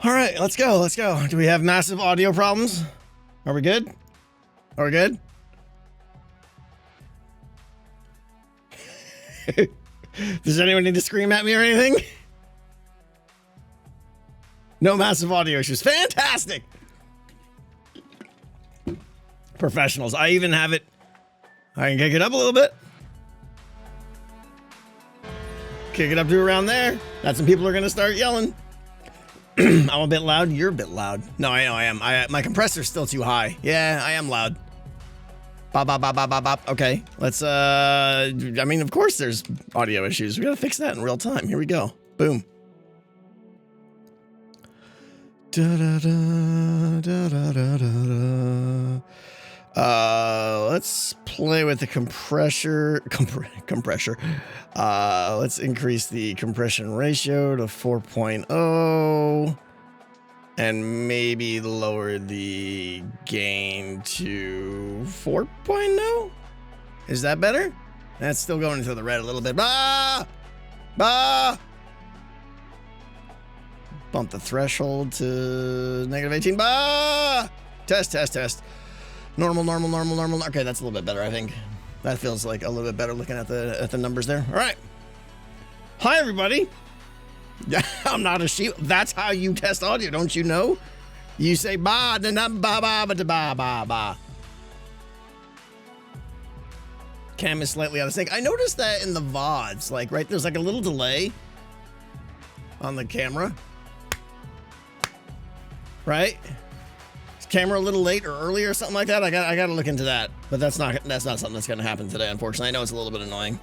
All right, let's go. Let's go. Do we have massive audio problems? Are we good? Are we good? Does anyone need to scream at me or anything? No massive audio issues. Fantastic. Professionals. I even have it. I can kick it up a little bit. Kick it up to around there. That's when people are going to start yelling. I'm a bit loud. You're a bit loud. No, I know I am. My compressor's still too high. Yeah, I am loud. Bop, bop, bop, bop, bop, bop. Okay, let's, I mean, of course there's audio issues. We gotta fix that in real time. Here we go. Boom. Da, da, da, da, da, da, da. Let's play with the compressor. Let's increase the compression ratio to 4.0 and maybe lower the gain to 4.0. Is that better? That's still going into the red a little bit. Bah! Bah! Bump the threshold to -18. Bah! Test, test, test. Normal, normal, normal, normal. Okay, that's a little bit better, I think. That feels like a little bit better looking at the numbers there. All right. Hi, everybody. Yeah, I'm not a sheep. That's how you test audio, don't you know? You say ba, then ba ba ba ba ba ba. Cam is slightly out of sync. I noticed that in the VODs, like right there's like a little delay on the camera. Right? Camera a little late or early or something like that. I got to look into that, but that's not something that's going to happen today. Unfortunately, I know it's a little bit annoying.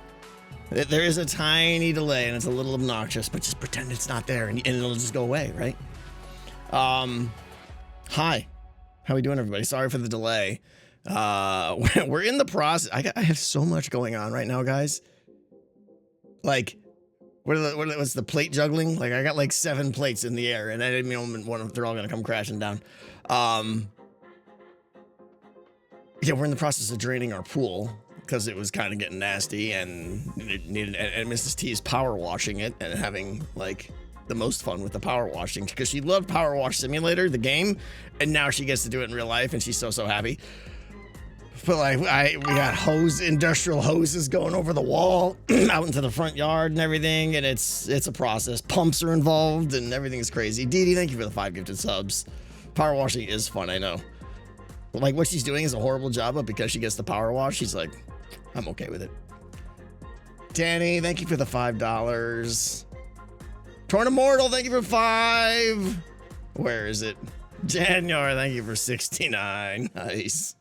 There is a tiny delay and it's a little obnoxious, but just pretend it's not there and it'll just go away, right? Hi, how we doing, everybody? Sorry for the delay. We're in the process. I have so much going on right now, guys. Like, what's the plate juggling? Like, I got like 7 plates in the air, and I didn't know they're all gonna come crashing down. Yeah, we're in the process of draining our pool because it was kind of getting nasty, and it needed. And Mrs. T is power washing it and having like the most fun with the power washing because she loved Power Wash Simulator, the game, and now she gets to do it in real life, and she's so happy. But like we got industrial hoses going over the wall out into the front yard and everything, and it's a process. Pumps are involved and everything's crazy. Dee Dee, thank you for the 5 gifted subs. Power washing is fun, I know. But like what she's doing is a horrible job, but because she gets the power wash, she's like, I'm okay with it. Danny, thank you for the $5. Torn Immortal, thank you for 5. Where is it? Janior, thank you for 69. Nice.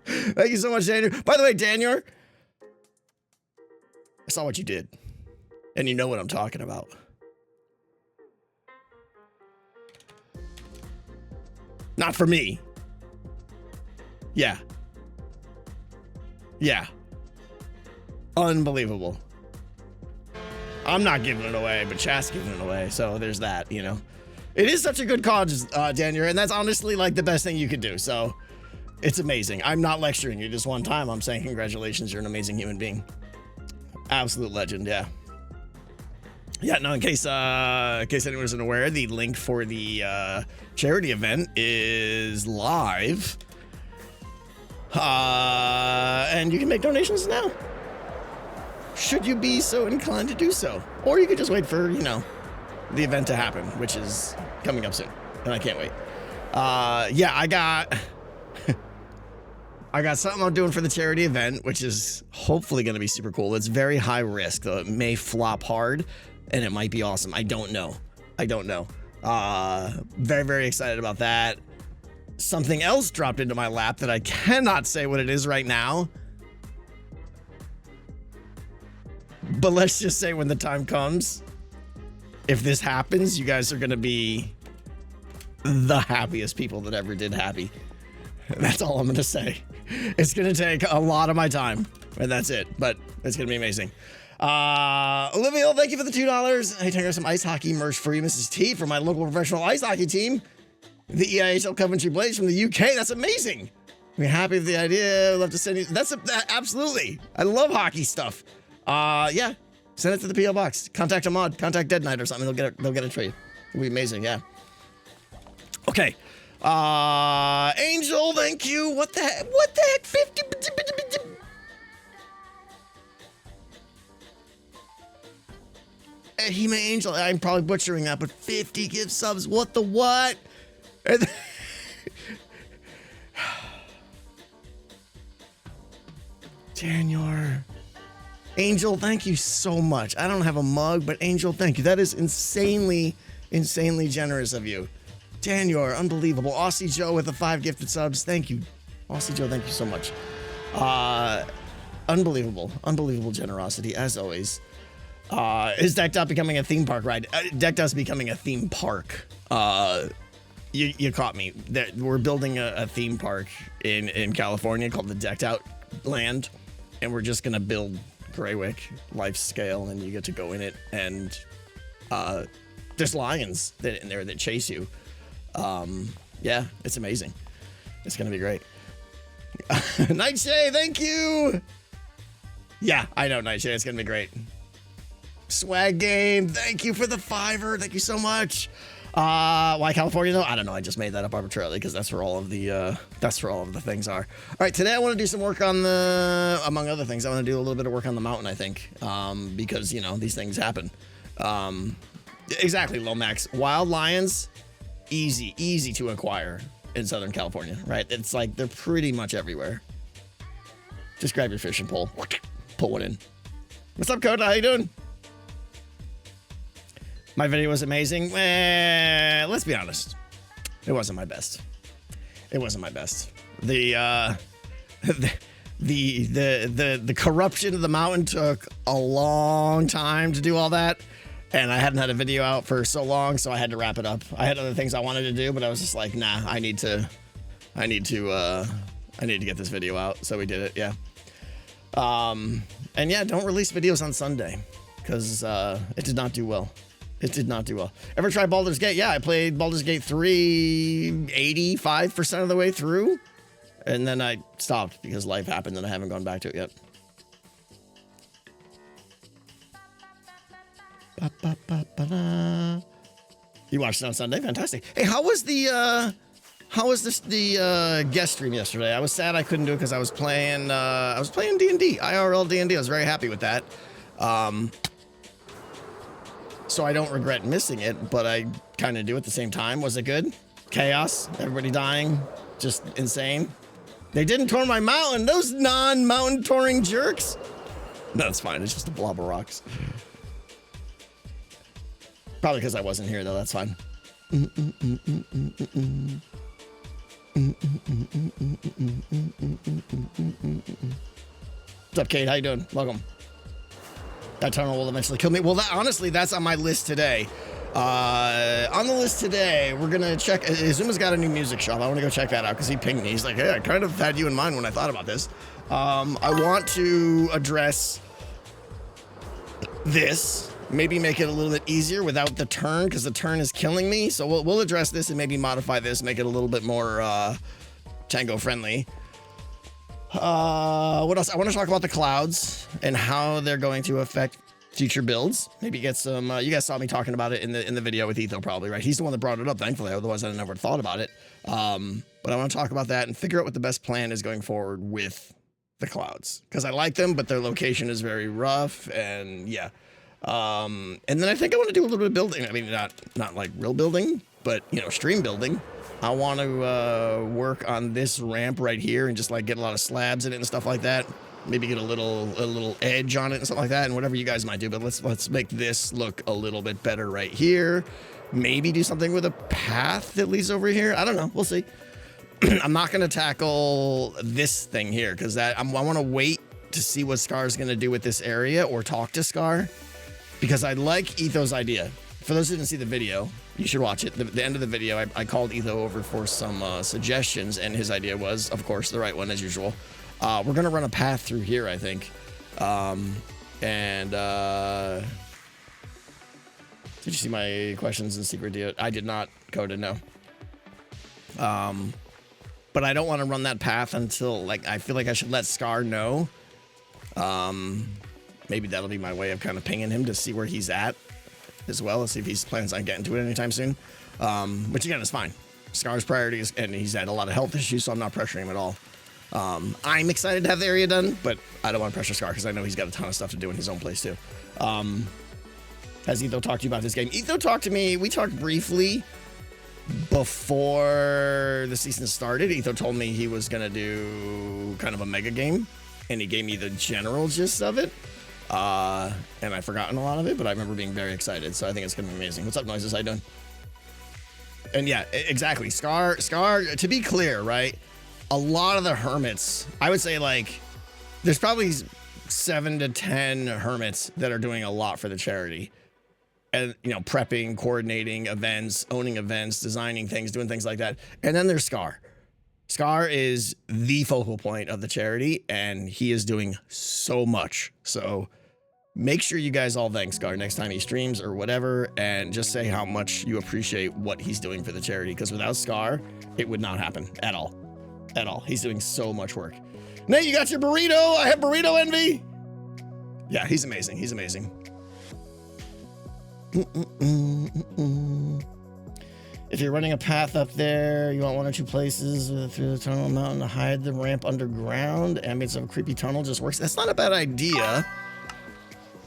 Thank you so much, Daniel. By the way, Daniel, I saw what you did, and you know what I'm talking about. Not for me. Yeah. Yeah. Unbelievable. I'm not giving it away, but Chat's giving it away, so there's that, you know. It is such a good cause, Daniel, and that's honestly like the best thing you could do, so it's amazing. I'm not lecturing you just one time. I'm saying congratulations. You're an amazing human being. Absolute legend. Yeah. Yeah. No, in case anyone isn't aware, the link for the charity event is live. And you can make donations now. Should you be so inclined to do so. Or you could just wait for, you know, the event to happen, which is coming up soon. And I can't wait. Yeah, I got something I'm doing for the charity event, which is hopefully going to be super cool. It's very high risk, though. It may flop hard, and it might be awesome. I don't know. Very, very excited about that. Something else dropped into my lap that I cannot say what it is right now. But let's just say when the time comes, if this happens, you guys are going to be the happiest people that ever did happy. That's all I'm going to say. It's going to take a lot of my time, and that's it. But it's going to be amazing. Olivia, thank you for the $2. Hey, I got some ice hockey merch for you, Mrs. T, from my local professional ice hockey team, the EIHL Coventry Blades from the UK. That's amazing. I'm happy with the idea. I'd love to send you. Absolutely. I love hockey stuff. Yeah. Send it to the PO box. Contact a mod. Contact Dead Knight or something. They'll get it for you. It'll be amazing, yeah. Okay. Angel, thank you. What the heck? What the heck? 50. Hime Angel, I'm probably butchering that, but 50 gift subs. What the what? Daniel. Angel, thank you so much. I don't have a mug, but Angel, thank you. That is insanely generous of you. Daniel, unbelievable. Aussie Joe with the 5 gifted subs. Thank you. Aussie Joe, thank you so much. Unbelievable generosity, as always. Is Decked Out becoming a theme park ride? Decked Out's becoming a theme park. You caught me. We're building a theme park in California called the Decked Out Land, and we're just gonna build Greywick life scale, and you get to go in it, and there's lions in there that chase you. Yeah, it's amazing. It's gonna be great. Nightshade, thank you. Yeah, I know, Nightshade. It's gonna be great. Swag Game, thank you for the $5. Thank you so much. Why California though? I don't know. I just made that up arbitrarily because that's where all of the things are. All right, today I want to do some work on among other things, I want to do a little bit of work on the mountain, I think, because, you know, these things happen. Exactly, Lomax. Wild lions, easy to acquire in Southern California, right? It's like they're pretty much everywhere. Just grab your fishing pole, pull one in. What's up, Coda? How you doing? My video was amazing. Let's be honest. It wasn't my best. It wasn't my best. The corruption of the mountain took a long time to do all that, and I hadn't had a video out for so long, so I had to wrap it up. I had other things I wanted to do, but I was just like, nah, I need to get this video out. So we did it, yeah. And yeah, don't release videos on Sunday because it did not do well. It did not do well. Ever try Baldur's Gate? Yeah, I played Baldur's Gate 3 85% of the way through, and then I stopped because life happened and I haven't gone back to it yet. You watched it on Sunday? Fantastic. Hey, how was the guest stream yesterday? I was sad I couldn't do it because I was playing D&D, IRL D&D. I was very happy with that. So I don't regret missing it, but I kind of do at the same time. Was it good? Chaos, everybody dying, just insane. They didn't tour my mountain, those non-mountain touring jerks. No, it's fine, it's just a blob of rocks. Probably because I wasn't here though, that's fine. What's up, Kate? How you doing? Welcome. That tunnel will eventually kill me. Well, honestly, that's on my list today. On the list today, we're gonna check. Xizuma's got a new music shop. I want to go check that out because he pinged me. He's like, "Hey, I kind of had you in mind when I thought about this." I want to address this. Maybe make it a little bit easier without the turn because the turn is killing me. So we'll address this and maybe modify this, make it a little bit more Tango friendly. What else? I want to talk about the clouds and how they're going to affect future builds. Maybe get some, you guys saw me talking about it in the video with Etho probably, right? He's the one that brought it up, thankfully. Otherwise, I'd never thought about it. But I want to talk about that and figure out what the best plan is going forward with the clouds. Because I like them, but their location is very rough and yeah. And then I think I want to do a little bit of building. I mean, not like real building, but, you know, stream building. I want to work on this ramp right here and just like get a lot of slabs in it and stuff like that. Maybe get a little edge on it and stuff like that, and whatever you guys might do. But let's make this look a little bit better right here. Maybe do something with a path that leads over here. I don't know. We'll see. I'm not going to tackle this thing here because I want to wait to see what Scar's going to do with this area or talk to Scar because I like Etho's idea. For those who didn't see the video, you should watch it. The end of the video, I called Etho over for some suggestions, and his idea was, of course, the right one as usual. We're going to run a path through here, I think. Did you see my questions in secret deal? I did not, Coda, no. But I don't want to run that path until, like, I feel like I should let Scar know. Maybe that'll be my way of kind of pinging him to see where he's at. as well. Let's see if he plans on getting to it anytime soon. Which again is fine. Scar's priorities, and he's had a lot of health issues, so I'm not pressuring him at all. I'm excited to have the area done, but I don't want to pressure Scar because I know he's got a ton of stuff to do in his own place too. Has Etho talked to you about this game? Etho talked to me. We talked briefly before the season started. Etho told me he was going to do kind of a mega game, and he gave me the general gist of it. And I've forgotten a lot of it, but I remember being very excited, so I think it's going to be amazing. What's up, Noises? How you doing? And yeah, exactly. Scar, to be clear, right? A lot of the hermits, I would say like, there's probably 7 to 10 hermits that are doing a lot for the charity. And, you know, prepping, coordinating events, owning events, designing things, doing things like that. And then there's Scar. Scar is the focal point of the charity, and he is doing so much. So make sure you guys all thank Scar next time he streams or whatever, and just say how much you appreciate what he's doing for the charity, because without Scar, it would not happen at all. At all. He's doing so much work. Nate, you got your burrito? I have burrito envy. Yeah, he's amazing. He's amazing. If you're running a path up there, you want 1 or 2 places through the tunnel mountain to hide the ramp underground. Ambience of a creepy tunnel just works. That's not a bad idea.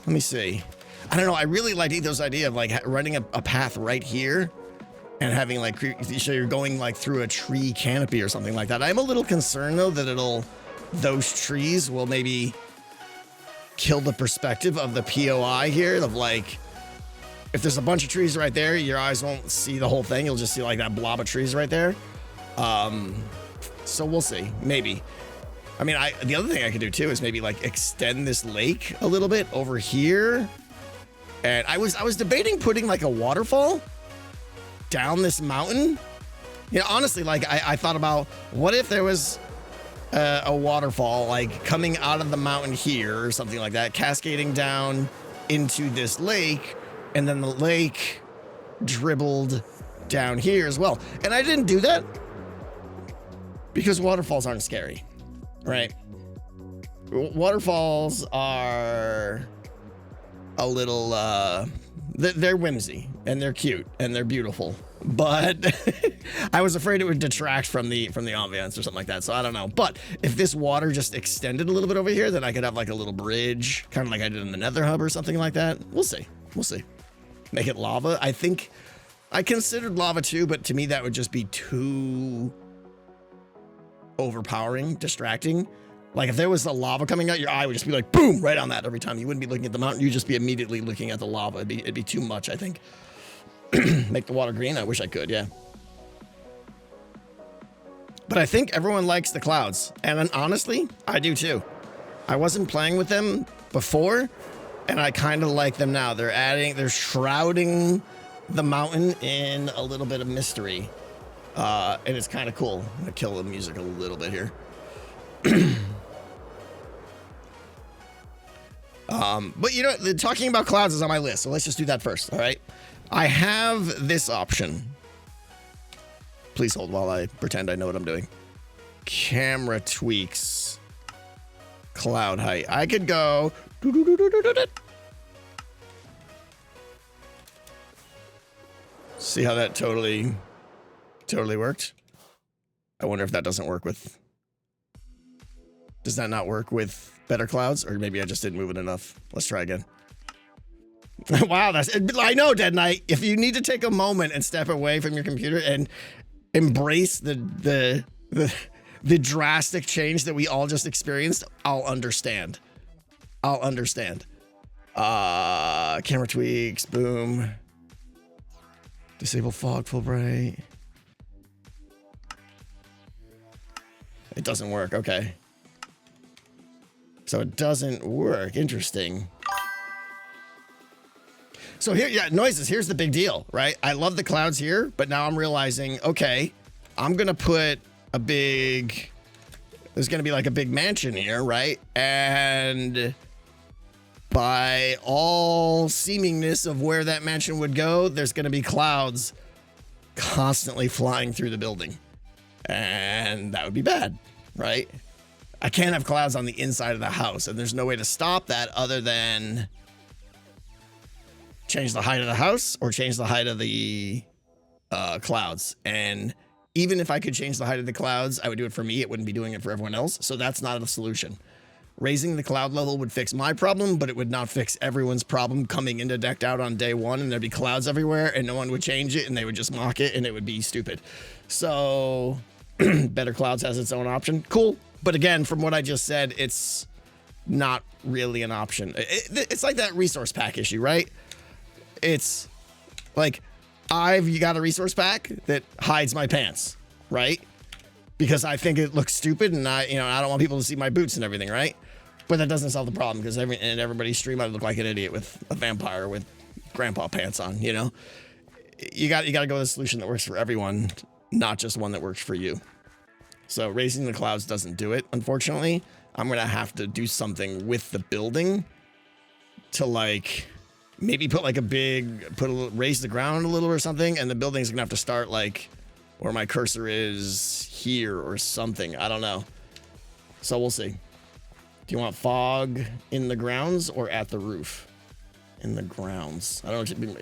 Let me see. I don't know. I really liked Etho's idea of like running a path right here and having like, so you're going like through a tree canopy or something like that. I'm a little concerned though that those trees will maybe kill the perspective of the POI here of like, if there's a bunch of trees right there, your eyes won't see the whole thing. You'll just see like that blob of trees right there. So we'll see, maybe. I mean, the other thing I could do too is maybe like extend this lake a little bit over here. And I was debating putting like a waterfall down this mountain. You know, honestly, like I thought about what if there was a waterfall like coming out of the mountain here or something like that, cascading down into this lake, and then the lake dribbled down here as well. And I didn't do that because waterfalls aren't scary, right? Waterfalls are a little, they're whimsy and they're cute and they're beautiful, but I was afraid it would detract from the ambiance or something like that. So I don't know. But if this water just extended a little bit over here, then I could have like a little bridge, kind of like I did in the Nether Hub or something like that. We'll see. We'll see. Make it lava. I think I considered lava too, but to me that would just be too overpowering, distracting. Like if there was a lava coming out, your eye would just be like, boom, right on that every time. You wouldn't be looking at the mountain. You'd just be immediately looking at the lava. It'd be too much, I think. Make the water green. I wish I could, yeah. But I think everyone likes the clouds. And honestly, I do too. I wasn't playing with them before, and I kind of like them now. They're shrouding the mountain in a little bit of mystery. And it's kind of cool. I'm gonna kill the music a little bit here. But you know, talking about clouds is on my list, so let's just do that first, all right? I have this option. Please hold while I pretend I know what I'm doing. Camera tweaks. Cloud height. I could go. See how that totally worked? I wonder if that doesn't work with... Does that not work with better clouds? Or maybe I just didn't move it enough. Let's try again. Wow, I know, Dead Knight. If you need to take a moment and step away from your computer and embrace the drastic change that we all just experienced, I'll understand. Camera tweaks, boom. Disable fog, full bright. It doesn't work, okay. So it doesn't work, interesting. So here, yeah, noises, here's the big deal, right? I love the clouds here, but now I'm realizing, okay, I'm gonna put there's gonna be like a big mansion here, right? And by all seemingness of where that mansion would go, there's gonna be clouds constantly flying through the building. And that would be bad, right? I can't have clouds on the inside of the house, and there's no way to stop that other than change the height of the house or change the height of the clouds. And even if I could change the height of the clouds, I would do it for me. It wouldn't be doing it for everyone else. So that's not a solution. Raising the cloud level would fix my problem, but it would not fix everyone's problem coming into decked out on day one, and there'd be clouds everywhere and no one would change it and they would just mock it and it would be stupid. So Better Clouds has its own option. Cool. But again, from what I just said, it's not really an option. It's like that resource pack issue, right? It's like I've got a resource pack that hides my pants, right? Because I think it looks stupid and I don't want people to see my boots and everything, right? But that doesn't solve the problem because in everybody's stream I look like an idiot with a vampire with grandpa pants on, you know? You got to go with a solution that works for everyone, not just one that works for you. So raising the clouds doesn't do it, unfortunately. I'm going to have to do something with the building to like maybe put like raise the ground a little or something, and the building's going to have to start like where my cursor is here or something. I don't know. So we'll see. Do you want fog in the grounds or at the roof? In the grounds. I don't know.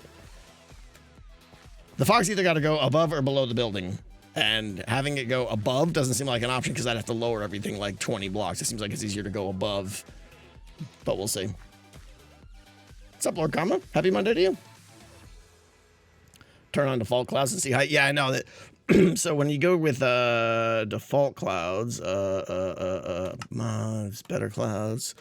The fog's either got to go above or below the building. And having it go above doesn't seem like an option because I'd have to lower everything like 20 blocks. It seems like it's easier to go above. But we'll see. What's up, Lord Karma? Happy Monday to you. Turn on default clouds and see height. Yeah, I know that. So when you go with default clouds, mods, better clouds,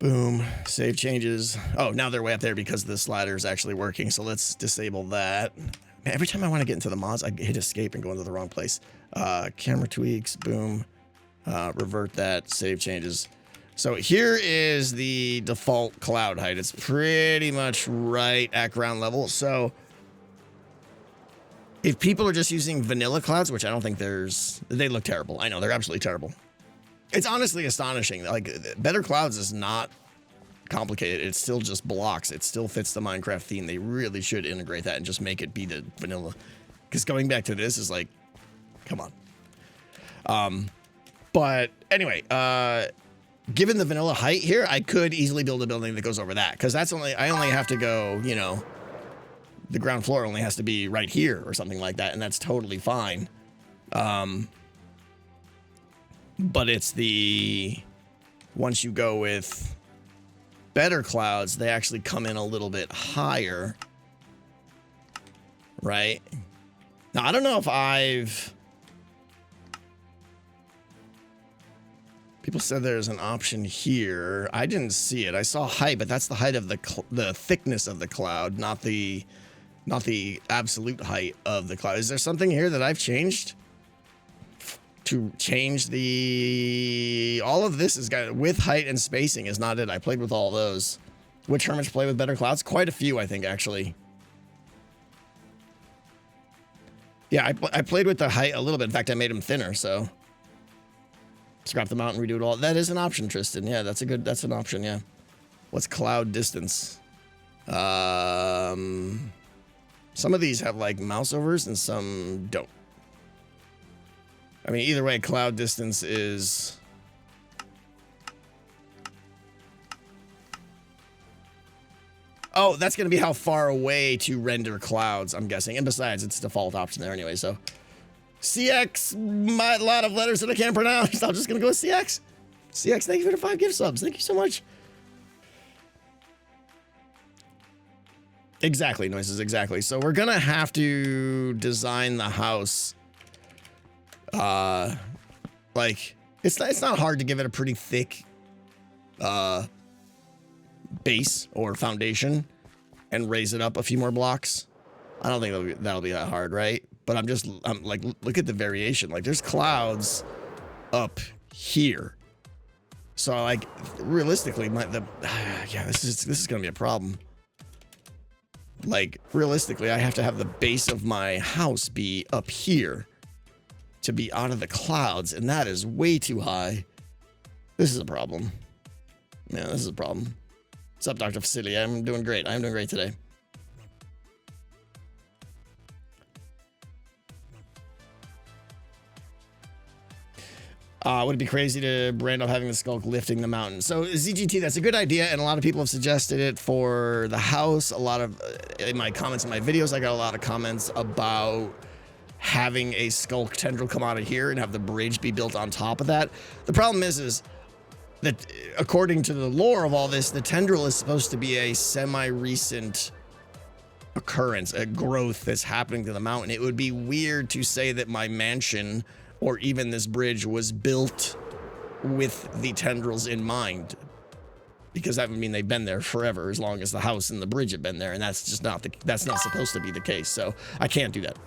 boom, save changes. Oh, now they're way up there because the slider is actually working. So let's disable that. Man, every time I want to get into the mods, I hit escape and go into the wrong place. Camera tweaks, boom, revert that, save changes. So here is the default cloud height. It's pretty much right at ground level. So if people are just using vanilla clouds, which I don't think they look terrible. I know they're absolutely terrible. It's honestly astonishing. Like Better Clouds is not complicated. It's still just blocks. It still fits the Minecraft theme. They really should integrate that and just make it be the vanilla. Because going back to this is like, come on. But anyway, given the vanilla height here, I could easily build a building that goes over that. Because I only have to go, the ground floor only has to be right here or something like that, and that's totally fine. But it's once you go with Better Clouds, they actually come in a little bit higher, right? Now, I don't know if people said there's an option here. I didn't see it. I saw height, but that's the height of the thickness of the cloud, not the absolute height of the cloud. Is there something here that I've changed to change all of this is got with height and spacing is not it. I played with all those. Which hermits play with Better Clouds? Quite a few, I think, actually. Yeah, I played with the height a little bit. In fact, I made them thinner, so scrap them out and redo it all. That is an option, Tristan. Yeah, that's an option, yeah. What's cloud distance? Some of these have like mouse overs and some don't. I mean, either way, cloud distance is... Oh, that's going to be how far away to render clouds, I'm guessing. And besides, it's default option there anyway, so... CX, a lot of letters that I can't pronounce. I'm just going to go with CX. CX, thank you for the 5 gift subs. Thank you so much. Exactly, Noises, exactly. So we're going to have to design the house... like it's not hard to give it a pretty thick base or foundation and raise it up a few more blocks. I don't think that'll be that hard, right? But I'm like, look at the variation. Like there's clouds up here. So like realistically, this is gonna be a problem. Like realistically, I have to have the base of my house be up here to be out of the clouds, and that is way too high. This is a problem. Yeah, this is a problem. What's up, Dr. Facility? I'm doing great. I'm doing great today. Would it be crazy to brand up having the skulk lifting the mountain? So ZGT, that's a good idea, and a lot of people have suggested it for the house. A lot of in my comments in my videos, I got a lot of comments about having a skulk tendril come out of here and have the bridge be built on top of that. The problem is that according to the lore of all this, the tendril is supposed to be a semi-recent occurrence, a growth that's happening to the mountain. It would be weird to say that my mansion or even this bridge was built with the tendrils in mind, because that would mean they've been there forever, as long as the house and the bridge have been there, and that's just not that's not supposed to be the case. So I can't do that.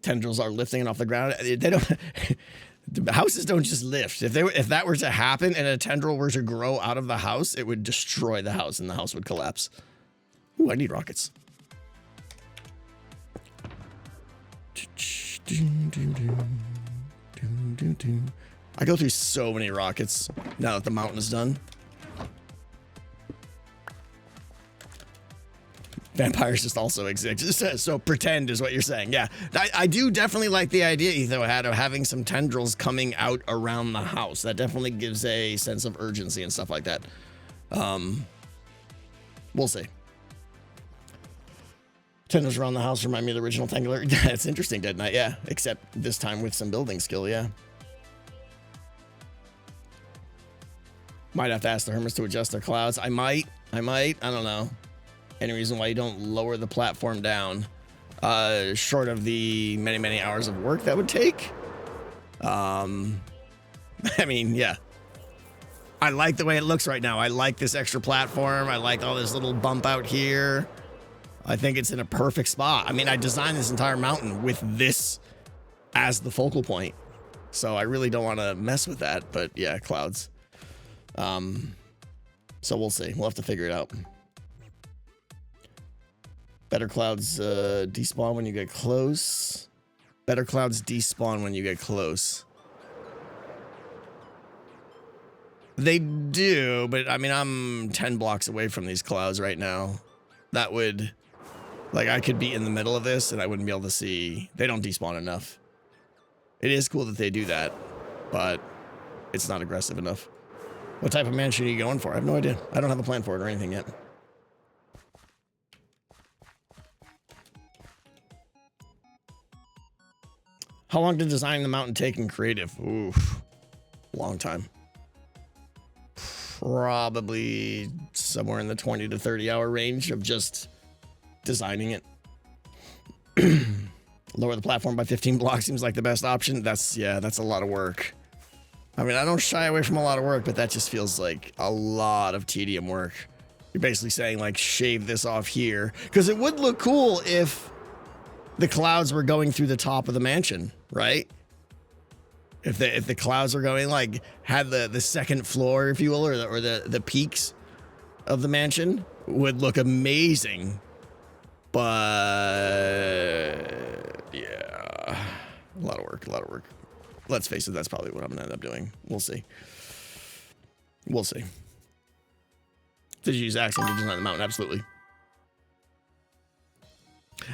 Tendrils are lifting it off the ground. They don't. The houses don't just lift. If that were to happen and a tendril were to grow out of the house, it would destroy the house and the house would collapse. Ooh, I need rockets. I go through so many rockets now that the mountain is done. Vampires just also exist. So pretend is what you're saying. Yeah, I do definitely like the idea Etho had of having some tendrils coming out around the house. That definitely gives a sense of urgency and stuff like that. We'll see. Tendrils around the house remind me of the original Tangler. Yeah, it's interesting, Dead Knight. Yeah, except this time with some building skill. Yeah. Might have to ask the hermits to adjust their clouds. I might. I don't know. Any reason why you don't lower the platform down? Short of the many hours of work that would take. I mean, yeah. I like the way it looks right now. I like this extra platform. I like all this little bump out here. I think it's in a perfect spot. I mean, I designed this entire mountain with this as the focal point. So I really don't want to mess with that. But yeah, clouds. So we'll see. We'll have to figure it out. Better clouds despawn when you get close. Better clouds despawn when you get close. They do, but I mean, I'm 10 blocks away from these clouds right now. That would... Like, I could be in the middle of this and I wouldn't be able to see. They don't despawn enough. It is cool that they do that, but it's not aggressive enough. What type of mansion are you going for? I have no idea. I don't have a plan for it or anything yet. How long did designing the mountain take in creative? Oof. Long time. Probably somewhere in the 20 to 30 hour range of just designing it. Lower the platform by 15 blocks seems like the best option. That's a lot of work. I mean, I don't shy away from a lot of work, but that just feels like a lot of tedium work. You're basically saying, like, shave this off here, because it would look cool if the clouds were going through the top of the mansion, right? If the clouds were going, like, had the second floor, if you will, or the peaks of the mansion would look amazing. But yeah, a lot of work. Let's face it, that's probably what I'm gonna end up doing. We'll see. Did you use accent to design the mountain? Absolutely.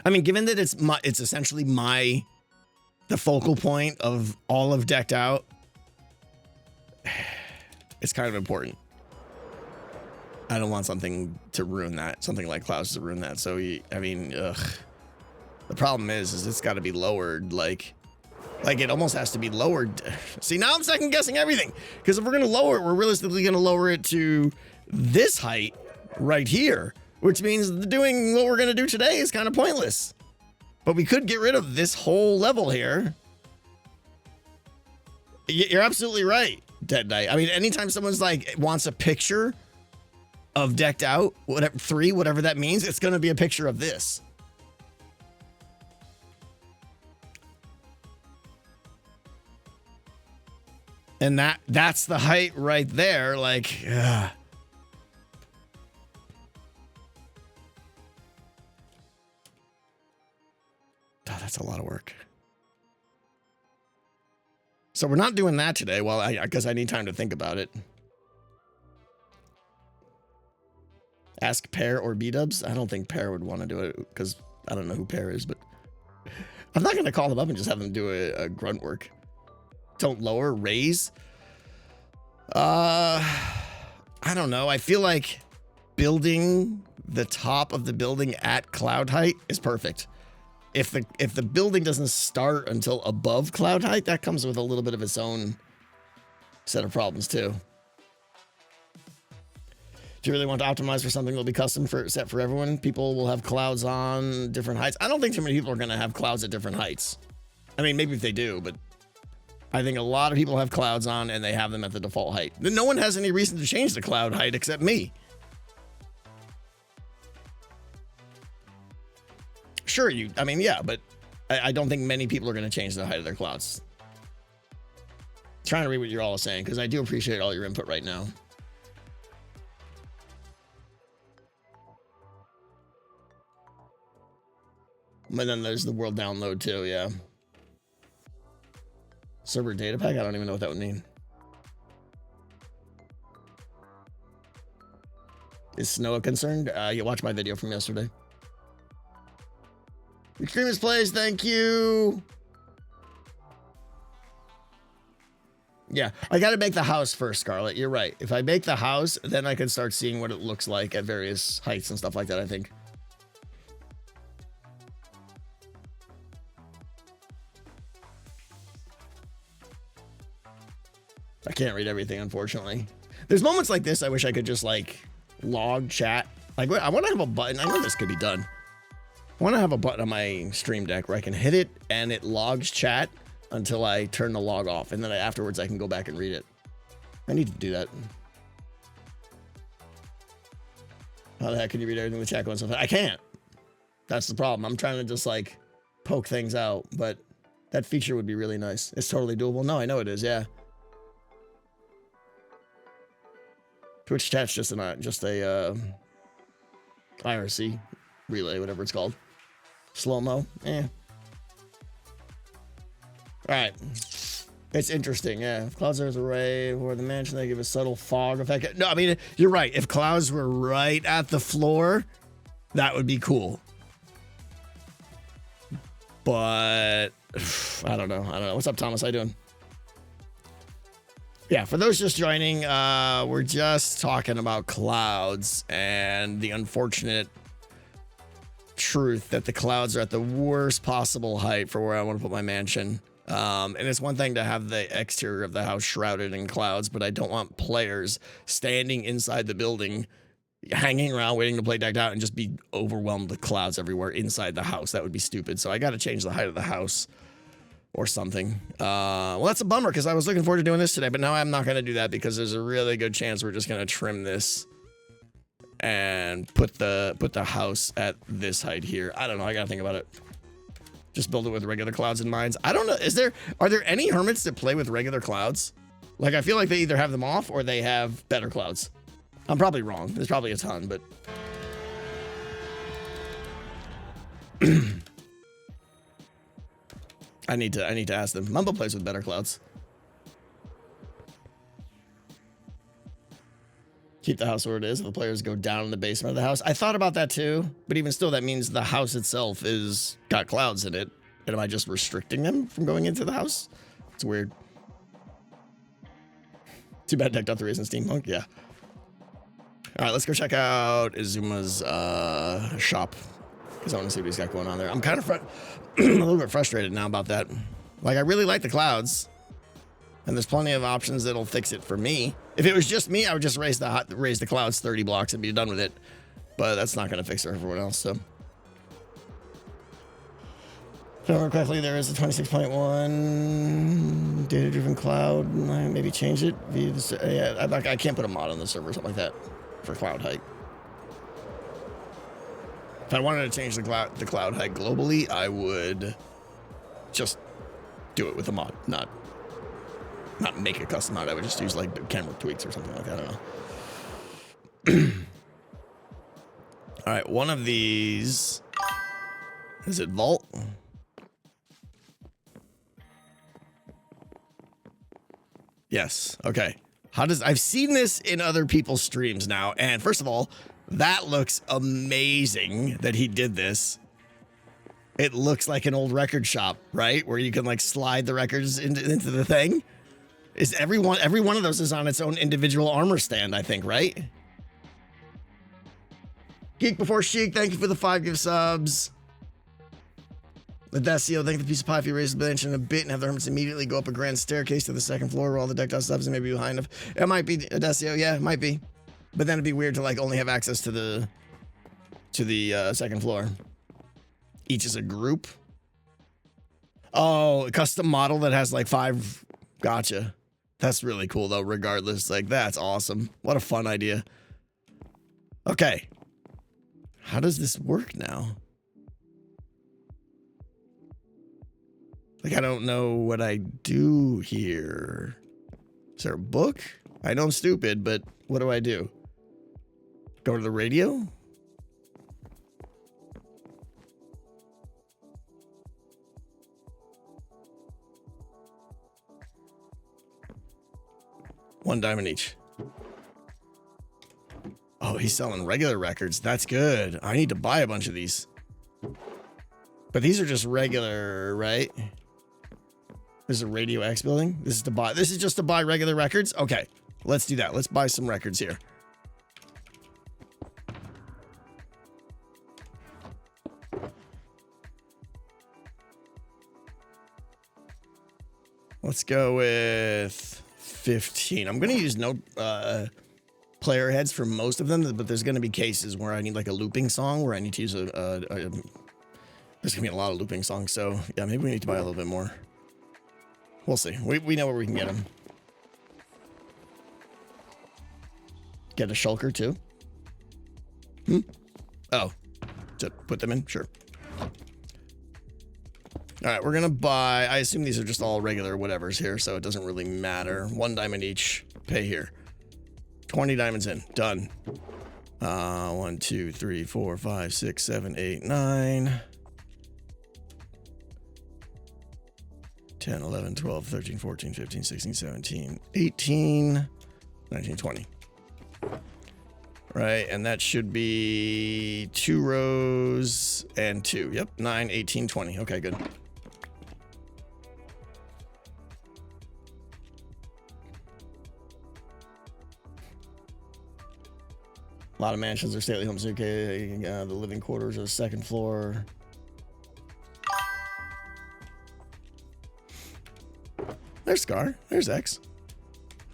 I mean, given that it's essentially the focal point of all of Decked Out, it's kind of important. I don't want something to ruin that, something like clouds to ruin that. So, I mean, the problem is it's got to be lowered. Like it almost has to be lowered. See, now I'm second guessing everything, because if we're going to lower it, we're realistically going to lower it to this height right here, which means doing what we're going to do today is kind of pointless. But we could get rid of this whole level here. You're absolutely right, Dead Knight. I mean, anytime someone's like wants a picture of Decked Out, whatever that means, it's going to be a picture of this. And that's the height right there. Like, ugh. Oh, that's a lot of work. So we're not doing that today. Well, because I need time to think about it. Ask Pear or B-Dubs. I don't think Pear would want to do it because I don't know who Pear is, but I'm not going to call them up and just have them do a grunt work. Don't lower, raise. I don't know. I feel like building the top of the building at cloud height is perfect. If the building doesn't start until above cloud height, that comes with a little bit of its own set of problems too. Do you really want to optimize for something that'll be custom set for everyone? People will have clouds on different heights. I don't think too many people are going to have clouds at different heights. I mean, maybe if they do, but I think a lot of people have clouds on and they have them at the default height. No one has any reason to change the cloud height except me. Sure, I mean, yeah, but I don't think many people are going to change the height of their clouds. Trying to read what you're all saying, because I do appreciate all your input right now. And then there's the world download too, yeah. Server data pack? I don't even know what that would mean. Is Snow concerned? You watched my video from yesterday. Extremist Plays, thank you. Yeah, I got to make the house first, Scarlet. You're right. If I make the house, then I can start seeing what it looks like at various heights and stuff like that, I think. I can't read everything, unfortunately. There's moments like this I wish I could just, like, log chat. Like, I want to have a button. I know this could be done. I want to have a button on my stream deck where I can hit it and it logs chat until I turn the log off. And then afterwards, I can go back and read it. I need to do that. How the heck can you read everything with chat going so fast? I can't. That's the problem. I'm trying to just, like, poke things out. But that feature would be really nice. It's totally doable. No, I know it is, yeah. Twitch chat's just a IRC relay, whatever it's called. Slow-mo, eh. All right, it's interesting, yeah. If clouds are array or the mansion, they give a subtle fog effect. No, I mean, you're right. If clouds were right at the floor, that would be cool. But I don't know. What's up, Thomas? How you doing? Yeah, for those just joining, we're just talking about clouds and the unfortunate truth that the clouds are at the worst possible height for where I want to put my mansion. And it's one thing to have the exterior of the house shrouded in clouds, but I don't want players standing inside the building, hanging around waiting to play decked out and just be overwhelmed with clouds everywhere inside the house. That would be stupid. So I got to change the height of the house or something. Well, that's a bummer because I was looking forward to doing this today, but now I'm not going to do that because there's a really good chance we're just going to trim this and put the house at this height here. I don't know. I got to think about it. Just build it with regular clouds in mind. I don't know. Are there any hermits that play with regular clouds? Like, I feel like they either have them off or they have better clouds. I'm probably wrong. There's probably a ton, but I need to ask them. Mumbo plays with better clouds. Keep the house where it is if the players go down in the basement of the house. I thought about that too, but even still, that means the house itself is got clouds in it. And am I just restricting them from going into the house? It's weird. Too bad decked out the reason Steampunk. Yeah. All right, let's go check out Xisuma's shop because I want to see what he's got going on there. I'm kind of a little bit frustrated now about that. Like, I really like the clouds. And there's plenty of options that'll fix it for me. If it was just me, I would just raise the clouds 30 blocks and be done with it. But that's not going to fix it for everyone else, so. If I remember correctly, there is a 26.1 data-driven cloud. Maybe change it. Yeah, I can't put a mod on the server or something like that for cloud height. If I wanted to change the cloud height globally, I would just do it with a mod, not make a custom mod. I would just use like camera tweaks or something like that. I don't know. All right, one of these, is it vault? Yes. Okay. I've seen this in other people's streams now, and first of all, that looks amazing that he did this. It looks like an old record shop, right? Where you can like slide the records into the thing. Is every one of those is on its own individual armor stand, I think, right? Geek Before Chic, thank you for the 5 gift subs. Ladesio, thank you for the piece of pie. If you raise the bench in a bit and have the hermits immediately go up a grand staircase to the second floor where all the decked out subs and maybe behind them. It might be Ladesio, yeah, it might be. But then it'd be weird to like only have access to the second floor. Each is a group. Oh, a custom model that has like 5. Gotcha. That's really cool though, regardless. Like, that's awesome. What a fun idea. Okay. How does this work now? Like, I don't know what I do here. Is there a book? I know I'm stupid, but what do I do? Go to the radio? $1 diamond each. Oh, he's selling regular records. That's good. I need to buy a bunch of these. But these are just regular, right? There's a Radio X building. This is to buy. This is just to buy regular records. Okay, let's do that. Let's buy some records here. Let's go with 15. I'm going to use no player heads for most of them, but there's going to be cases where I need like a looping song where I need to use there's going to be a lot of looping songs. So yeah, maybe we need to buy a little bit more. We'll see. We know where we can get them. Get a shulker too. Oh, to put them in? Sure. All right, we're going to buy, I assume these are just all regular whatevers here, so it doesn't really matter. 1 diamond each. Pay here. 20 diamonds in. Done. 1, 2, 3, 4, 5, 6, 7, 8, 9. 10, 11, 12, 13, 14, 15, 16, 17, 18, 19, 20. Right, and that should be 2 rows and 2. Yep, 9, 18, 20. Okay, good. A lot of mansions are stately homes. Okay, the living quarters are the second floor. There's Scar. There's X.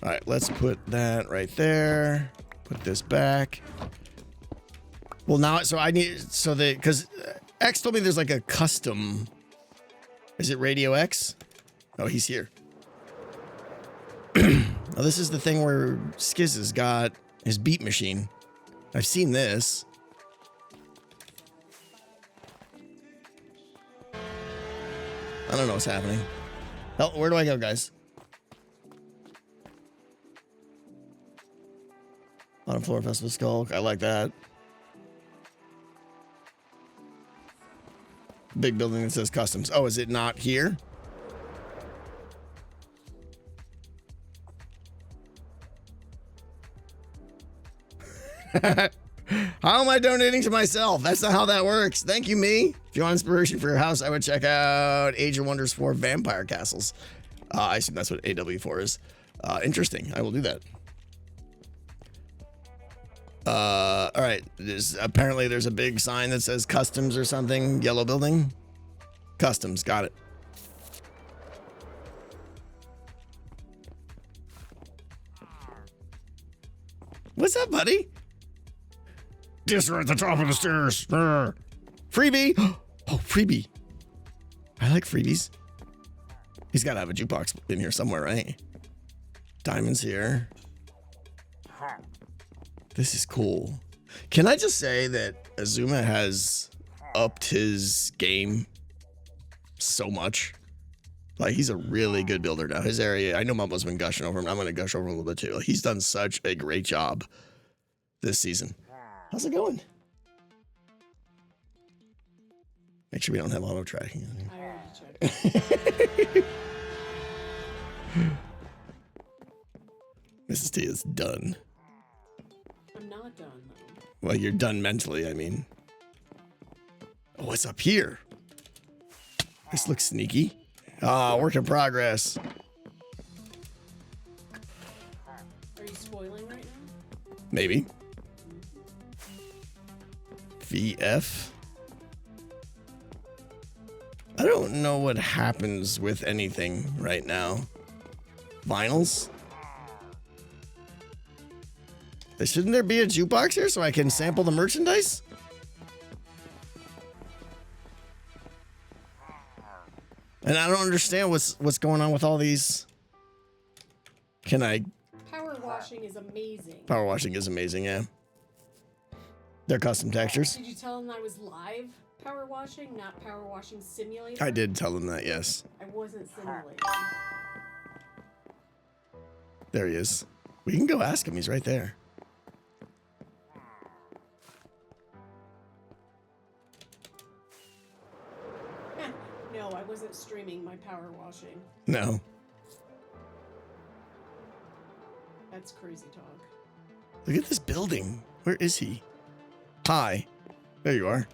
All right, let's put that right there. Put this back. Well, now, so I need, so the, because X told me there's like a custom. Is it Radio X? Oh, he's here. Oh, this is the thing where Skiz has got his beat machine. I've seen this. I don't know what's happening. Hell, where do I go, guys? Bottom floor festival skulk. I like that. Big building that says customs. Oh, is it not here? How am I donating to myself? That's not how that works. Thank you, me. If you want inspiration for your house, I would check out Age of Wonders 4 Vampire Castles. I assume that's what AW4 is. Interesting. I will do that. All right. Apparently there's a big sign that says customs or something. Yellow building. Customs. Got it. What's up, buddy? Just right at the top of the stairs. Freebie. Oh, freebie. I like freebies. He's got to have a jukebox in here somewhere, right? Diamonds here. This is cool. Can I just say that Xisuma has upped his game so much? Like, he's a really good builder now. His area, I know Mumbo's been gushing over him. I'm going to gush over him a little bit too. He's done such a great job this season. How's it going? Make sure we don't have auto tracking. I already checked. Mrs. T is done. I'm not done though. Well, you're done mentally, I mean. Oh, what's up here? This looks sneaky. Ah, work in progress. Are you spoiling right now? Maybe. VF. I don't know what happens with anything right now. Vinyls? Shouldn't there be a jukebox here so I can sample the merchandise? And I don't understand what's going on with all these. Can I? Power washing is amazing. Power washing is amazing, yeah. They're custom textures. Did you tell him I was live power washing, not power washing simulator? I did tell them that, yes. I wasn't simulating. There he is. We can go ask him. He's right there. No, I wasn't streaming my power washing. No. That's crazy talk. Look at this building. Where is he? Hi. There you are.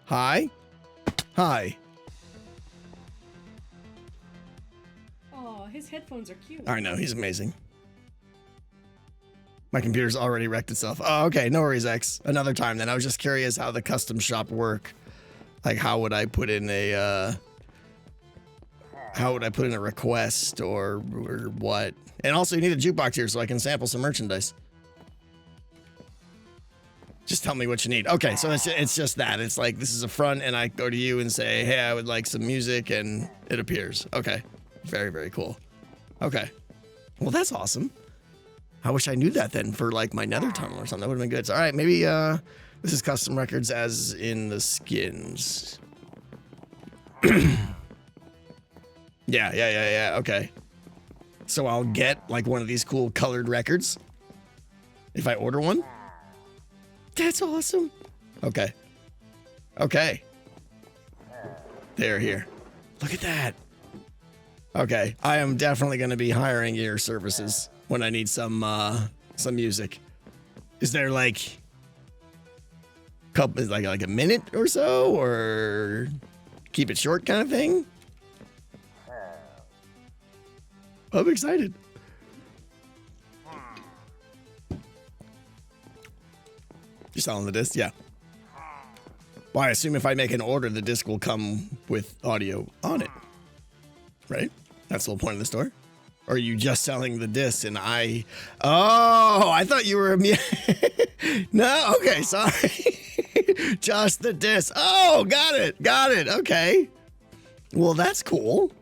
Hi. Hi. Oh, his headphones are cute. I know, he's amazing. My computer's already wrecked itself. Oh, okay, no worries, X. Another time then. I was just curious how the custom shop work. Like, how would I put in a, request or what? And also, you need a jukebox here so I can sample some merchandise. Just tell me what you need. Okay, so it's just that. It's like, this is a front, and I go to you and say, hey, I would like some music, and it appears. Okay. Very, very cool. Okay. Well, that's awesome. I wish I knew that then for, like, my nether tunnel or something. That would have been good. So, all right, maybe this is custom records as in the skins. Yeah. Okay. So I'll get, like, one of these cool colored records if I order one. That's awesome. Okay. Okay. They're here. Look at that. Okay. I am definitely going to be hiring your services when I need some music. Is there like a minute or so, or keep it short kind of thing? I'm excited. You're selling the disc? Yeah. Well, I assume if I make an order, the disc will come with audio on it. Right? That's the whole point of the store? Or are you just selling the disc and I... Oh, I thought you were... No, okay, sorry. Just the disc. Oh, got it. Okay. Well, that's cool.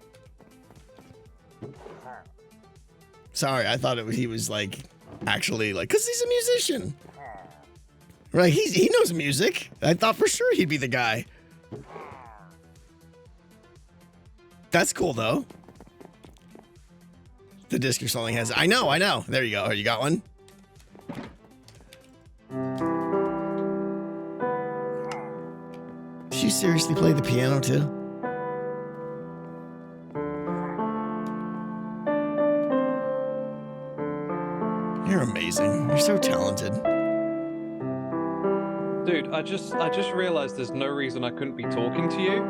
Sorry, I thought he was like... Actually, like... Because he's a musician. Right, he knows music. I thought for sure he'd be the guy. That's cool, though. The disc you're selling has... I know. There you go. Oh, you got one? Did you seriously play the piano, too? You're amazing. You're so talented. Dude, I just realized there's no reason I couldn't be talking to you.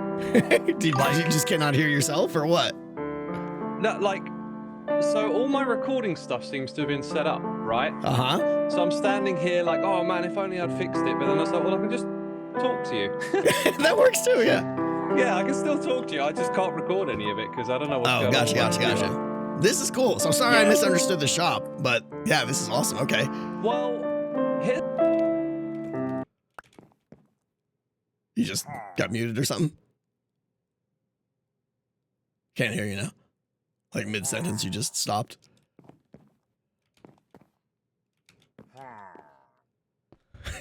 Did you just cannot hear yourself, or what? No, like, so all my recording stuff seems to have been set up, right? Uh-huh. So I'm standing here like, oh man, if only I'd fixed it. But then I was like, well, I can just talk to you. That works too, yeah. Yeah, I can still talk to you. I just can't record any of it because I don't know what's going on. Gotcha. This is cool. So sorry I misunderstood the shop, but yeah, this is awesome. Okay. Well, here... You just got muted or something? Can't hear you now. Like mid-sentence, you just stopped.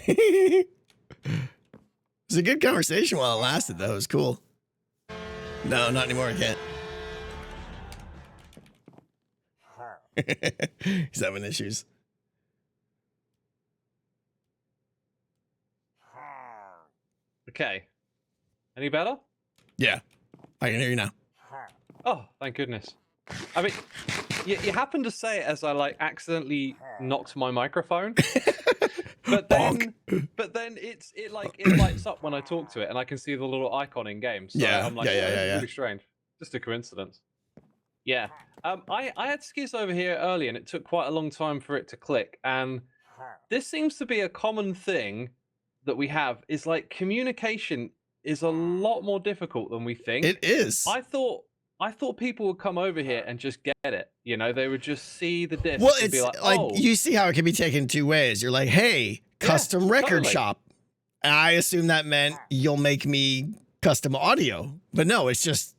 It was a good conversation while it lasted, though. It was cool. No, not anymore. I can't. He's having issues. Okay. Any better? Yeah, I can hear you now. Oh, thank goodness. I mean, you happened to say it as I like accidentally knocked my microphone. But Bonk. then it lights up when I talk to it, and I can see the little icon in game. So Yeah, I'm like, yeah, this is yeah. really strange. Just a coincidence. Yeah. I had Skiz over here early, and it took quite a long time for it to click. And this seems to be a common thing that we have. Is like communication is a lot more difficult than we think. It is. I thought people would come over here and just get it. You know, they would just see the disc Well, and it's be like, like, oh, you see how it can be taken two ways. You're like, hey, custom record totally. shop. And I assume that meant you'll make me custom audio. But no, it's just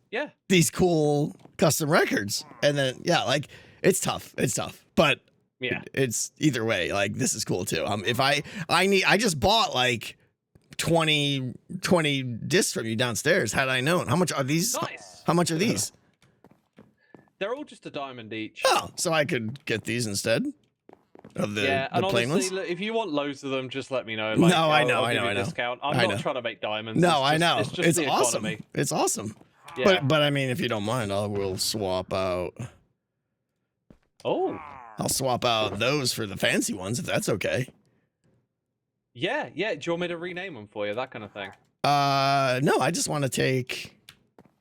these cool custom records. And then, like, it's tough. It's tough. But yeah, it's either way. Like, this is cool too. If I just bought like 20 discs from you downstairs. Had I known. How much are these? Nice. How much are these? They're all just a diamond each. Oh, so I could get these instead of the and plain honestly, ones. if you want loads of them, just let me know. Like, No, I know, I'll I give know, you a I know. discount. I'm I not know. trying to make diamonds. No, I know. It's just It's the awesome. economy. It's awesome. Yeah. But I mean, if you don't mind, we'll swap out. Oh. I'll swap out those for the fancy ones if that's okay. Yeah. Do you want me to rename them for you? That kind of thing. No, I just want to take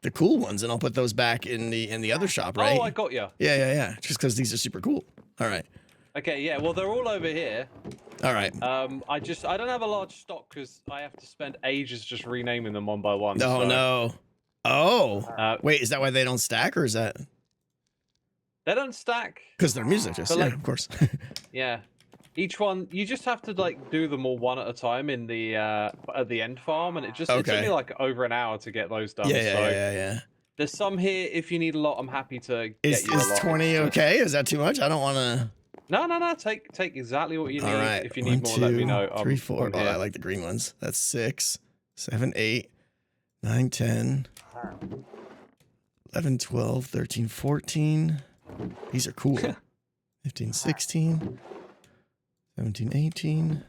the cool ones and I'll put those back in the other shop, right? Oh, I got you. Yeah. Just because these are super cool. All right. Okay, yeah. Well, they're all over here. All right. I don't have a large stock because I have to spend ages just renaming them one by one. Oh, so. no. Oh. Wait, is that why they don't stack or is that? They don't stack. Because they're musicians. Yeah, of course. Yeah. Each one, you just have to like do them all one at a time in the at the end farm, and it took me like over an hour to get those done. Yeah. There's some here. If you need a lot, I'm happy to Is get you a lot. 20 okay? Is that too much? I don't want to. No. Take exactly what you need. All right. If you need more, let me know. 3, 4. Oh, I like the green ones. That's 6, 7, 8, 9, 10, 11, 12, 13, 14. These are cool. 15, 16, 17, 18,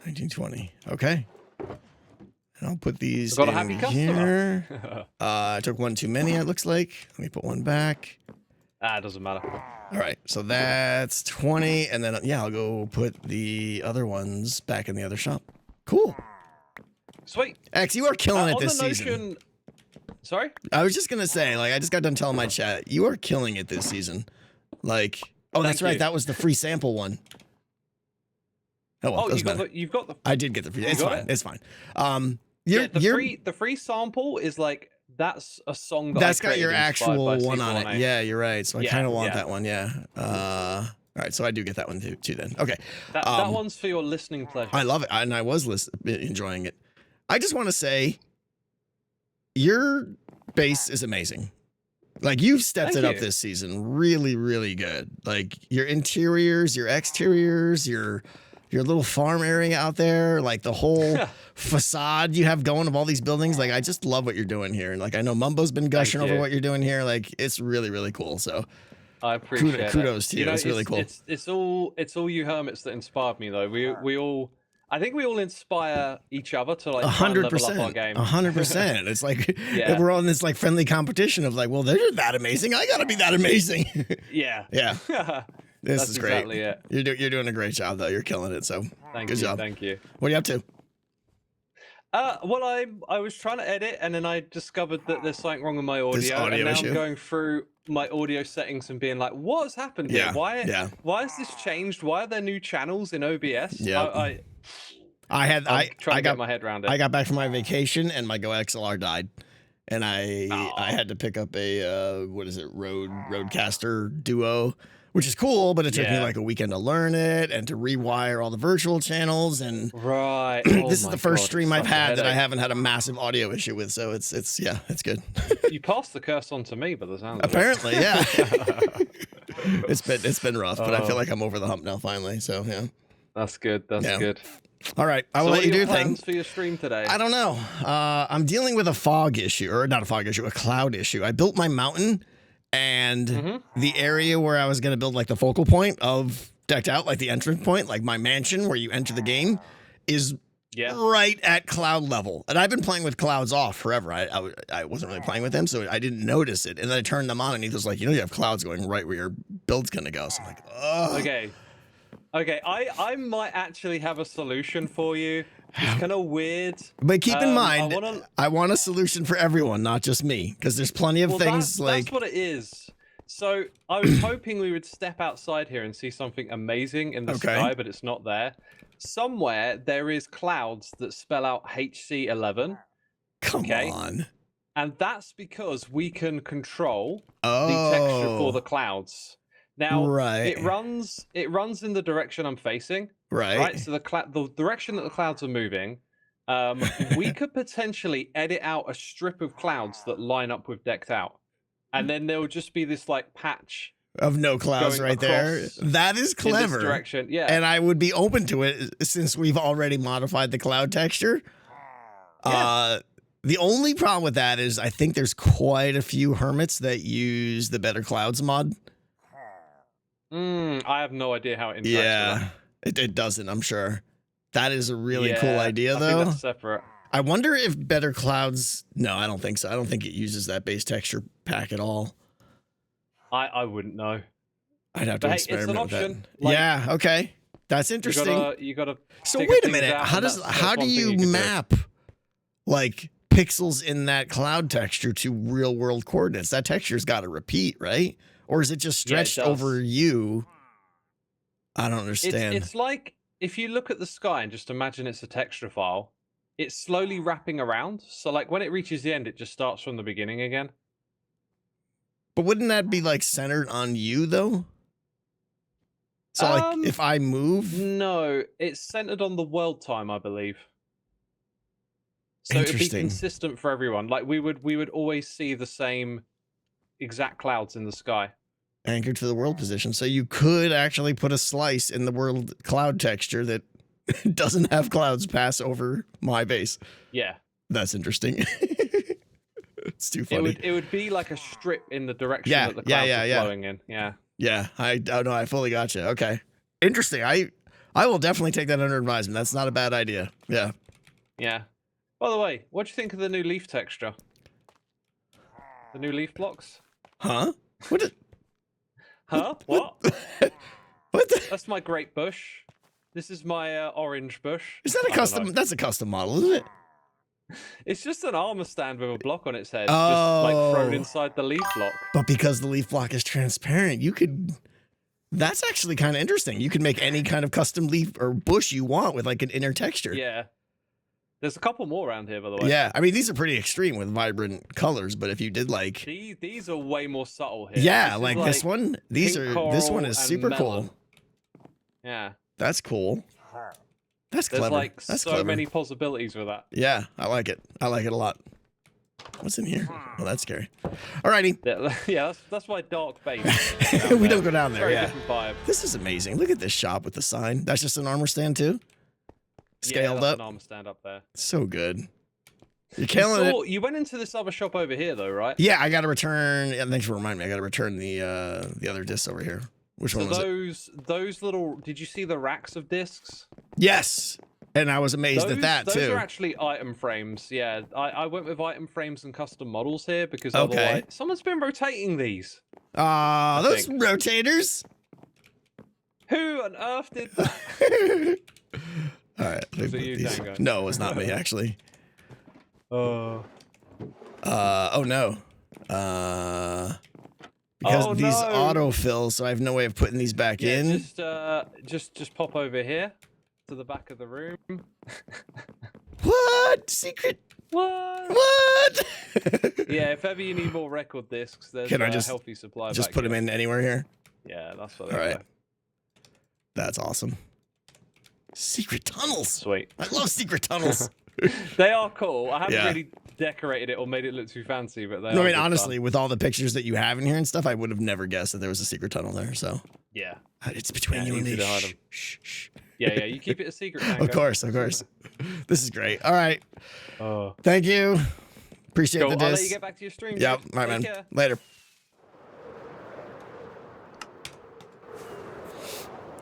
19, 20. Okay. And I'll put these Got a in happy here. customer. I took one too many, it looks like. Let me put one back. It doesn't matter. All right, so that's 20, and then I'll go put the other ones back in the other shop. Cool. Sweet. X, you are killing it this notion... season. Sorry? I was just gonna say, like, I just got done telling my chat, you are killing it this season. Like, oh, that's right, that was the free sample one. Oh, well, you've got the. I did get the free. It's fine. It's fine. The free sample is like that's a song that's got your actual one on it. Yeah, you're right. So I kind of want that one. Yeah. All right, so I do get that one too. Then okay. That one's for your listening pleasure. I love it, and I was enjoying it. I just want to say, your bass is amazing. Like, you've stepped it up this season, really, really good. Like, your interiors, your exteriors, your little farm area out there, like the whole facade you have going of all these buildings. Like, I just love what you're doing here. And like, I know Mumbo's been gushing over what you're doing here. Like, it's really, really cool. So I appreciate kudos to you. It's really cool. It's all you hermits that inspired me, though. I think we all inspire each other to like 100%. Our game. 100%. It's like we're all in this like friendly competition of like, well, they're that amazing. I gotta be that amazing. Yeah. This is great. Exactly it. You're doing a great job though. You're killing it. So good job. Thank you. What are you up to? Well, I was trying to edit, and then I discovered that there's something wrong with my audio, and now issue. I'm going through my audio settings and being like, "What's happened here? Why has this changed? Why are there new channels in OBS?" Yeah. I got my head around it. I got back from my vacation, and my Go XLR died, and I had to pick up a Rodecaster Duo, which is cool, but it took me like a weekend to learn it and to rewire all the virtual channels. And this is the first stream I've had that I haven't had a massive audio issue with. So it's good. You passed the curse on to me, by the sound. Apparently, yeah. It's been rough, but I feel like I'm over the hump now finally. So yeah, that's good. That's good. All right, I will let you do your thing. For your stream today? I don't know. I'm dealing with a fog issue, or not a fog issue, a cloud issue. I built my mountain. And the area where I was going to build like the focal point of decked out, like the entrance point, like my mansion where you enter the game is Yeah. right at cloud level. And I've been playing with clouds off forever. I wasn't really playing with them, so I didn't notice it. And then I turned them on, and he was like, you know, you have clouds going right where your build's gonna go. So I'm like, oh. Okay. I might actually have a solution for you. It's kind of weird. But keep in mind, I want a solution for everyone, not just me, because there's plenty of things that's what it is. So I was hoping we would step outside here and see something amazing in the sky, but it's not there. Somewhere there is clouds that spell out HC11. Come on. And that's because we can control the texture for the clouds. Now, it runs in the direction I'm facing. Right. So the direction that the clouds are moving, we could potentially edit out a strip of clouds that line up with decked out. And then there will just be this like patch of no clouds right there. That is clever. In this direction, yeah. And I would be open to it since we've already modified the cloud texture. Yeah. The only problem with that is I think there's quite a few hermits that use the Better Clouds mod. I have no idea how it interacts. Yeah, it doesn't, I'm sure. That is a really cool idea, though. I think that's separate. I wonder if Better Clouds... No, I don't think so. I don't think it uses that base texture pack at all. I wouldn't know. I'd have to experiment it's an with that. option. Like, yeah, okay. That's interesting. You gotta so wait a minute. How do you map like pixels in that cloud texture to real world coordinates? That texture's got to repeat, right? Or is it just stretched over you? I don't understand. It's like if you look at the sky and just imagine it's a texture file, it's slowly wrapping around. So like when it reaches the end, it just starts from the beginning again. But wouldn't that be like centered on you though? So like if I move? No, it's centered on the world time, I believe. So it'd be consistent for everyone. Like we would always see the same exact clouds in the sky. Anchored to the world position. So you could actually put a slice in the world cloud texture that doesn't have clouds pass over my base. Yeah. That's interesting. It's too funny. It would be like a strip in the direction that the clouds are flowing in. Yeah. Yeah. I fully got you. Okay. Interesting. I will definitely take that under advisement. That's not a bad idea. Yeah. Yeah. By the way, what do you think of the new leaf texture? The new leaf blocks? Huh? What? Huh? What? What? That's my grape bush. This is my orange bush. Is that a custom? That's a custom model, isn't it? It's just an armor stand with a block on its head, just like thrown inside the leaf block. But because the leaf block is transparent, you could... That's actually kind of interesting. You can make any kind of custom leaf or bush you want with like an inner texture. Yeah. There's a couple more around here, by the way. Yeah, I mean, these are pretty extreme with vibrant colors, but if you did like... These are way more subtle here. Yeah, like this one. This one is super cool. Yeah. That's cool. That's clever. There's like That's so many possibilities with that. Yeah, I like it. I like it a lot. What's in here? Oh, that's scary. Alrighty. Yeah, that's my dark base. We don't go down there. Very yeah. different vibe. This is amazing. Look at this shop with the sign. That's just an armor stand too. Scaled that's up. An armor stand up there. So good. You're killing it. You went into this other shop over here though, right? Yeah, I got to return. Yeah, thanks for reminding me. I got to return the other discs over here. Which one was it? Those little. Did you see the racks of discs? Yes. And I was amazed at that too. Those are actually item frames. Yeah, I went with item frames and custom models here because otherwise someone's been rotating these. Those rotators. Who on earth did that? All right. Was it you, Tango? No, it was not me actually. Oh no. Because these autofill, so I have no way of putting these back in. Just pop over here to the back of the room. What? Secret? What? Yeah, if ever you need more record discs, there's a healthy supply. Just put them in anywhere here? Yeah, that's what. All right. That's awesome. Secret tunnels. Sweet. I love secret tunnels. They are cool. I haven't really decorated it or made it look too fancy, but I mean, honestly, with all the pictures that you have in here and stuff, I would have never guessed that there was a secret tunnel there. So yeah, it's between you and me. Shh, shh. Yeah, you keep it a secret. Tango. Of course. This is great. All right. Thank you. Appreciate the disc. I'll let you get back to your stream. Yep. All right, man. Care. Later.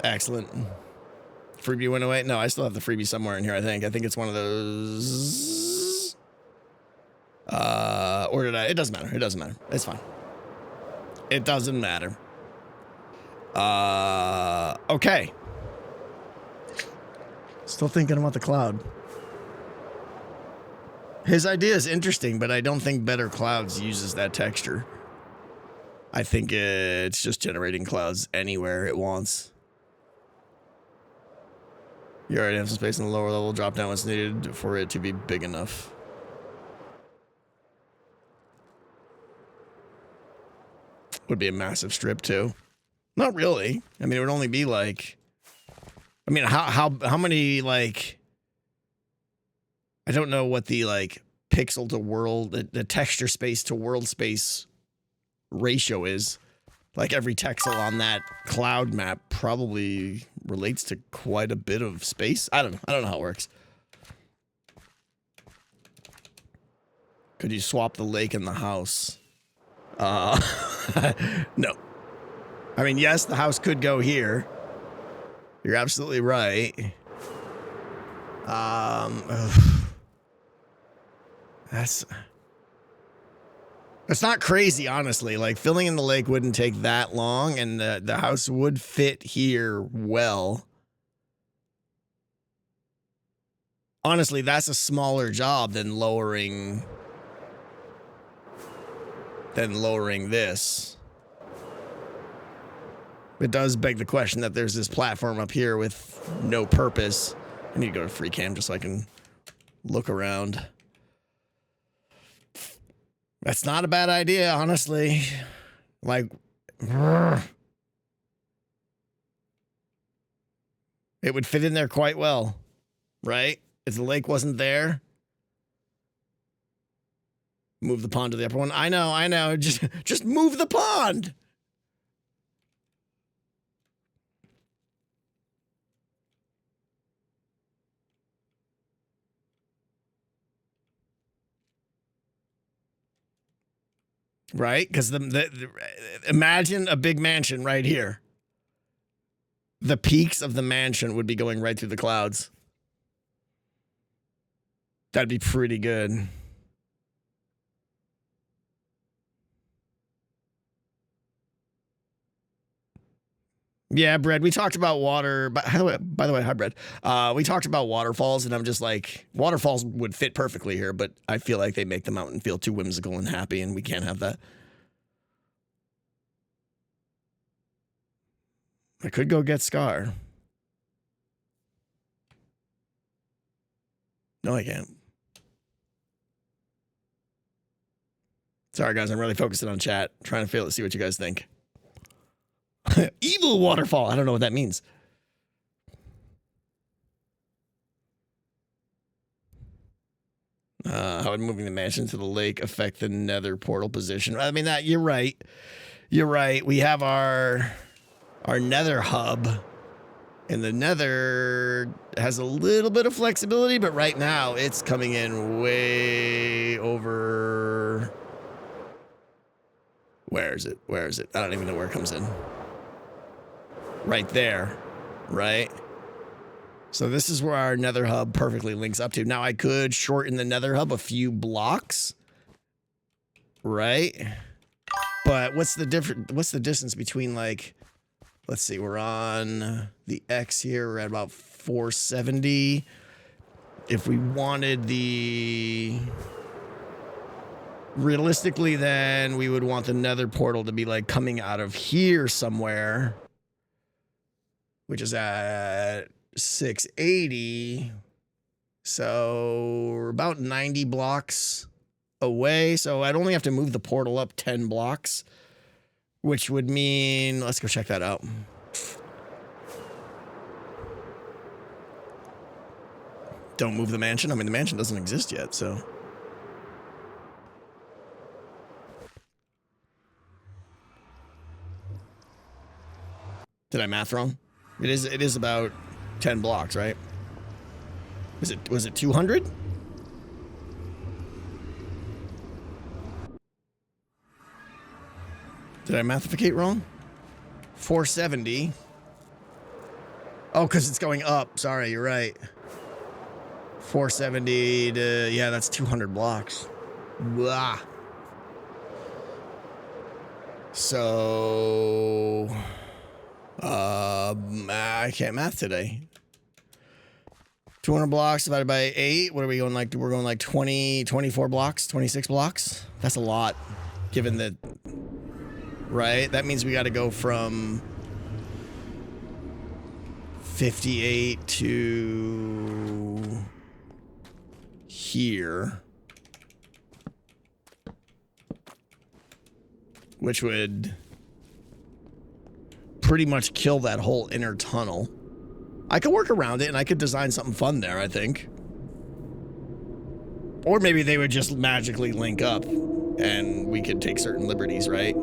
Excellent. Freebie went away? No, I still have the freebie somewhere in here, I think. I think it's one of those... or did I? It doesn't matter. It doesn't matter. It's fine. It doesn't matter. Okay. Still thinking about the cloud. His idea is interesting, but I don't think Better Clouds uses that texture. I think it's just generating clouds anywhere it wants. You already have some space in the lower level. Drop down what's needed for it to be big enough. Would be a massive strip too. Not really. I mean, it would only be like... I mean, how many, like... I don't know what the, like, pixel to world... The texture space to world space ratio is. Like, every texel on that cloud map probably relates to quite a bit of space. I don't know. I don't know how it works. Could you swap the lake and the house? No. I mean, yes, the house could go here. You're absolutely right. That's not crazy, honestly. Like, filling in the lake wouldn't take that long, and the house would fit here well. Honestly, that's a smaller job than lowering this. It does beg the question that there's this platform up here with no purpose. I need to go to free cam just so I can look around. That's not a bad idea, honestly. Like, it would fit in there quite well, right? If the lake wasn't there, move the pond to the upper one. I know. Just move the pond. Right? Because imagine a big mansion right here. The peaks of the mansion would be going right through the clouds. That'd be pretty good. Yeah, Bread, we talked about water. By the way, hi, Bread. We talked about waterfalls, and I'm just like, waterfalls would fit perfectly here, but I feel like they make the mountain feel too whimsical and happy, and we can't have that. I could go get Scar. No, I can't. Sorry, guys. I'm really focusing on chat. Trying to fail to see what you guys think. Evil waterfall. I don't know what that means. How would moving the mansion to the lake affect the nether portal position? I mean, that you're right. You're right. We have our nether hub. And the nether has a little bit of flexibility, but right now it's coming in way over... Where is it? Where is it? I don't even know where it comes in. Right there, right? So this is where our nether hub perfectly links up to. Now I could shorten the nether hub a few blocks, right? But what's the distance between, like, let's see, we're on the X here, we're at about 470. If we wanted the... Realistically, then we would want the nether portal to be, like, coming out of here somewhere, which is at 680. So we're about 90 blocks away. So I'd only have to move the portal up 10 blocks, which would mean, let's go check that out. Don't move the mansion. I mean, the mansion doesn't exist yet, so. Did I math wrong? It is about 10 blocks, right? Was it 200? Did I mathificate wrong? 470. Oh, because it's going up. Sorry, you're right. 470 to, yeah, that's 200 blocks. Blah. So, I can't math today. 200 blocks divided by 8. What are we going like? We're going like 20, 24 blocks, 26 blocks. That's a lot, given that, right? That means we got to go from 58 to here, which would pretty much kill that whole inner tunnel. I could work around it and I could design something fun there, I think. Or maybe they would just magically link up and we could take certain liberties, right?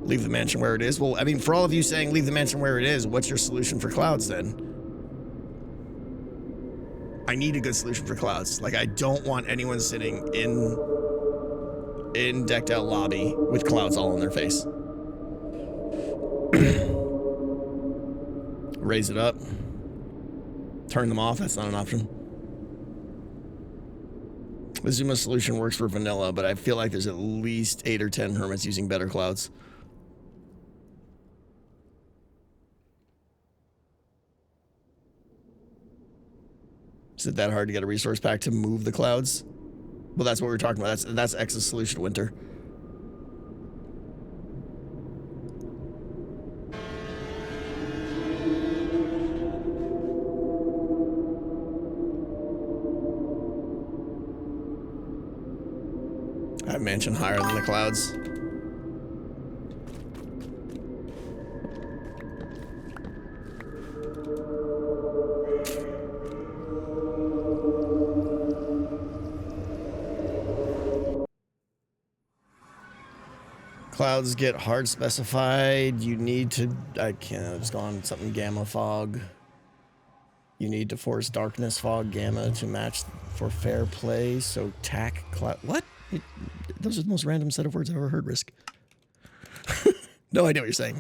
Leave the mansion where it is. Well, I mean, for all of you saying leave the mansion where it is, what's your solution for clouds then? I need a good solution for clouds. Like, I don't want anyone sitting in decked out lobby with clouds all on their face. Raise it up. Turn them off. That's not an option. The Xisuma solution works for vanilla, but I feel like there's at least 8 or 10 hermits using better clouds. Is it that hard to get a resource pack to move the clouds? Well, that's what we're talking about. That's X's solution, Winter. I have mansion higher than the clouds. Clouds get hard specified. You need to, I can't, I've just gone something gamma fog. You need to force darkness fog gamma to match for fair play. So tack cloud, what? Those are the most random set of words I've ever heard, Risk. No idea what you're saying.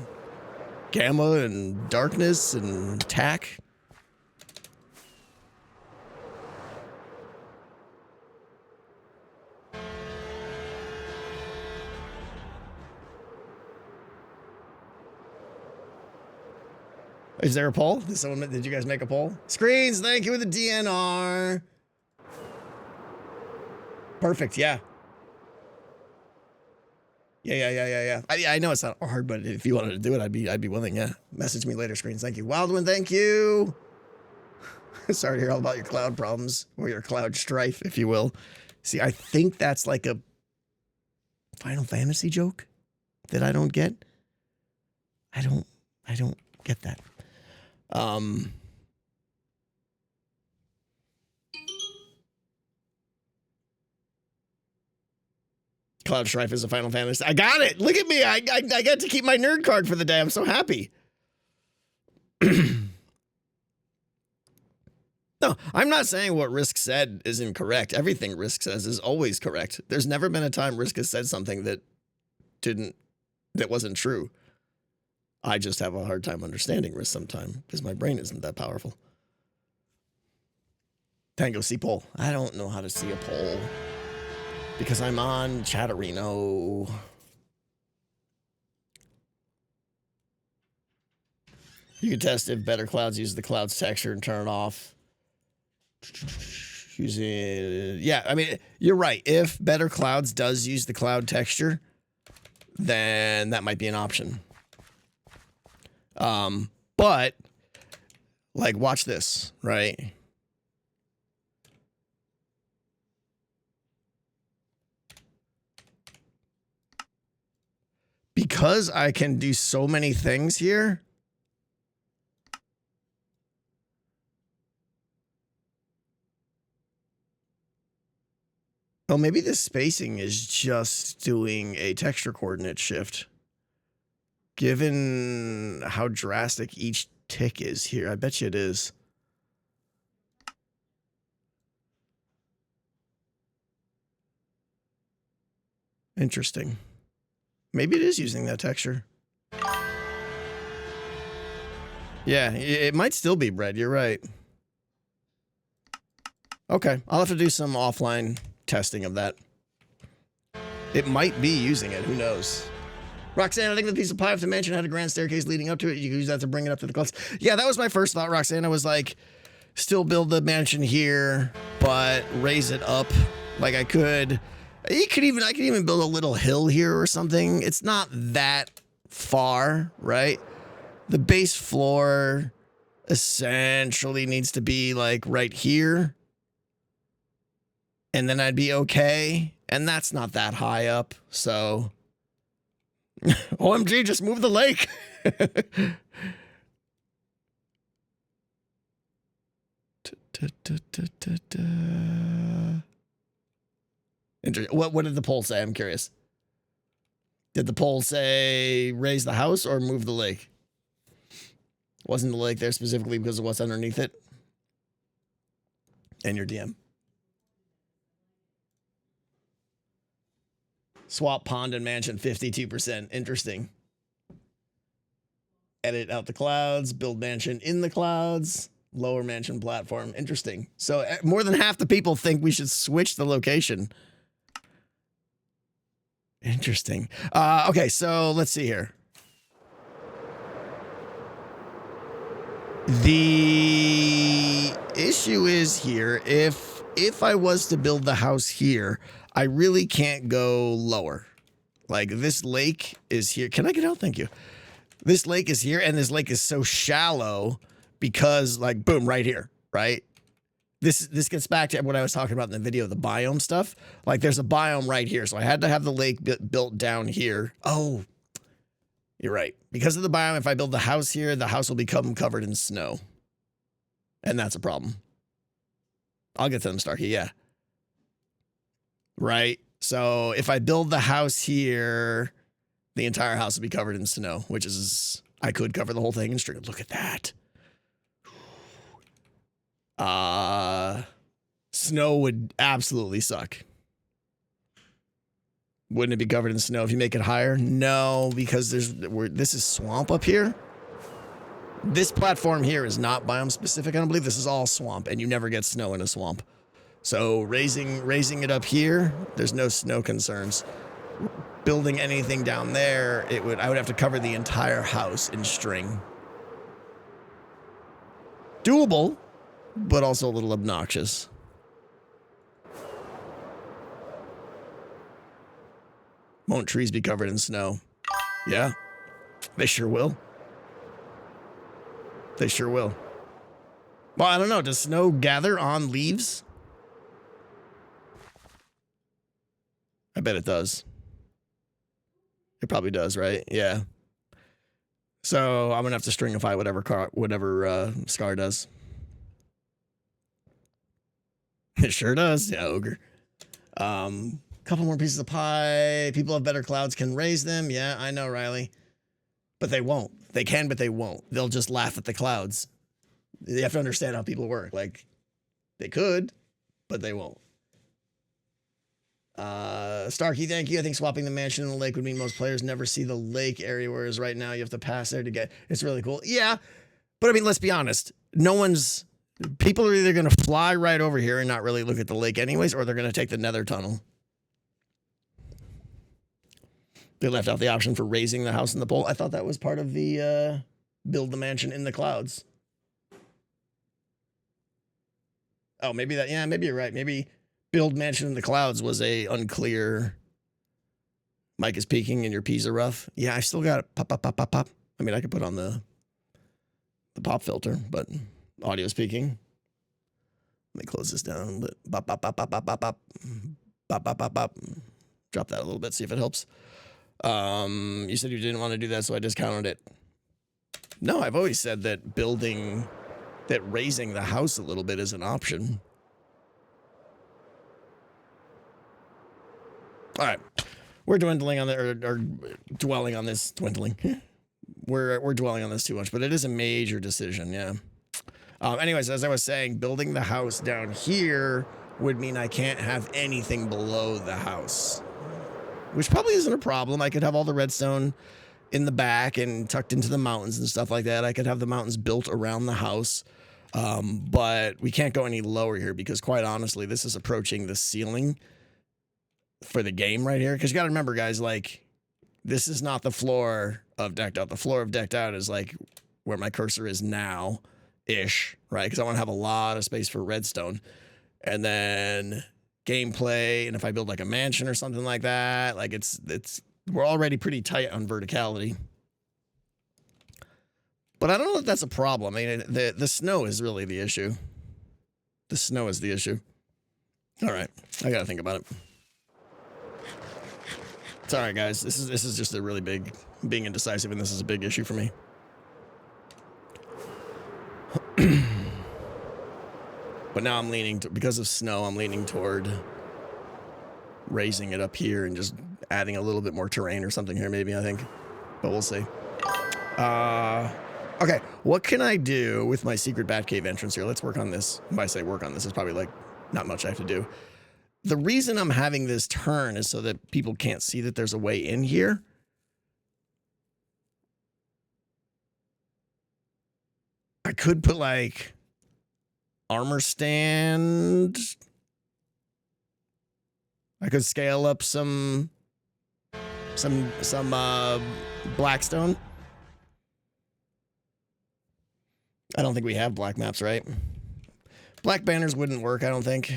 Gamma and darkness and tack. Is there a poll? Did you guys make a poll? Screens, thank you with the DNR. Perfect, yeah. Yeah. I know it's not hard, but if you wanted to do it, I'd be willing, yeah. Message me later, Screens, thank you. Wildwin, thank you. Sorry to hear all about your cloud problems, or your cloud strife, if you will. See, I think that's like a Final Fantasy joke that I don't get. I don't get that. Cloud Strife is a Final Fantasy. I got it. Look at me. I get to keep my nerd card for the day. I'm so happy. No, I'm not saying what Risk said is incorrect. Everything Risk says is always correct. There's never been a time Risk has said something that wasn't true. I just have a hard time understanding Risk sometimes because my brain isn't that powerful. Tango, see poll. I don't know how to see a poll because I'm on Chatterino. You can test if better clouds use the cloud's texture and turn it off. Using, yeah, I mean, you're right. If better clouds does use the cloud texture, then that might be an option. But like, watch this, right? Because I can do so many things here. Oh, maybe the spacing is just doing a texture coordinate shift. Given how drastic each tick is here, I bet you it is. Interesting. Maybe it is using that texture. Yeah, it might still be bread. You're right. Okay, I'll have to do some offline testing of that. It might be using it. Who knows? Roxanne, I think the piece of pie of the mansion had a grand staircase leading up to it. You could use that to bring it up to the clouds. Yeah, that was my first thought, Roxanne. I was like, still build the mansion here, but raise it up like I could. I could even build a little hill here or something. It's not that far, right? The base floor essentially needs to be like right here. And then I'd be okay. And that's not that high up, so OMG, just move the lake. What did the poll say? I'm curious. Did the poll say raise the house or move the lake? Wasn't the lake there specifically because of what's underneath it? And your DM. Swap pond and mansion 52%. Interesting. Edit out the clouds. Build mansion in the clouds. Lower mansion platform. Interesting. So more than half the people think we should switch the location. Interesting. Okay, so let's see here. The issue is here, if I was to build the house here, I really can't go lower. Like this lake is here. Can I get out? Thank you. This lake is here, and this lake is so shallow because, like, boom, right here, right? This gets back to what I was talking about in the video, the biome stuff. Like, there's a biome right here, so I had to have the lake built down here. Oh, you're right. Because of the biome, if I build the house here, the house will become covered in snow. And that's a problem. I'll get to them, Starkey, yeah. Right? So if I build the house here, the entire house will be covered in snow, which is, I could cover the whole thing in string. Look at that. Snow would absolutely suck. Wouldn't it be covered in snow if you make it higher? No, because this is swamp up here. This platform here is not biome specific. I don't believe this is all swamp, and you never get snow in a swamp. So raising it up here, there's no snow concerns. Building anything down there, I would have to cover the entire house in string. Doable, but also a little obnoxious. Won't trees be covered in snow? Yeah, they sure will. They sure will. Well, I don't know. Does snow gather on leaves? I bet it does. It probably does, right? Yeah. So I'm gonna have to stringify whatever Scar does. It sure does. Yeah, ogre. Couple more pieces of pie. People have better clouds can raise them. Yeah, I know, Riley. But they won't. They can, but they won't. They'll just laugh at the clouds. You have to understand how people work. Like, they could, but they won't. Starkey, thank you. I think swapping the mansion and the lake would mean most players never see the lake area, whereas right now you have to pass there to get. It's really cool. Yeah, but I mean, let's be honest. People are either going to fly right over here and not really look at the lake anyways, or they're going to take the nether tunnel. They left out the option for raising the house in the pole. I thought that was part of the build the mansion in the clouds. Oh, maybe that. Yeah, maybe you're right. Maybe build mansion in the clouds was a unclear. Mic is peaking and your P's are rough. Yeah, I still got it. Pop, pop, pop, pop, pop. I mean, I could put on the pop filter, but audio is peaking. Let me close this down a little bit. Bop, bop, bop, bop, bop, bop, bop. Bop, bop, bop, bop. Drop that a little bit, see if it helps. You said you didn't want to do that, so I discounted it. No, I've always said that raising the house a little bit is an option. All right, we're dwindling on or dwelling on this. Dwindling. We're dwelling on this too much, but it is a major decision. Yeah. Anyways, as I was saying, building the house down here would mean I can't have anything below the house. Which probably isn't a problem. I could have all the redstone in the back and tucked into the mountains and stuff like that. I could have the mountains built around the house. But we can't go any lower here because quite honestly, this is approaching the ceiling for the game right here. Because you got to remember, guys, like, this is not the floor of Decked Out. The floor of Decked Out is like where my cursor is now-ish, right? Because I want to have a lot of space for redstone. And then gameplay, and if I build like a mansion or something like that, like we're already pretty tight on verticality. But I don't know if that's a problem. I mean, the snow is really the issue. The snow is the issue. All right, I gotta think about it. It's all right, guys. This is just a really big, being indecisive, and this is a big issue for me. But now I'm leaning, because of snow, I'm leaning toward raising it up here and just adding a little bit more terrain or something here, maybe, I think. But we'll see. Okay, what can I do with my secret bat cave entrance here? Let's work on this. When I say work on this, it's probably like not much I have to do. The reason I'm having this turn is so that people can't see that there's a way in here. I could put like armor stand. I could scale up some blackstone. I don't think we have black maps, right? Black banners wouldn't work, I don't think.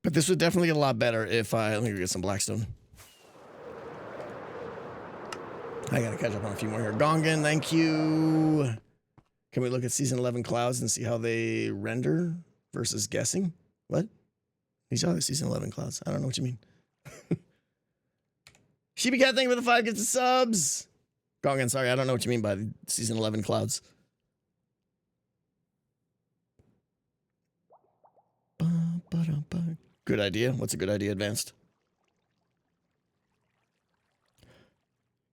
But this would definitely get a lot better if let me get some blackstone. I gotta catch up on a few more here. Gongan, thank you. Can we look at season 11 clouds and see how they render versus guessing? What? These are the season 11 clouds. I don't know what you mean. Sheepy Cat, thank you for the 5 gifted subs. Gongan, sorry, I don't know what you mean by the season 11 clouds. Good idea. What's a good idea, Advanced?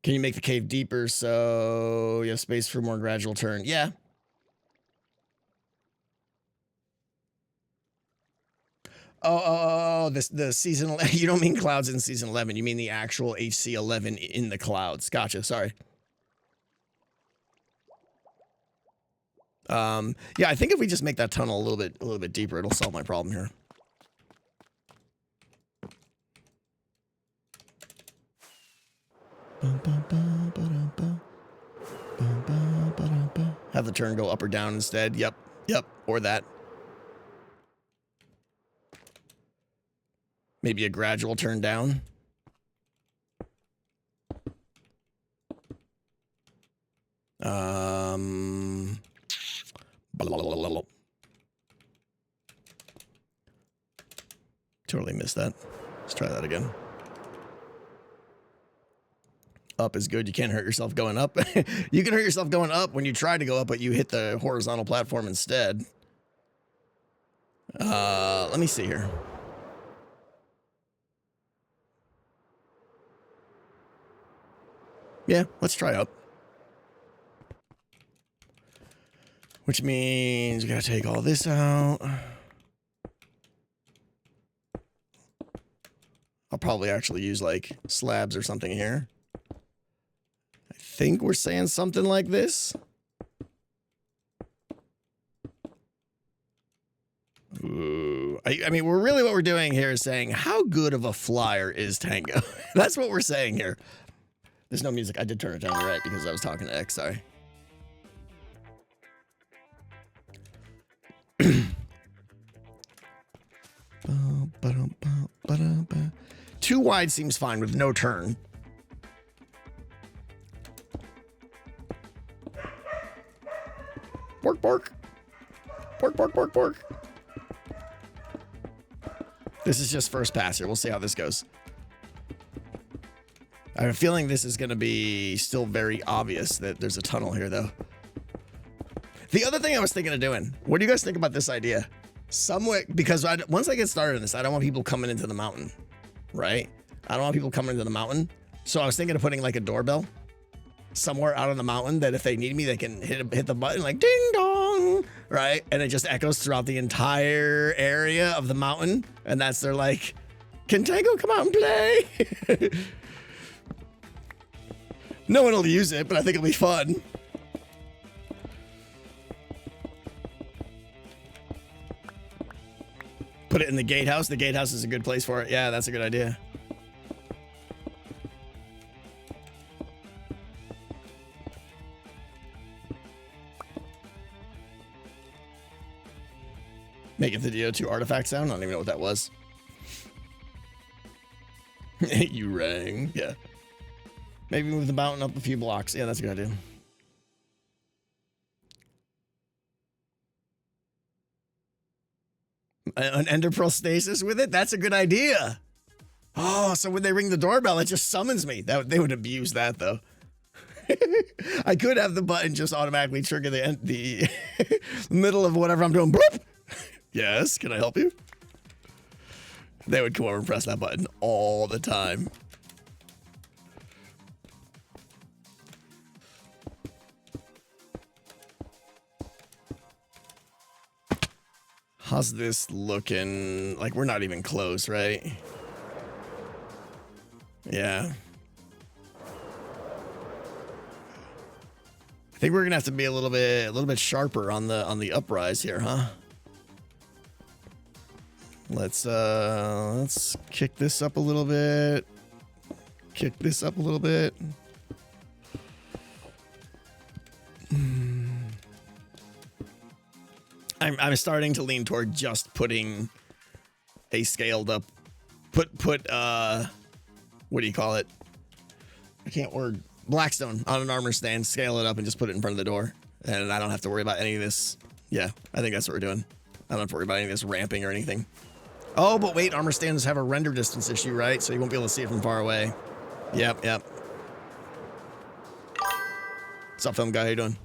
Can you make the cave deeper so you have space for more gradual turn? Yeah. Oh, the season 11. You don't mean clouds in season 11. You mean the actual HC 11 in the clouds. Gotcha. Sorry. Yeah, I think if we just make that tunnel a little bit deeper, it'll solve my problem here. Have the turn go up or down instead. Yep. Or that. Maybe a gradual turn down. Totally missed that. Let's try that again. Up is good. You can't hurt yourself going up. You can hurt yourself going up when you try to go up, but you hit the horizontal platform instead. Let me see here. Yeah, let's try up. Which means we gotta take all this out. I'll probably actually use like slabs or something here. I think we're saying something like this. Ooh. I mean, we're really what we're doing here is saying, how good of a flyer is Tango? That's what we're saying here. There's no music. I did turn it down, right, because I was talking to X, sorry. Too wide seems fine with no turn. Bork, bork. Bork, bork, bork, bork. This is just first pass here. We'll see how this goes. I have a feeling this is going to be still very obvious that there's a tunnel here, though. The other thing I was thinking of doing, what do you guys think about this idea? Somewhere, because once I get started on this, I don't want people coming into the mountain, right? I don't want people coming into the mountain. So I was thinking of putting like a doorbell somewhere out on the mountain that if they need me, they can hit the button like ding dong, right? And it just echoes throughout the entire area of the mountain. And that's their like, can Tango come out and play? No one will use it, but I think it'll be fun. Put it in the gatehouse. The gatehouse is a good place for it. Yeah, that's a good idea. Making the DO2 artifact sound? I don't even know what that was. You rang. Yeah. Maybe move the mountain up a few blocks. Yeah, that's a good idea. An ender pearl stasis with it? That's a good idea. Oh, so when they ring the doorbell, it just summons me. They would abuse that, though. I could have the button just automatically trigger the middle of whatever I'm doing. Boop! Yes, can I help you? They would come over and press that button all the time. How's this looking? Like, we're not even close, right? Yeah. I think we're gonna have to be a little bit sharper on the uprise here, huh? Let's kick this up a little bit. Kick this up a little bit. I'm starting to lean toward just putting a scaled up what do you call it? I can't word. Blackstone on an armor stand, scale it up and just put it in front of the door. And I don't have to worry about any of this. Yeah, I think that's what we're doing. I don't have to worry about any of this ramping or anything. Oh, but wait, armor stands have a render distance issue, right? So you won't be able to see it from far away. Yep. What's up, film guy? How you doing?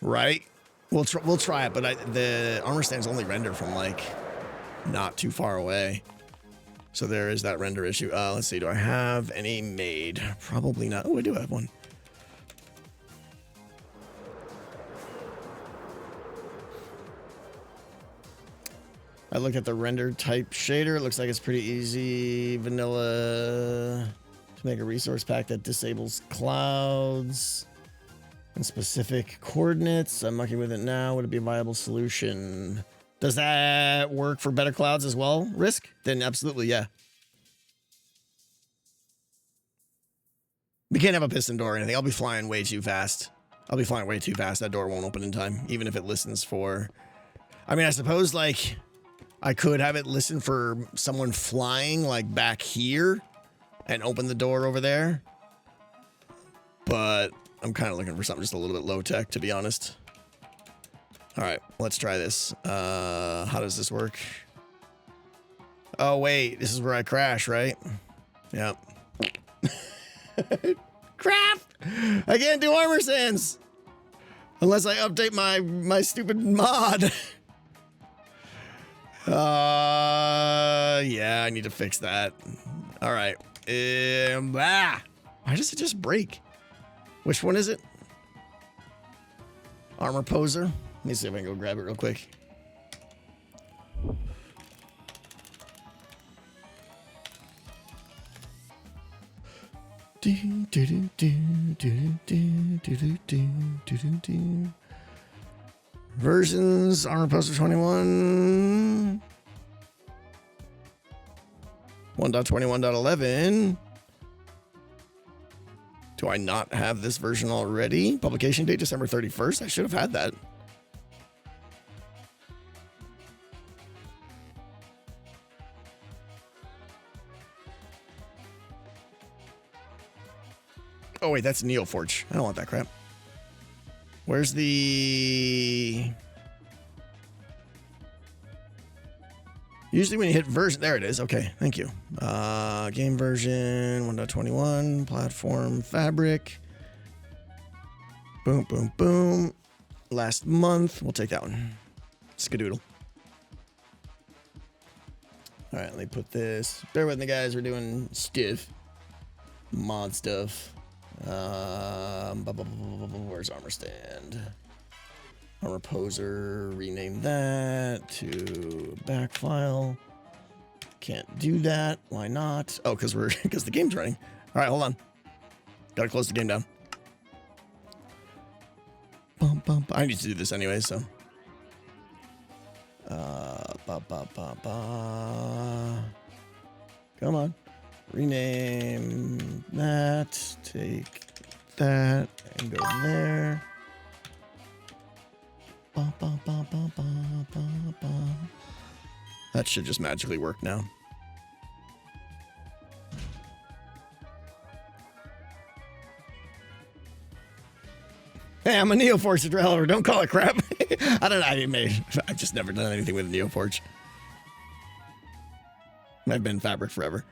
Right? We'll try it, but the armor stands only render from like not too far away. So there is that render issue. Let's see. Do I have any made? Probably not. Oh, I do have one. I looked at the render type shader. It looks like it's pretty easy. Vanilla to make a resource pack that disables clouds and specific coordinates. I'm mucking with it now. Would it be a viable solution? Does that work for better clouds as well, Risk? Then absolutely, yeah. We can't have a piston door or anything. I'll be flying way too fast. That door won't open in time, even if it listens for... I mean, I suppose, like, I could have it listen for someone flying, like, back here and open the door over there. But I'm kind of looking for something just a little bit low-tech, to be honest. All right, let's try this. How does this work? Oh, wait, this is where I crash, right? Yep. Crap! I can't do armor sands unless I update my stupid mod. Yeah, I need to fix that. All right. Why does it just break? Which one is it? Armor poser. Let me see if I can go grab it real quick. Versions, armor poster 21. 1.21.11. Do I not have this version already? Publication date December 31st. I should have had that. Oh, wait, that's Neoforge. I don't want that crap. Where's the... Usually when you hit version... There it is. Okay, thank you. Game version 1.21, platform, fabric. Boom, boom, boom. Last month. We'll take that one. Skadoodle. All right, let me put this... Bear with me, guys. We're doing stuff. Mod stuff. Where's armor stand? Armor poser, rename that to back file. Can't do that. Why not? Oh, because the game's running. All right, hold on. Gotta close the game down. Bum, bum, I need to do this anyway, so. Come on. Rename that. Take that and go there. That should just magically work now. Hey, I'm a Neoforge developer. Don't call it crap. I don't know. I've just never done anything with a Neoforge. I've been Fabric forever.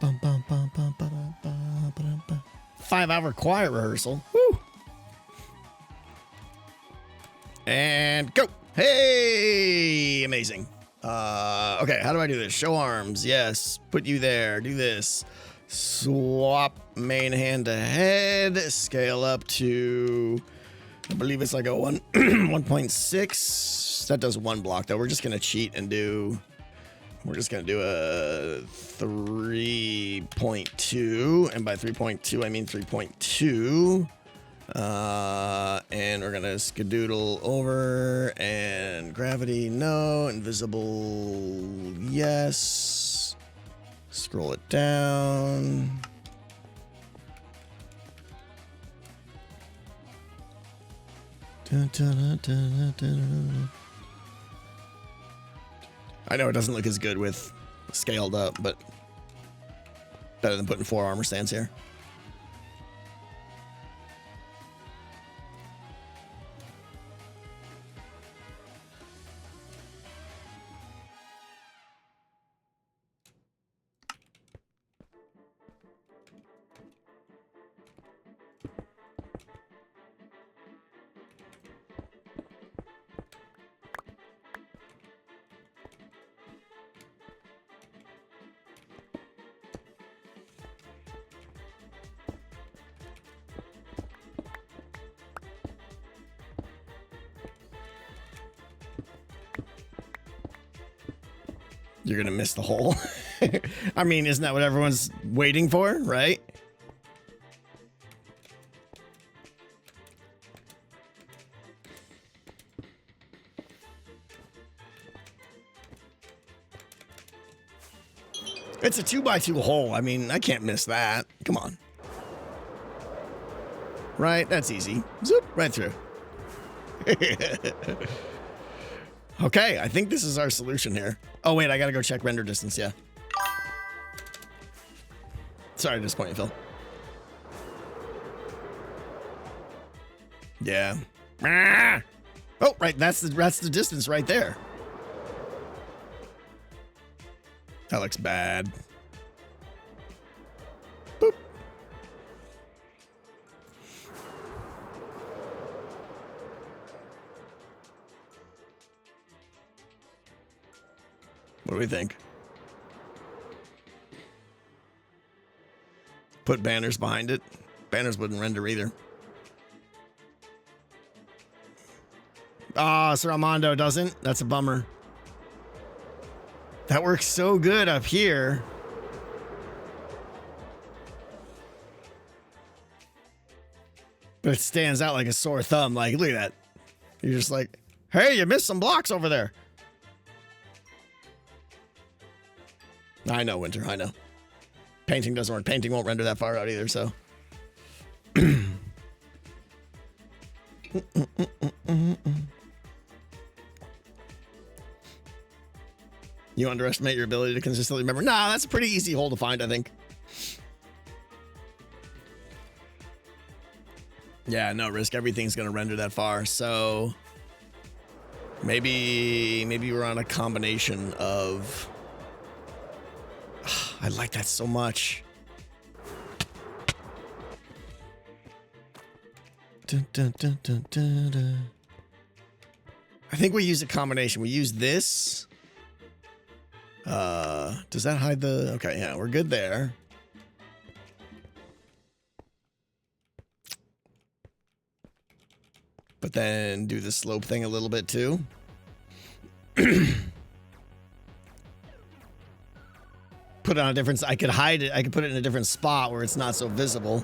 Bum, bum, bum, bum, ba, ba, ba, ba, ba. 5-hour choir rehearsal. Woo! And go. Hey, amazing. Okay, how do I do this? Show arms. Yes. Put you there. Do this. Swap main hand to head. Scale up to, I believe it's like a 1.6. That does 1 block though. We're just gonna cheat and do. We're just gonna do a 3.2, and by 3.2 I mean 3.2. And we're gonna skadoodle over, and gravity no, invisible yes. Scroll it down. Dun, dun, dun, dun, dun. I know it doesn't look as good with scaled up, but better than putting 4 armor stands here. You're gonna miss the hole. I mean, isn't that what everyone's waiting for, right? It's a 2x2 hole. I mean, I can't miss that. Come on. Right, that's easy. Zoop, right through. Okay, I think this is our solution here. Oh, wait, I gotta go check render distance, yeah. Sorry to disappoint you, Phil. Yeah. Oh, right, that's the distance right there. That looks bad. Boop. What do we think? Put banners behind it. Banners wouldn't render either. Ah, Sir Armando doesn't. That's a bummer. That works so good up here. But it stands out like a sore thumb. Like, look at that. You're just like, hey, you missed some blocks over there. I know, Winter, I know. Painting doesn't work. Painting won't render that far out either, so. You underestimate your ability to consistently remember. Nah, that's a pretty easy hole to find, I think. Yeah, no risk. Everything's going to render that far, so maybe we're on a combination of. I like that so much. Dun, dun, dun, dun, dun, dun. I think we use a combination. We use this. Does that hide the... Okay, yeah, we're good there. But then do the slope thing a little bit too. Put it on a different, I could hide it. I could put it in a different spot where it's not so visible.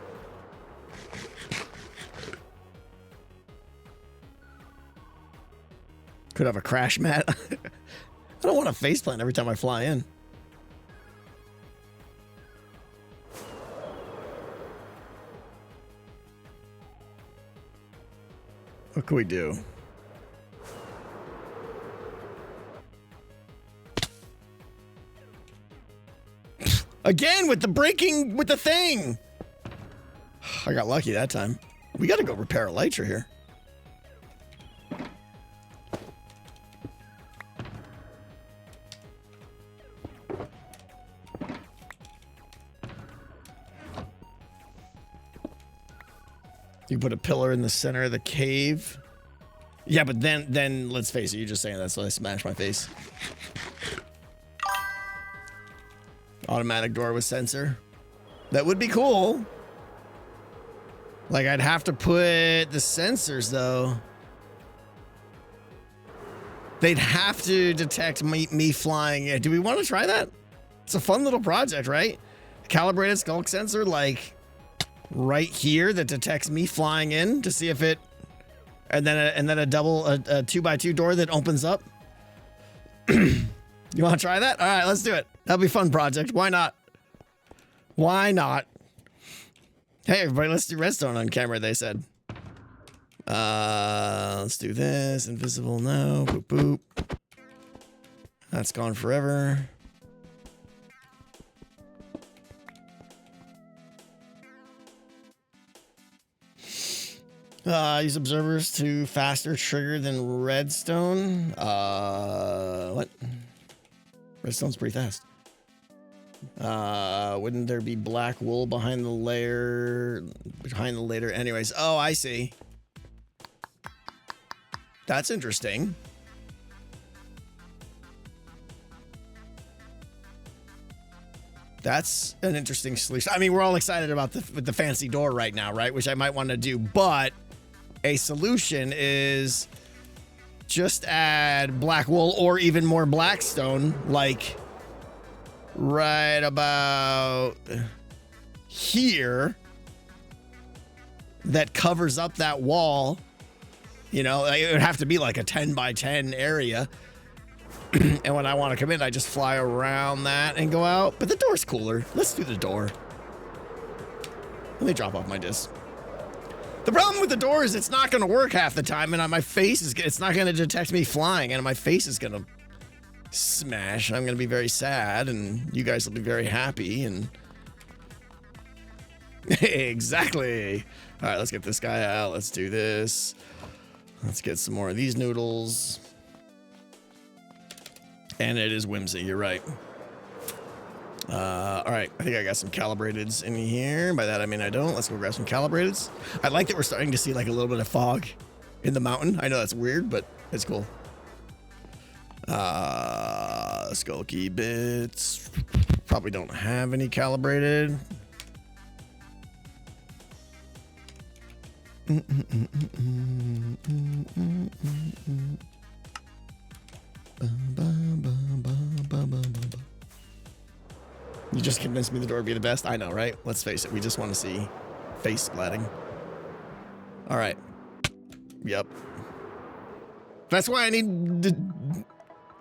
Could have a crash mat. I don't want a faceplant every time I fly in. What can we do? Again with the breaking with the thing. I got lucky that time. We got to go repair elytra here. You put a pillar in the center of the cave. Yeah, but then let's face it, you're just saying that, so I smashed my face. Automatic door with sensor. That would be cool. Like, I'd have to put the sensors, though. They'd have to detect me flying. Do we want to try that? It's a fun little project, right? Calibrated skulk sensor, like, right here that detects me flying in to see if it... And then a double, a 2x2 door that opens up. You want to try that? All right, let's do it. That'll be a fun project. Why not? Why not? Hey, everybody, let's do redstone on camera, they said. Let's do this. Invisible, no. Boop, boop. That's gone forever. Use observers to faster trigger than redstone. What? Redstone's pretty fast. Wouldn't there be black wool behind the layer? Behind the layer, anyways. Oh, I see. That's interesting. That's an interesting solution. I mean, we're all excited about the fancy door right now, right? Which I might want to do, but a solution is just add black wool or even more blackstone, like right about here, that covers up that wall. You know, it would have to be like a 10 by 10 area. And when I want to come in, I just fly around that and go out. But the door's cooler. Let's do the door. Let me drop off my disc. The problem with the door is it's not going to work half the time, and my face is, it's not going to detect me flying, and my face is going to smash. I'm going to be very sad, and you guys will be very happy, and... Exactly. All right, let's get this guy out. Let's do this. Let's get some more of these noodles. And it is whimsy, you're right. All right, I think I got some calibrateds in here. By that, I mean I don't. Let's go grab some calibrateds. I like that we're starting to see like a little bit of fog in the mountain. I know that's weird, but it's cool. Skulky bits. Probably don't have any calibrated. You just convinced me the door would be the best. I know, right? Let's face it. We just want to see face splatting. All right. Yep. That's why I need the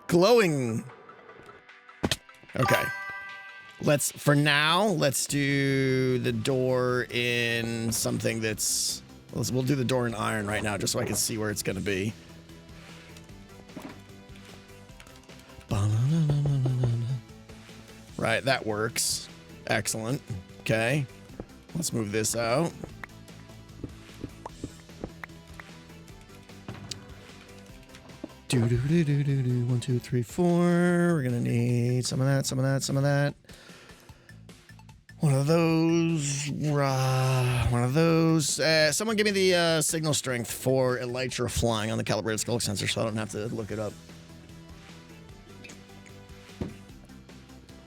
glowing. Okay. For now, let's do the door in something that's... We'll do the door in iron right now, just so I can see where it's going to be. Right, that works. Excellent. Okay. Let's move this out. Do. 1, 2, 3, 4. We're gonna need some of that, some of that, some of that. One of those. One of those. Someone give me the signal strength for elytra flying on the calibrated skulk sensor, so I don't have to look it up.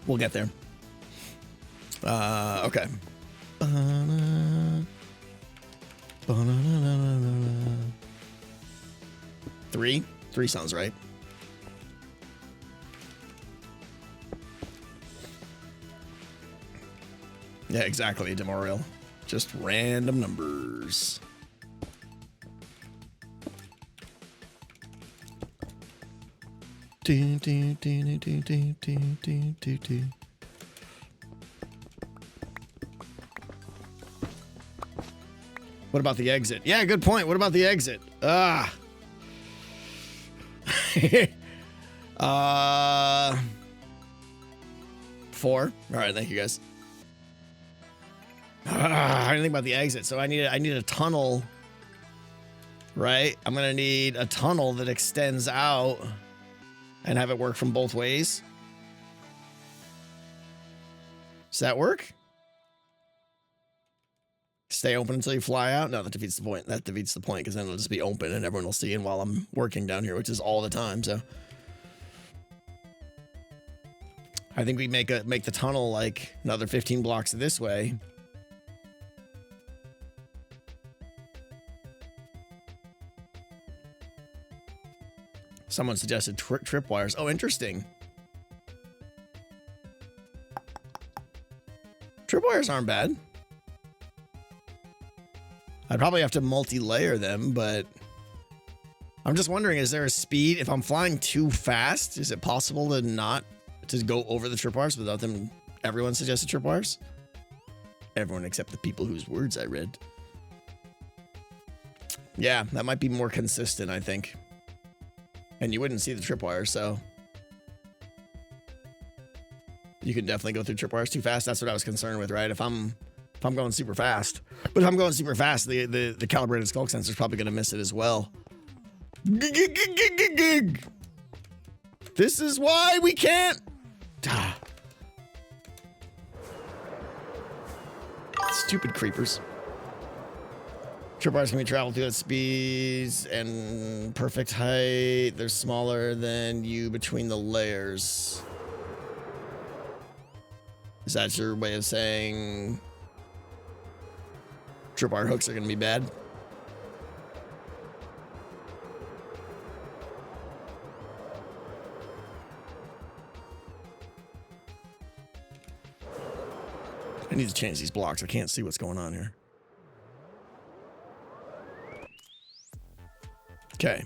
We'll get there. Okay. 3 sounds right. Yeah, exactly, Demorial. Just random numbers. Do, do, do, do, do, do, do, do, do. What about the exit? Yeah, good point. What about the exit? Ah. 4. All right, thank you guys. I didn't think about the exit, so I need a tunnel, right? I'm gonna need a tunnel that extends out and have it work from both ways. Does that work? Stay open until you fly out? No, that defeats the point. That defeats the point because then it'll just be open and everyone will see it while I'm working down here, which is all the time. So I think we make the tunnel like another 15 blocks this way. Someone suggested tripwires. Oh, interesting. Tripwires aren't bad. I'd probably have to multi-layer them, but I'm just wondering, is there a speed? If I'm flying too fast, is it possible to go over the tripwires without them? Everyone suggested tripwires? Everyone except the people whose words I read. Yeah, that might be more consistent, I think. And you wouldn't see the tripwires, so you can definitely go through tripwires too fast. That's what I was concerned with, right? If I'm going super fast. But if I'm going super fast, the calibrated skulk sensor is probably going to miss it as well. This is why we can't. Stupid creepers. Tripwires can be traveled through at speeds and perfect height. They're smaller than you between the layers. Is that your way of saying tripwire hooks are going to be bad? I need to change these blocks. I can't see what's going on here. Okay.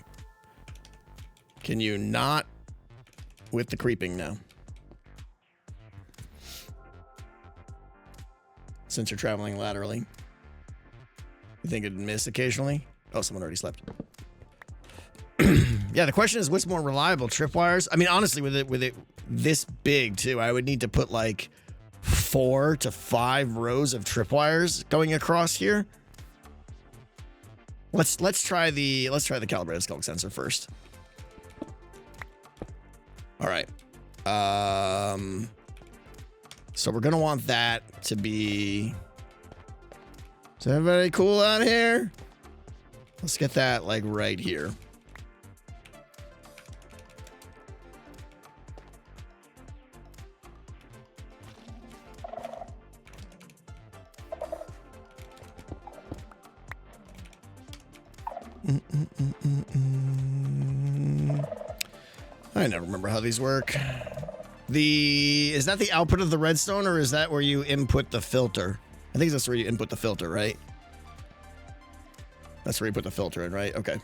Can you not with the creeping now? Since you're traveling laterally. You think it'd miss occasionally? Oh, someone already slept. Yeah, the question is, what's more reliable, tripwires? I mean, honestly, with it this big too, I would need to put like 4 to 5 rows of tripwires going across here. Let's try the calibrated skulk sensor first. All right. So we're gonna want that to be. Is everybody cool out here? Let's get that like right here. I never remember how these work. Is that the output of the redstone, or is that where you input the filter? I think that's where you input the filter, right? That's where you put the filter in, right? Okay.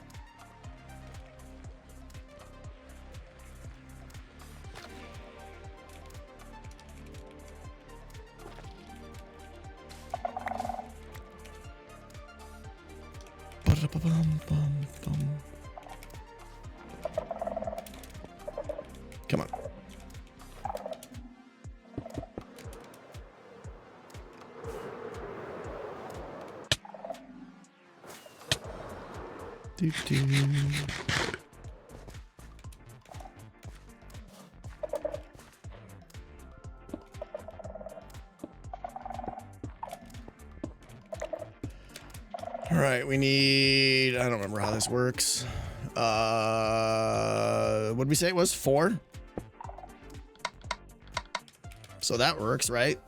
Come on. All right, we need, I don't remember how this works. What did we say it was? 4? So that works, right?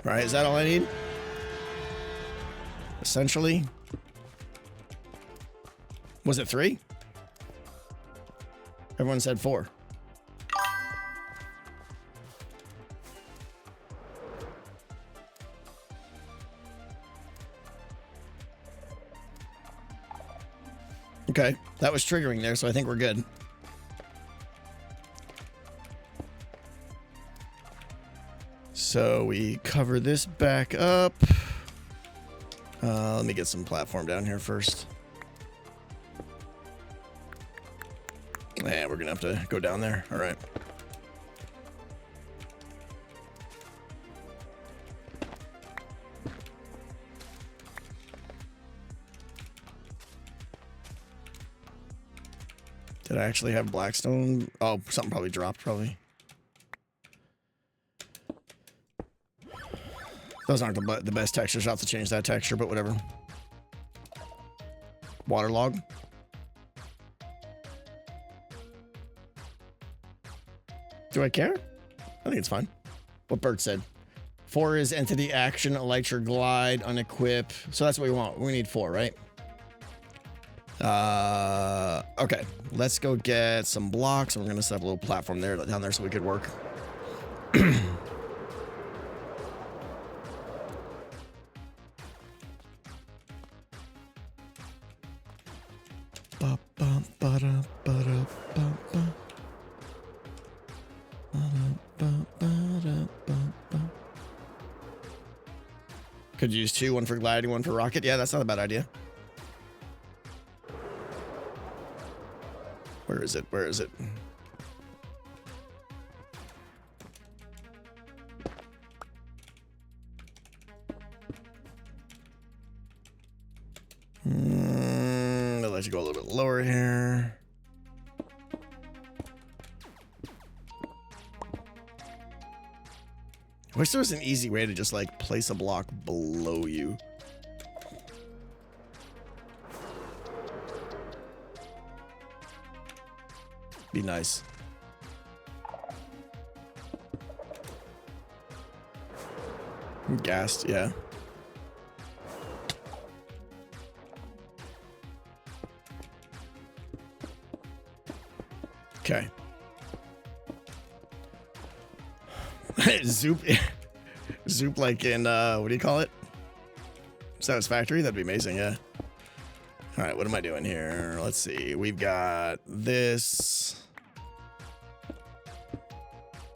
All right, is that all I need? Essentially. Was it 3? Everyone said 4. Okay, that was triggering there, so I think we're good. So we cover this back up. Let me get some platform down here first. Yeah, we're gonna have to go down there. All right. Did I actually have Blackstone? Oh, something probably dropped, probably. Those aren't the best textures. I'll have to change that texture, but whatever. Waterlog. Do I care? I think it's fine. What Bert said. 4 is entity action, elytra glide, unequip. So that's what we want. We need 4, right? Okay. Let's go get some blocks, and we're gonna set up a little platform there down there so we could work. Could use 2, 1 for gliding, 1 for rocket. Yeah, that's not a bad idea. Where is it? Where is it? I'll let you go a little bit lower here. I wish there was an easy way to just like place a block below you. Be nice. I'm gassed, yeah. Okay. Zoop. Zoop like in, what do you call it? Satisfactory? That'd be amazing, yeah. All right, what am I doing here? Let's see. We've got this.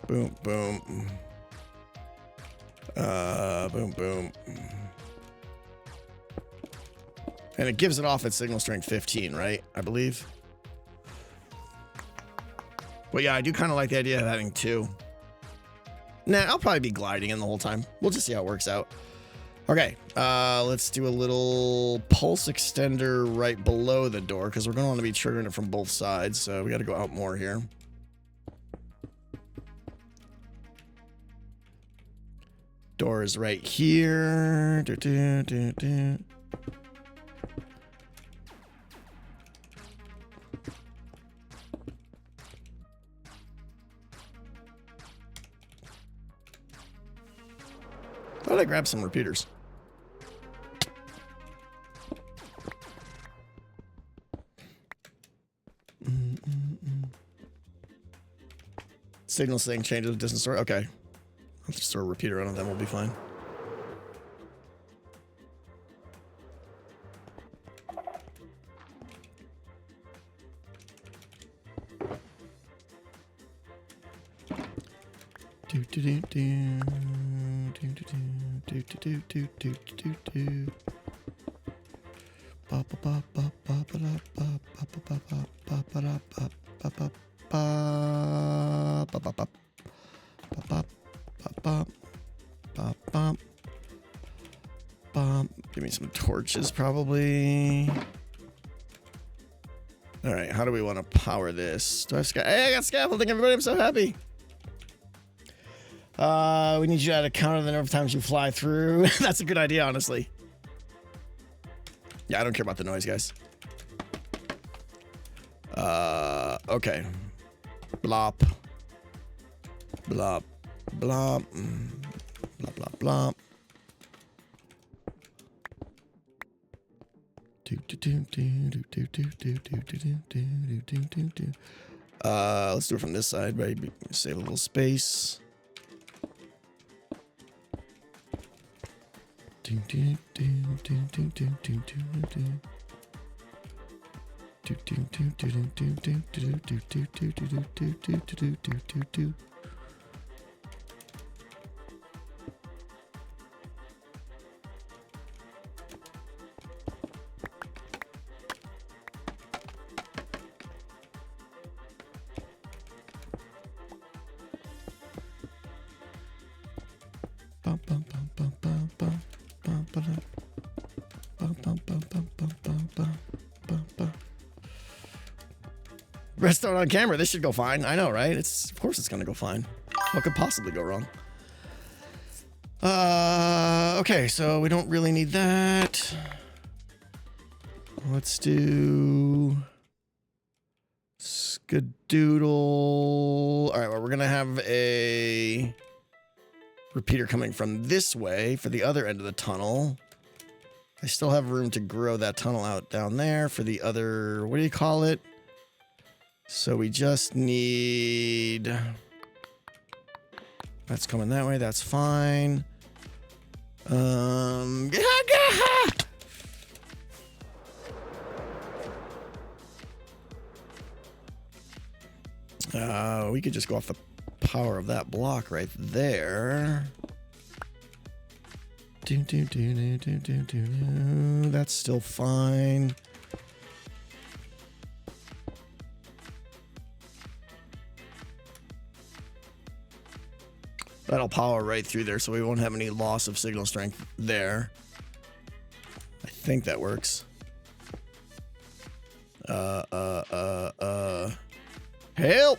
Boom, boom. Boom, boom. And it gives it off at signal strength 15, right? I believe. But yeah, I do kind of like the idea of having 2. Nah, I'll probably be gliding in the whole time. We'll just see how it works out. Okay, let's do a little pulse extender right below the door because we're going to want to be triggering it from both sides. So we got to go out more here. Door is right here. Do, do, do, do. Thought I grabbed some repeaters. Signal saying change the distance store. Okay. I'll just throw a repeater on them. We'll be fine. Do do do do do do do do do do do. Ba ba ba ba ba ba ba ba ba ba ba ba ba ba ba ba ba ba. Give me some torches, probably. All right, how do we want to power this? Do I have hey, I got scaffolding, everybody. I'm so happy. We need you to counter the number of times you fly through. That's a good idea, honestly. Yeah, I don't care about the noise, guys. Okay. Blop. Blop. Blop. Blop, blop, blop. Do do do do do do do do do do do do do do. Let's do it from this side, right? Save a little space. Redstone on camera. This should go fine. I know, right? Of course it's gonna go fine. What could possibly go wrong? Okay, so we don't really need that. Let's do Skadoodle. All right, well, we're gonna have a repeater coming from this way for the other end of the tunnel. I still have room to grow that tunnel out down there for the other, what do you call it? So we just need, that's coming that way, that's fine. We could just go off the power of that block right there. That's still fine. That'll power right through there, so we won't have any loss of signal strength there. I think that works. Help!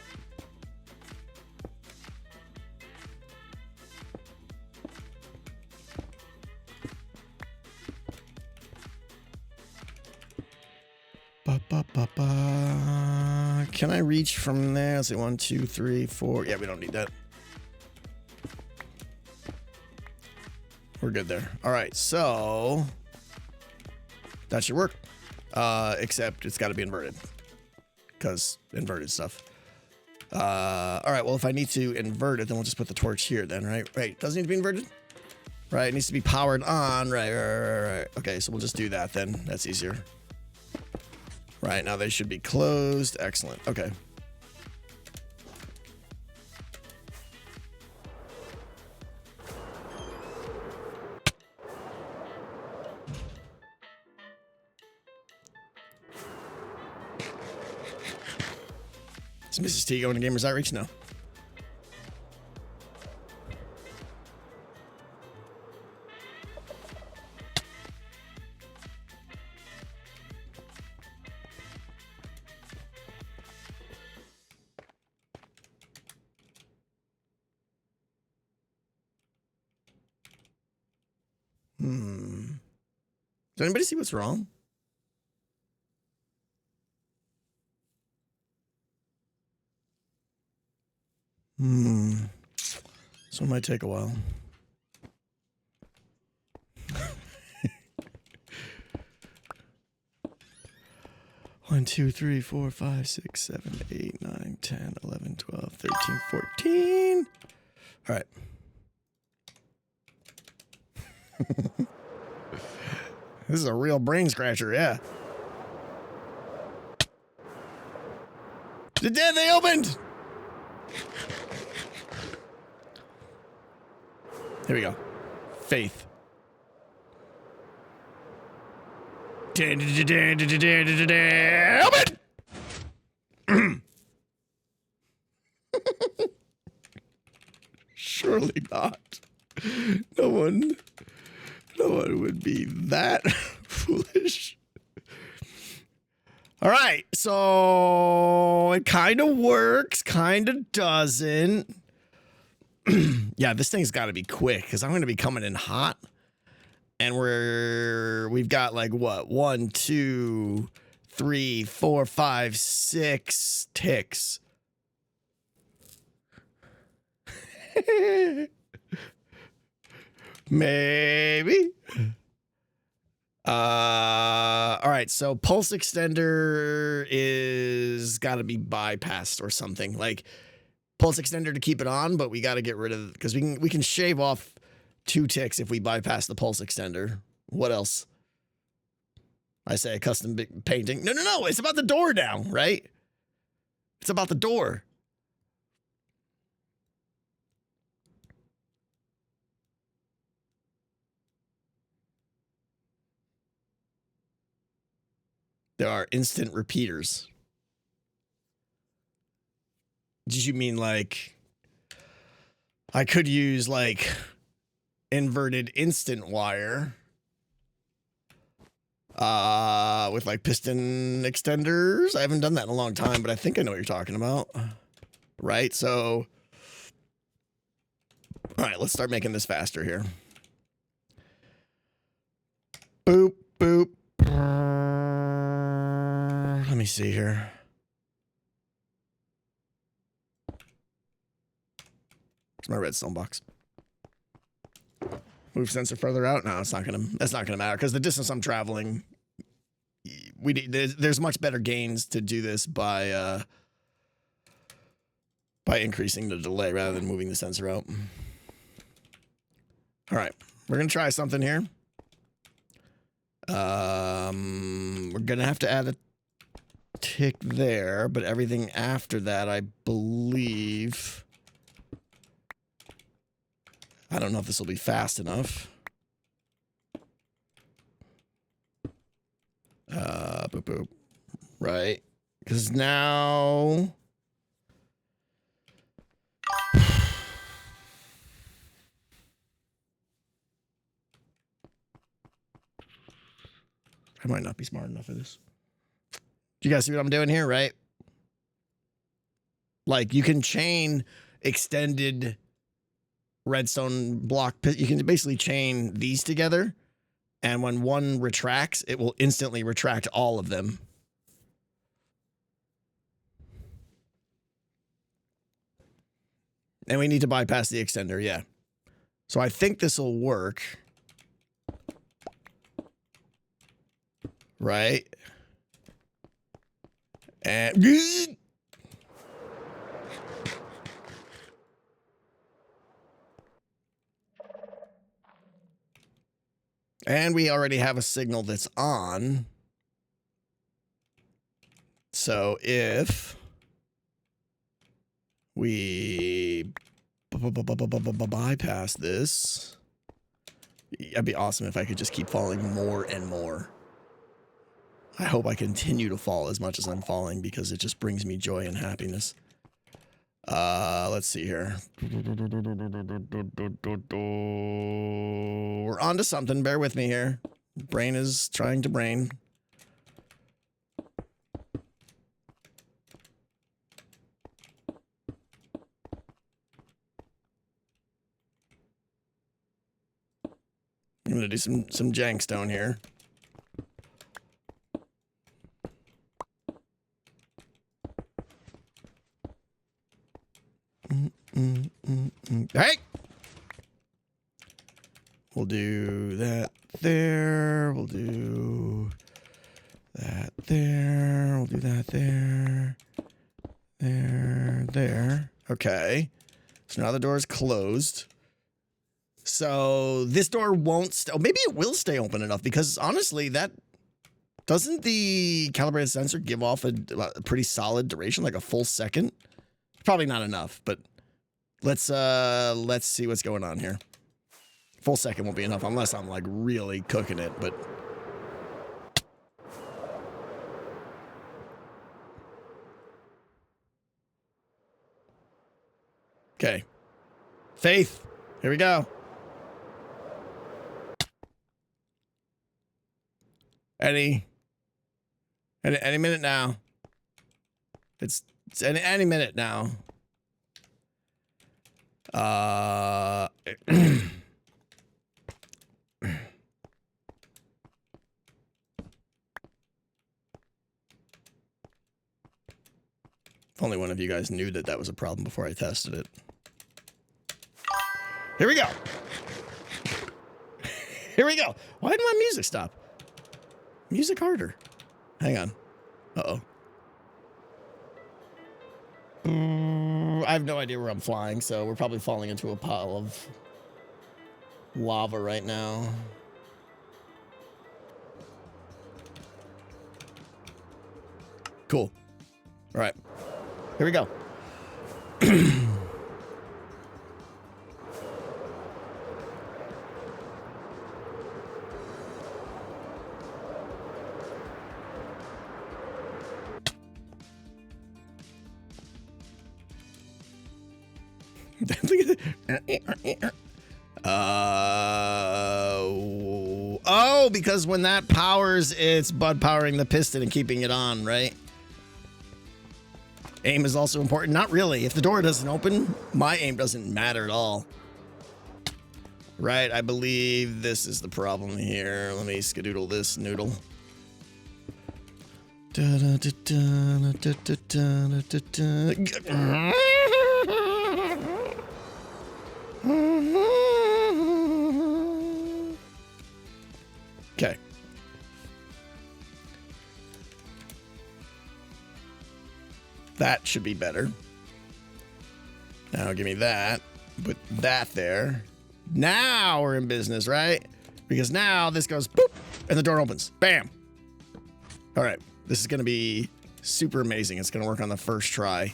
Can I reach from there? Let's see, 1, 2, 3, 4. Yeah, we don't need that. We're good there. All right, so that should work. Except it's got to be inverted, because inverted stuff. All right, well, if I need to invert it, then we'll just put the torch here then, right? Right, doesn't need to be inverted? Right, it needs to be powered on. Right. Okay, so we'll just do that then. That's easier. Right, now they should be closed. Excellent. Okay. Is Mrs. T going to Gamers Outreach? No. Does anybody see what's wrong? This one might take a while. One, 2, 3, 4, 5, 6, 7, 8, 9, 10, 11, 12, 13, 14. All right. This is a real brain scratcher, yeah. They opened! Here we go. Faith. Open! Surely not. No one would be that foolish. All right, so it kind of works, kind of doesn't. Yeah, this thing's got to be quick because I'm going to be coming in hot, and we've got like what 1, 2, 3, 4, 5, 6 ticks. Maybe. All right, so pulse extender is got to be bypassed or something. Like pulse extender to keep it on, but we got to get rid of, because we can shave off 2 ticks if we bypass the pulse extender. What else? I say a custom painting. No. It's about the door now, right? It's about the door. There are instant repeaters. Did you mean like I could use like inverted instant wire with like piston extenders? I haven't done that in a long time, but I think I know what you're talking about. Right? So all right, let's start making this faster here. Boop, boop. Let me see here. It's my redstone box. Move sensor further out. No, it's not gonna. That's not gonna matter because the distance I'm traveling, there's much better gains to do this by increasing the delay rather than moving the sensor out. All right, we're gonna try something here. We're gonna have to add a tick there, but everything after that, I believe. I don't know if this will be fast enough. Boop, boop. Right. Because now... I might not be smart enough for this. Do you guys see what I'm doing here, right? Like, you can chain extended redstone block. You can basically chain these together, and when one retracts, it will instantly retract all of them. And we need to bypass the extender, yeah. So I think this will work. Right? And... And we already have a signal that's on. So if we bypass this, it'd be awesome if I could just keep falling more and more. I hope I continue to fall as much as I'm falling because it just brings me joy and happiness. Let's see here. We're on to something. Bear with me here. Brain is trying to brain. I'm gonna do some jankstone here. Hey! We'll do that there. We'll do that there. We'll do that there. There. Okay. So now the door is closed. So this door won't oh, maybe it will stay open enough because honestly, that doesn't the calibrated sensor give off a pretty solid duration, like a full second? Probably not enough, but let's see what's going on here. Full second won't be enough unless I'm like really cooking it, but okay. Faith, here we go. Any minute now. It's any minute now. If only one of you guys knew that was a problem before I tested it. Here we go. Here we go. Why did my music stop? Music harder. Hang on. Uh-oh. I have no idea where I'm flying, so we're probably falling into a pile of lava right now. Cool. All right. Here we go. Oh, because when that powers, it's bud powering the piston and keeping it on, right? Aim is also important. Not really. If the door doesn't open, my aim doesn't matter at all. Right, I believe this is the problem here. Let me skedoodle this noodle. Okay. That should be better. Now give me that. Put that there. Now we're in business, right? Because now this goes boop, and the door opens. Bam. All right. This is going to be super amazing. It's going to work on the first try.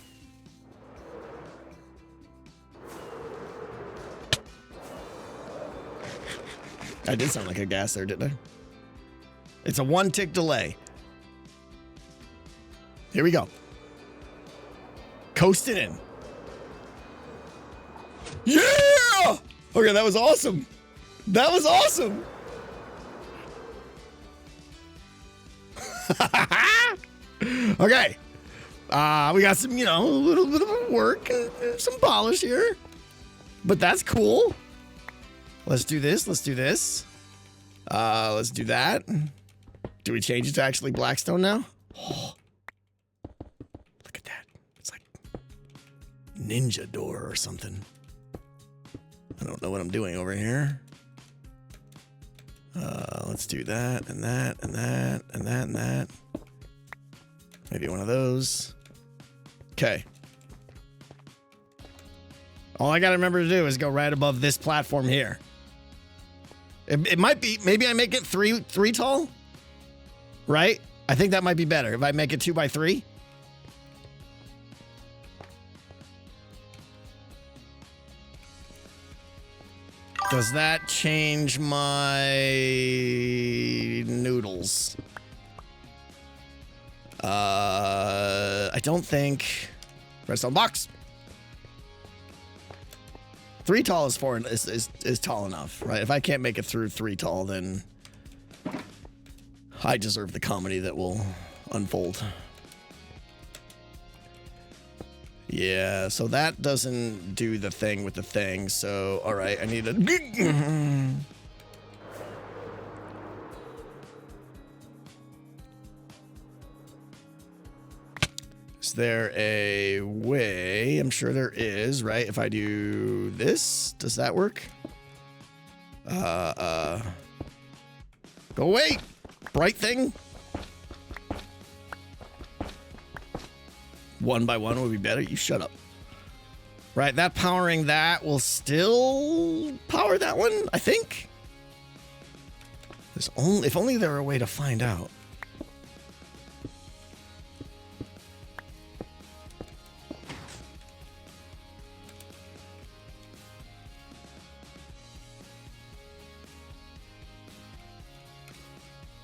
I did sound like a gas there, didn't I? It's a 1-tick delay. Here we go. Coasting in. Yeah! Okay, that was awesome. That was awesome. Okay. We got some, you know, a little bit of work and some polish here. But that's cool. Let's do this. Let's do this. Let's do that. Do we change it to actually Blackstone now? Oh, look at that. It's like ninja door or something. I don't know what I'm doing over here. Let's do that and that and that and that and that. Maybe one of those. Okay. All I gotta remember to do is go right above this platform here. It might be, maybe I make it three tall, right? I think that might be better if I make it 2 by 3. Does that change my noodles? I don't think. Redstone box. 3 tall is tall enough, right? If I can't make it through 3 tall, then I deserve the comedy that will unfold. Yeah, so that doesn't do the thing with the thing. So, all right, I need a. Is there a way? I'm sure there is, right? If I do this, does that work? Go away, bright thing. 1 by 1 would be better. You shut up. Right, that powering that will still power that one, I think. If only there were a way to find out.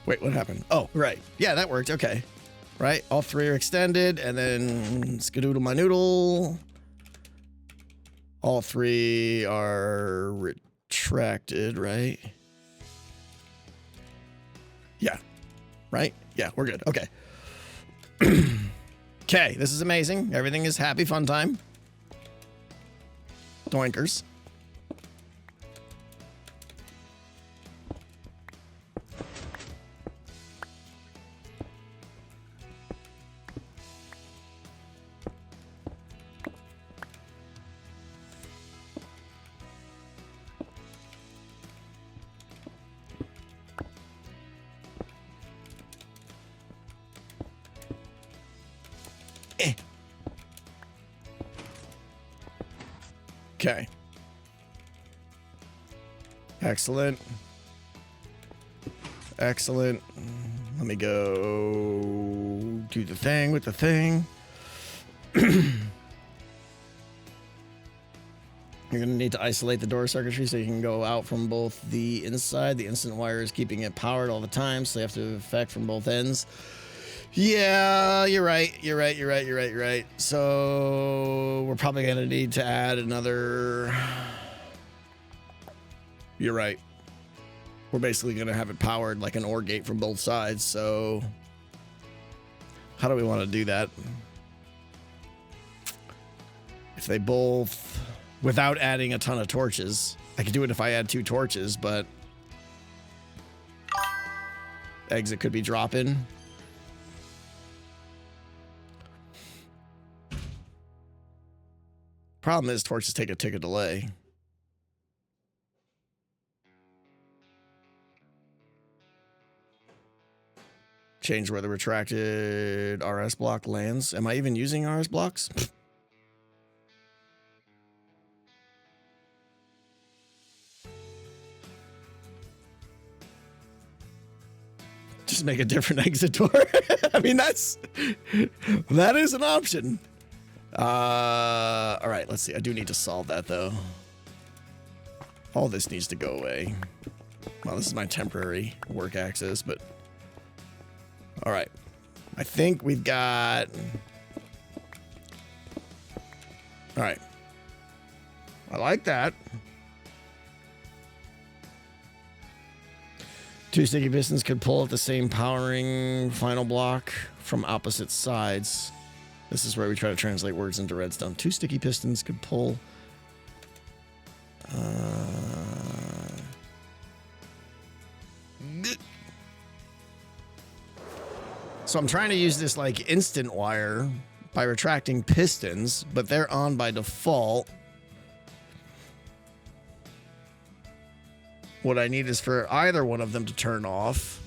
Wait, what happened? Oh, right. Yeah, that worked. Okay. Right, all 3 are extended, and then skedoodle my noodle. All 3 are retracted, right? Yeah. Right? Yeah, we're good. Okay. Okay, this is amazing. Everything is happy fun time. Doinkers. Okay. Excellent. Excellent. Let me go do the thing with the thing. You're going to need to isolate the door circuitry so you can go out from both the inside. The instant wire is keeping it powered all the time, so you have to affect from both ends. Yeah, you're right. You're right. So we're probably going to need to add another... You're right. We're basically going to have it powered like an OR gate from both sides, so... How do we want to do that? If they both... Without adding a ton of torches. I could do it if I add 2 torches, but... Exit could be dropping. Problem is, torches take a tick of delay. Change where the retracted RS block lands. Am I even using RS blocks? Just make a different exit door. I mean, that is an option. All right, let's see. I do need to solve that though. All this needs to go away. Well, this is my temporary work access, but all right. I think we've got... All right. I like that. 2 sticky pistons could pull at the same powering final block from opposite sides. This is where we try to translate words into redstone. 2 sticky pistons could pull... So I'm trying to use this like instant wire by retracting pistons, but they're on by default. What I need is for either one of them to turn off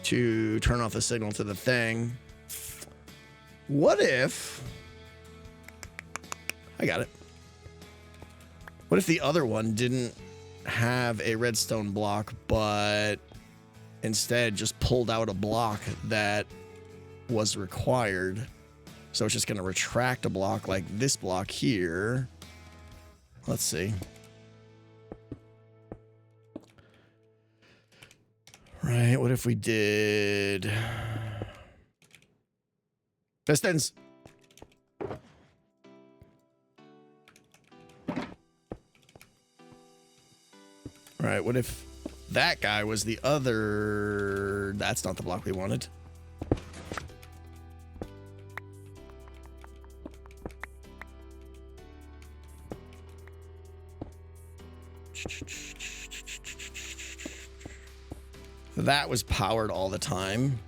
the signal to the thing. What if... I got it. What if the other one didn't have a redstone block, but instead just pulled out a block that was required? So it's just going to retract a block like this block here. Let's see. Right, what if we did... Pistons! Right, what if that guy was the other... That's not the block we wanted. That was powered all the time.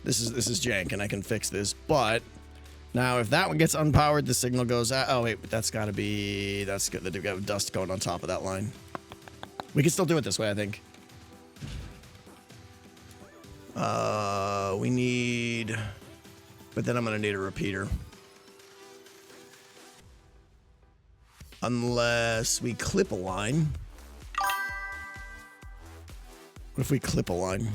This is jank, and I can fix this. But now, if that one gets unpowered, the signal goes out. Oh wait, that's got to be. That's good. They've got dust going on top of that line. We can still do it this way, I think. We need. But then I'm gonna need a repeater. Unless we clip a line. What if we clip a line?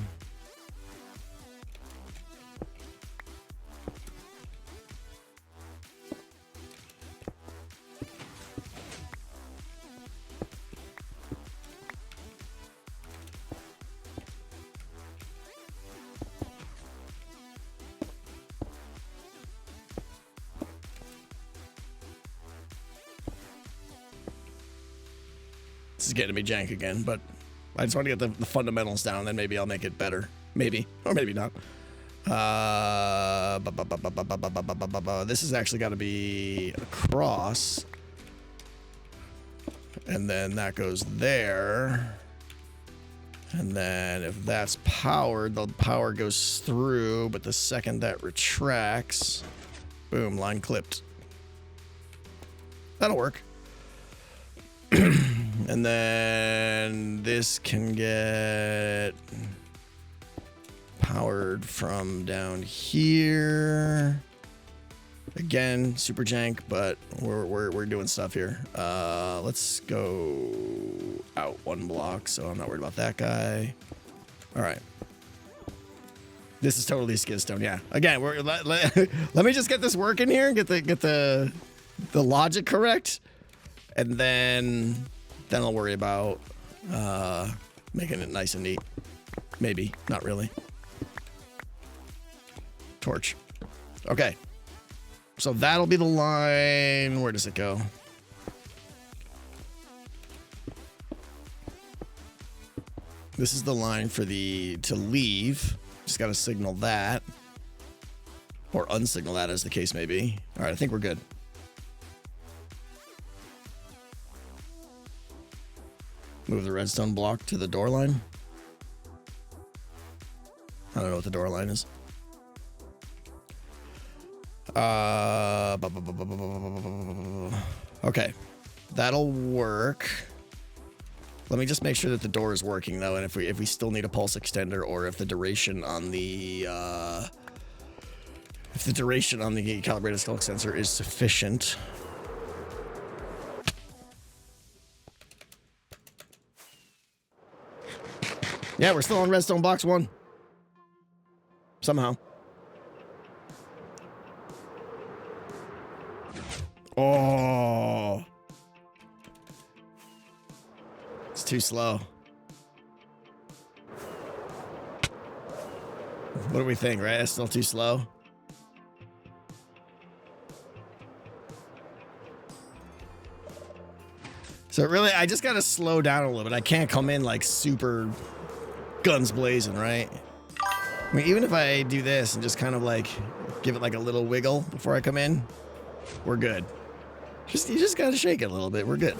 This is getting to be jank again, but I just want to get the fundamentals down, then maybe I'll make it better. Maybe. Or maybe not. This has actually got to be across. And then that goes there. And then if that's powered, the power goes through, but the second that retracts, boom, line clipped. That'll work. And then this can get... powered from down here. Again, super jank, but we're doing stuff here. Let's go out 1 block, so I'm not worried about that guy. All right. This is totally Skizzstone, yeah. Again, let me just get this working here, get the logic correct, and then I'll worry about making it nice and neat. Maybe, not really. Torch. Okay. So that'll be the line. Where does it go? This is the line for to leave. Just got to signal that. Or unsignal that, as the case may be. All right, I think we're good. Move the redstone block to the door line. I don't know what the door line is. Okay, that'll work. Let me just make sure that the door is working though, and if we still need a pulse extender, or if the duration on the calibrated skulk sensor is sufficient. Yeah, we're still on redstone box 1. Somehow. Oh. It's too slow. What do we think, right? It's still too slow. So really, I just gotta slow down a little bit. I can't come in like super guns blazing, right? I mean, even if I do this and just kind of like give it like a little wiggle before I come in, we're good. You just gotta shake it a little bit. We're good.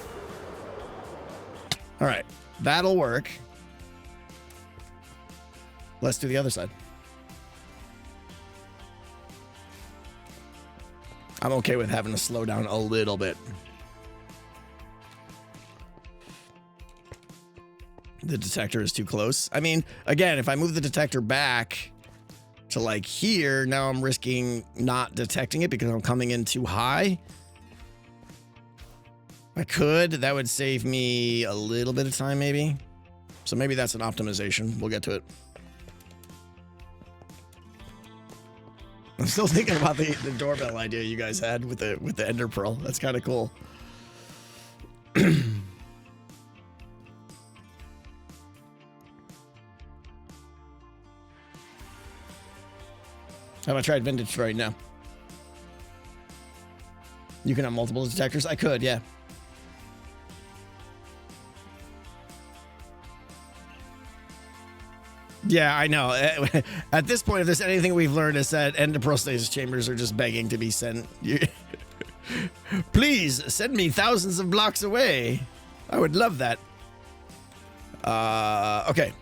All right, that'll work. Let's do the other side. I'm okay with having to slow down a little bit. The detector is too close. I mean, again, if I move the detector back to like here, now I'm risking not detecting it because I'm coming in too high. I could. That would save me a little bit of time, maybe. So maybe that's an optimization. We'll get to it. I'm still thinking about the doorbell idea you guys had with the Ender Pearl. That's kind of cool. Have I tried vintage right now? You can have multiple detectors? I could, yeah. Yeah, I know. At this point, if there's anything we've learned, is that endoprostasis chambers are just begging to be sent. Please send me thousands of blocks away. I would love that. Okay.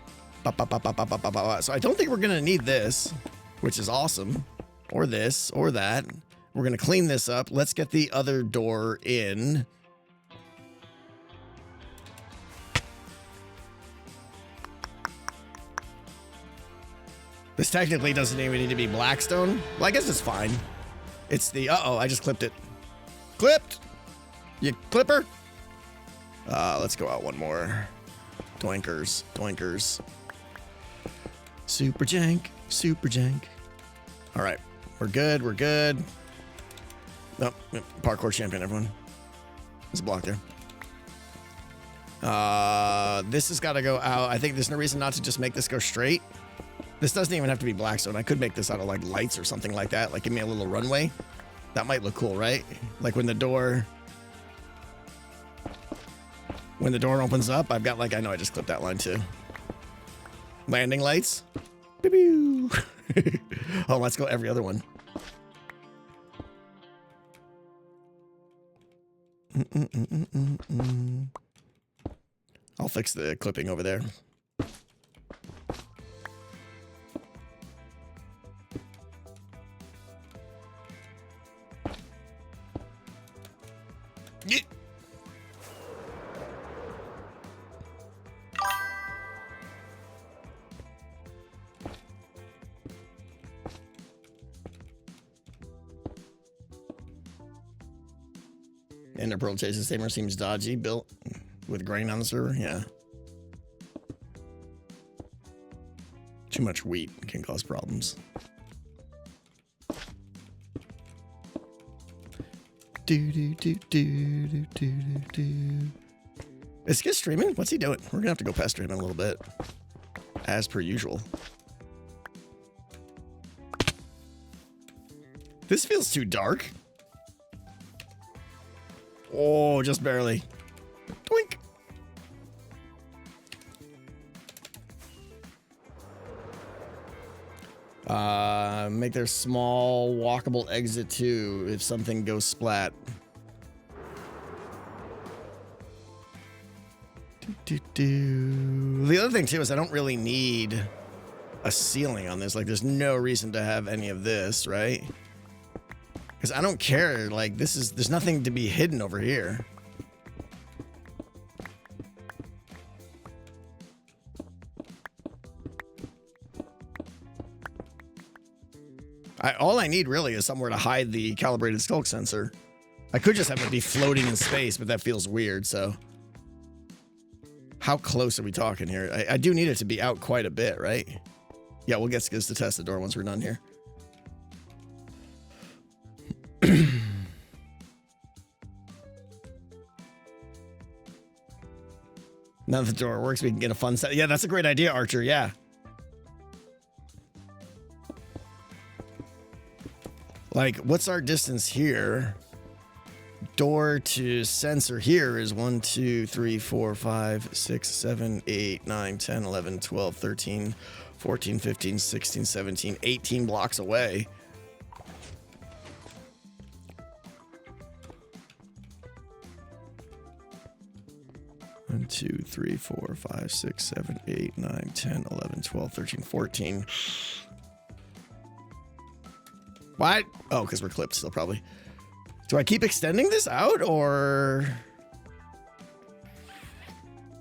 So I don't think we're gonna need this, which is awesome, or this, or that. We're gonna clean this up. Let's get the other door in. This technically doesn't even need to be Blackstone. Well, I guess it's fine. It's the, uh-oh, I just clipped it. Clipped! You clipper? Let's go out one more. Doinkers, doinkers. Super jank, super jank. All right, we're good, we're good. Nope, parkour champion, everyone. There's a block there. This has got to go out. I think there's no reason not to just make this go straight. This doesn't even have to be Blackstone. I could make this out of like lights or something like that. Like give me a little runway. That might look cool, right? Like when the door opens up, I've got like, I know I just clipped that line too. Landing lights. Pew pew. Oh, let's go every other one. I'll fix the clipping over there. Yeah. Ender Pearl Chases Tamer seems dodgy, built with grain on the server. Yeah. Too much wheat can cause problems. Is Skiz streaming? What's he doing? We're gonna have to go past him in a little bit. As per usual. This feels too dark. Oh, just barely. Twink. Make their small walkable exit too if something goes splat. The other thing too is I don't really need a ceiling on this. Like, there's no reason to have any of this, right? Because I don't care. Like, there's nothing to be hidden over here. All I need really is somewhere to hide the calibrated skulk sensor. I could just have it be floating in space, but that feels weird, so. How close are we talking here? I do need it to be out quite a bit, right? Yeah, we'll get Skiz to test the door once we're done here. Now that the door works, we can get a fun set. Yeah, that's a great idea, Archer. Yeah. Like, what's our distance here? Door to sensor here is 1, 2, 3, 4, 5, 6, 7, 8, 9, 10, 11, 12, 13, 14, 15, 16, 17, 18 blocks away. One, 2, 3, 4, 5, 6, 7, 8, 9, 10, 11, 12, 13, 14. What? Oh, because we're clipped still, probably. Do I keep extending this out, or...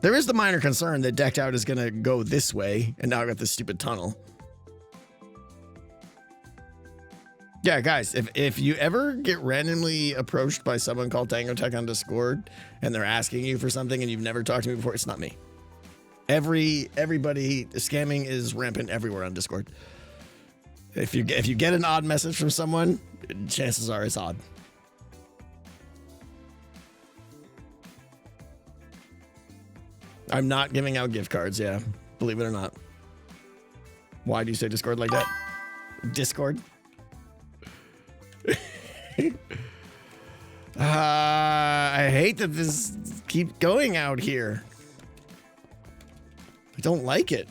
There is the minor concern that decked out is going to go this way, and now I got this stupid tunnel. Yeah, guys, if you ever get randomly approached by someone called Tango Tech on Discord, and they're asking you for something and you've never talked to me before, it's not me. Everybody, scamming is rampant everywhere on Discord. If you get an odd message from someone, chances are it's odd. I'm not giving out gift cards, yeah. Believe it or not. Why do you say Discord like that? Discord? I hate that this keeps going out here. I don't like it.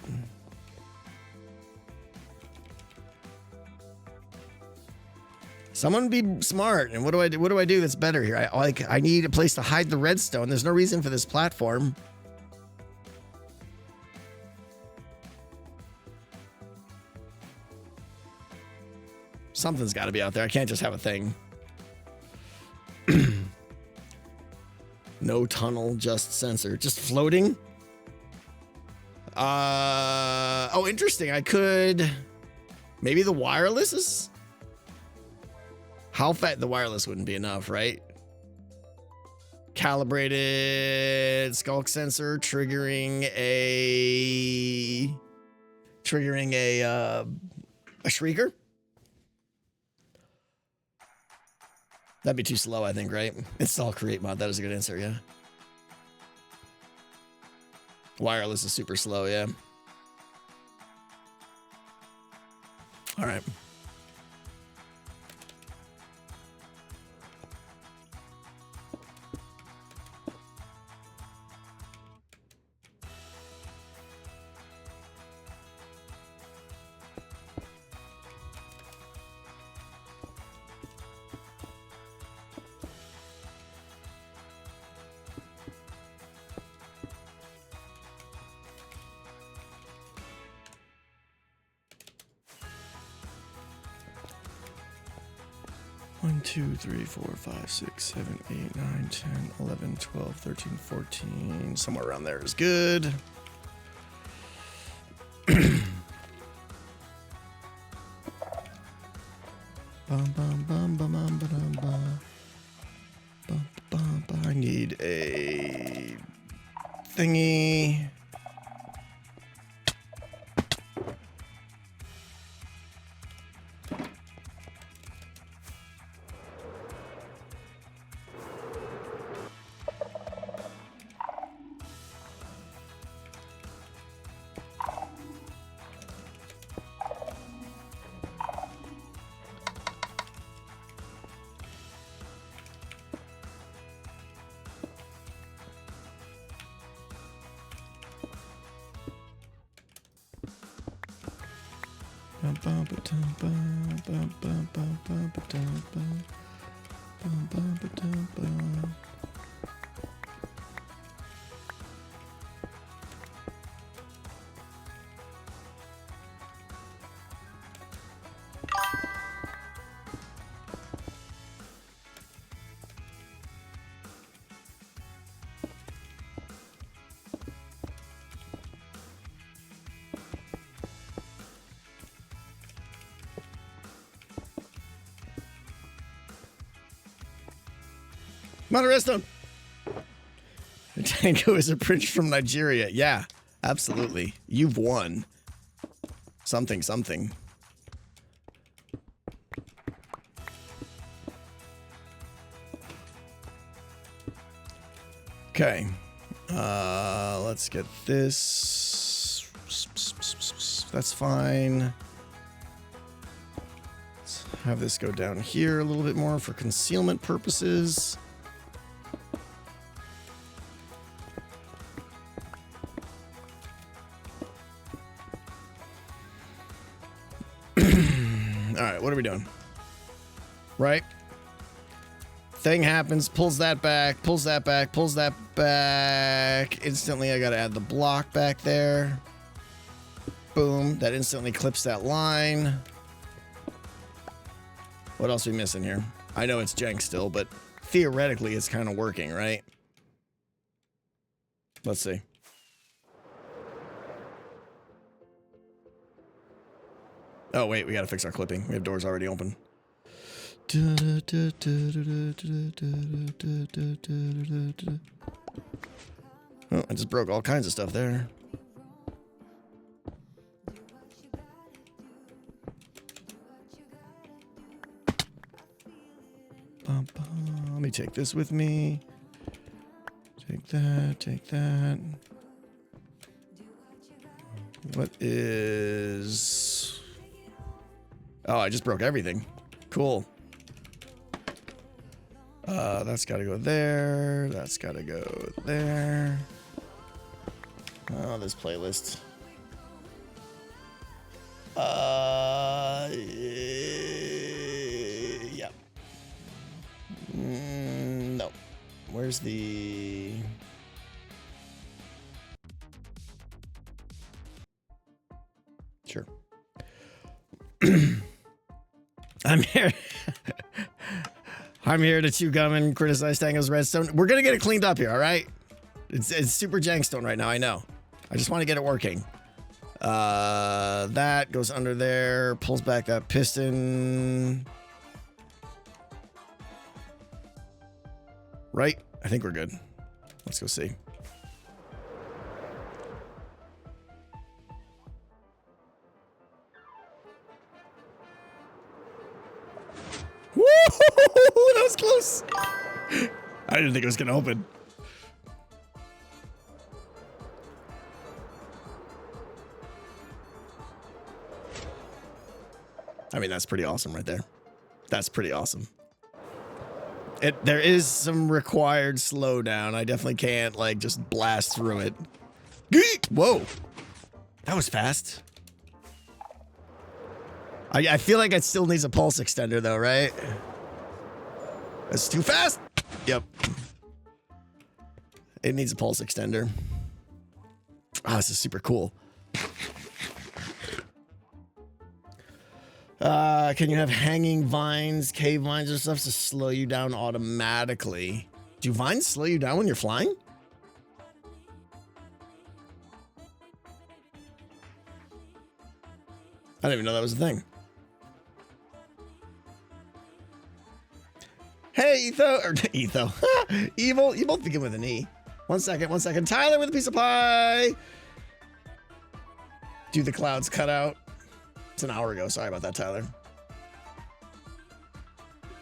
Someone be smart. And what do I do? What do I do that's better here? I need a place to hide the redstone. There's no reason for this platform. Something's got to be out there. I can't just have a thing. No tunnel, just sensor. Just floating? Oh, interesting. I could... Maybe the wireless is... How fat? The wireless wouldn't be enough, right? Calibrated skulk sensor triggering a shrieker. That'd be too slow, I think, right? Install create mod. That is a good answer, yeah. Wireless is super slow, yeah. All right. One, 2, 3, 4, 5, 6, 7, 8, 9, 10, 11, 12, 13, 14. Somewhere around there is good. Bum, bum, bum, bum, bum, bum, bum. Bum, bum, need a thingy. Come on, Redstone. Tango is a prince from Nigeria. Yeah, absolutely. You've won. Something, something. Okay. Let's get this. That's fine. Let's have this go down here a little bit more for concealment purposes. All right, what are we doing? Right? Thing happens, pulls that back, pulls that back, pulls that back. Instantly, I gotta add the block back there. Boom, that instantly clips that line. What else are we missing here? I know it's jank still, but theoretically, it's kind of working, right? Let's see. Oh, wait, we gotta fix our clipping. We have doors already open. Oh, I just broke all kinds of stuff there. Let me take this with me. Take that, take that. What is... Oh, I just broke everything. Cool. That's got to go there. That's got to go there. Oh, this playlist. Yeah. No. Where's the... Sure. I'm here. I'm here to chew gum and criticize Tango's redstone. We're gonna get it cleaned up here, all right? It's super jankstone right now, I know. I just want to get it working. That goes under there, pulls back that piston. Right? I think we're good. Let's go see. Woo! That was close. I didn't think it was gonna open. I mean, that's pretty awesome right there. That's pretty awesome. There is some required slowdown. I definitely can't like just blast through it. Whoa, that was fast. I feel like it still needs a pulse extender though, right? That's too fast. Yep. It needs a pulse extender. Ah, this is super cool. Can you have hanging vines, cave vines or stuff to slow you down automatically? Do vines slow you down when you're flying? I didn't even know that was a thing. Hey, Etho, or Etho, Evil. You both begin with an E. 1 second, 1 second. Tyler with a piece of pie. Do the clouds cut out? It's an hour ago. Sorry about that, Tyler.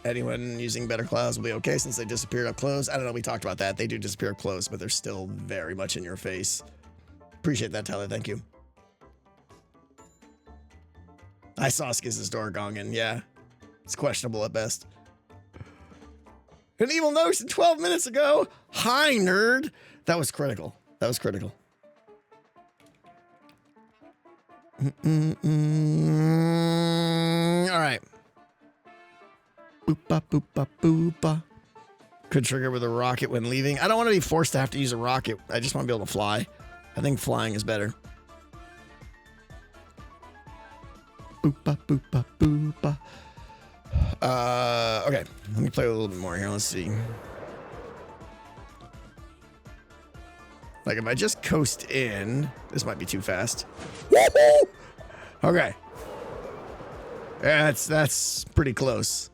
Anyone using better clouds will be okay since they disappeared up close. I don't know. We talked about that. They do disappear up close, but they're still very much in your face. Appreciate that, Tyler. Thank you. I saw Skizz's door gonging. Yeah. It's questionable at best. An evil notion 12 minutes ago. Hi, nerd. That was critical. That was critical. All right. Boopa, boopa, boopa. Could trigger with a rocket when leaving. I don't want to be forced to have to use a rocket. I just want to be able to fly. I think flying is better. Boopa, boopa, boopa. Okay, let me play a little bit more here. Let's see. Like if I just coast in, this might be too fast. Okay. Yeah, that's pretty close.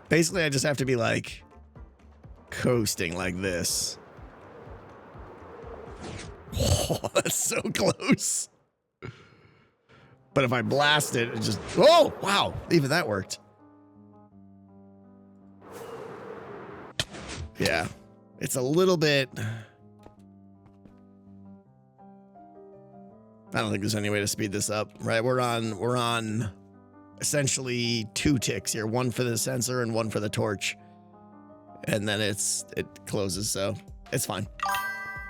Basically, I just have to be like coasting like this. Oh, that's so close. But if I blast it, it just... Oh, wow. Even that worked. Yeah. It's a little bit... I don't think there's any way to speed this up, right? We're on essentially 2 ticks here. 1 for the sensor and 1 for the torch. And then it closes, so it's fine.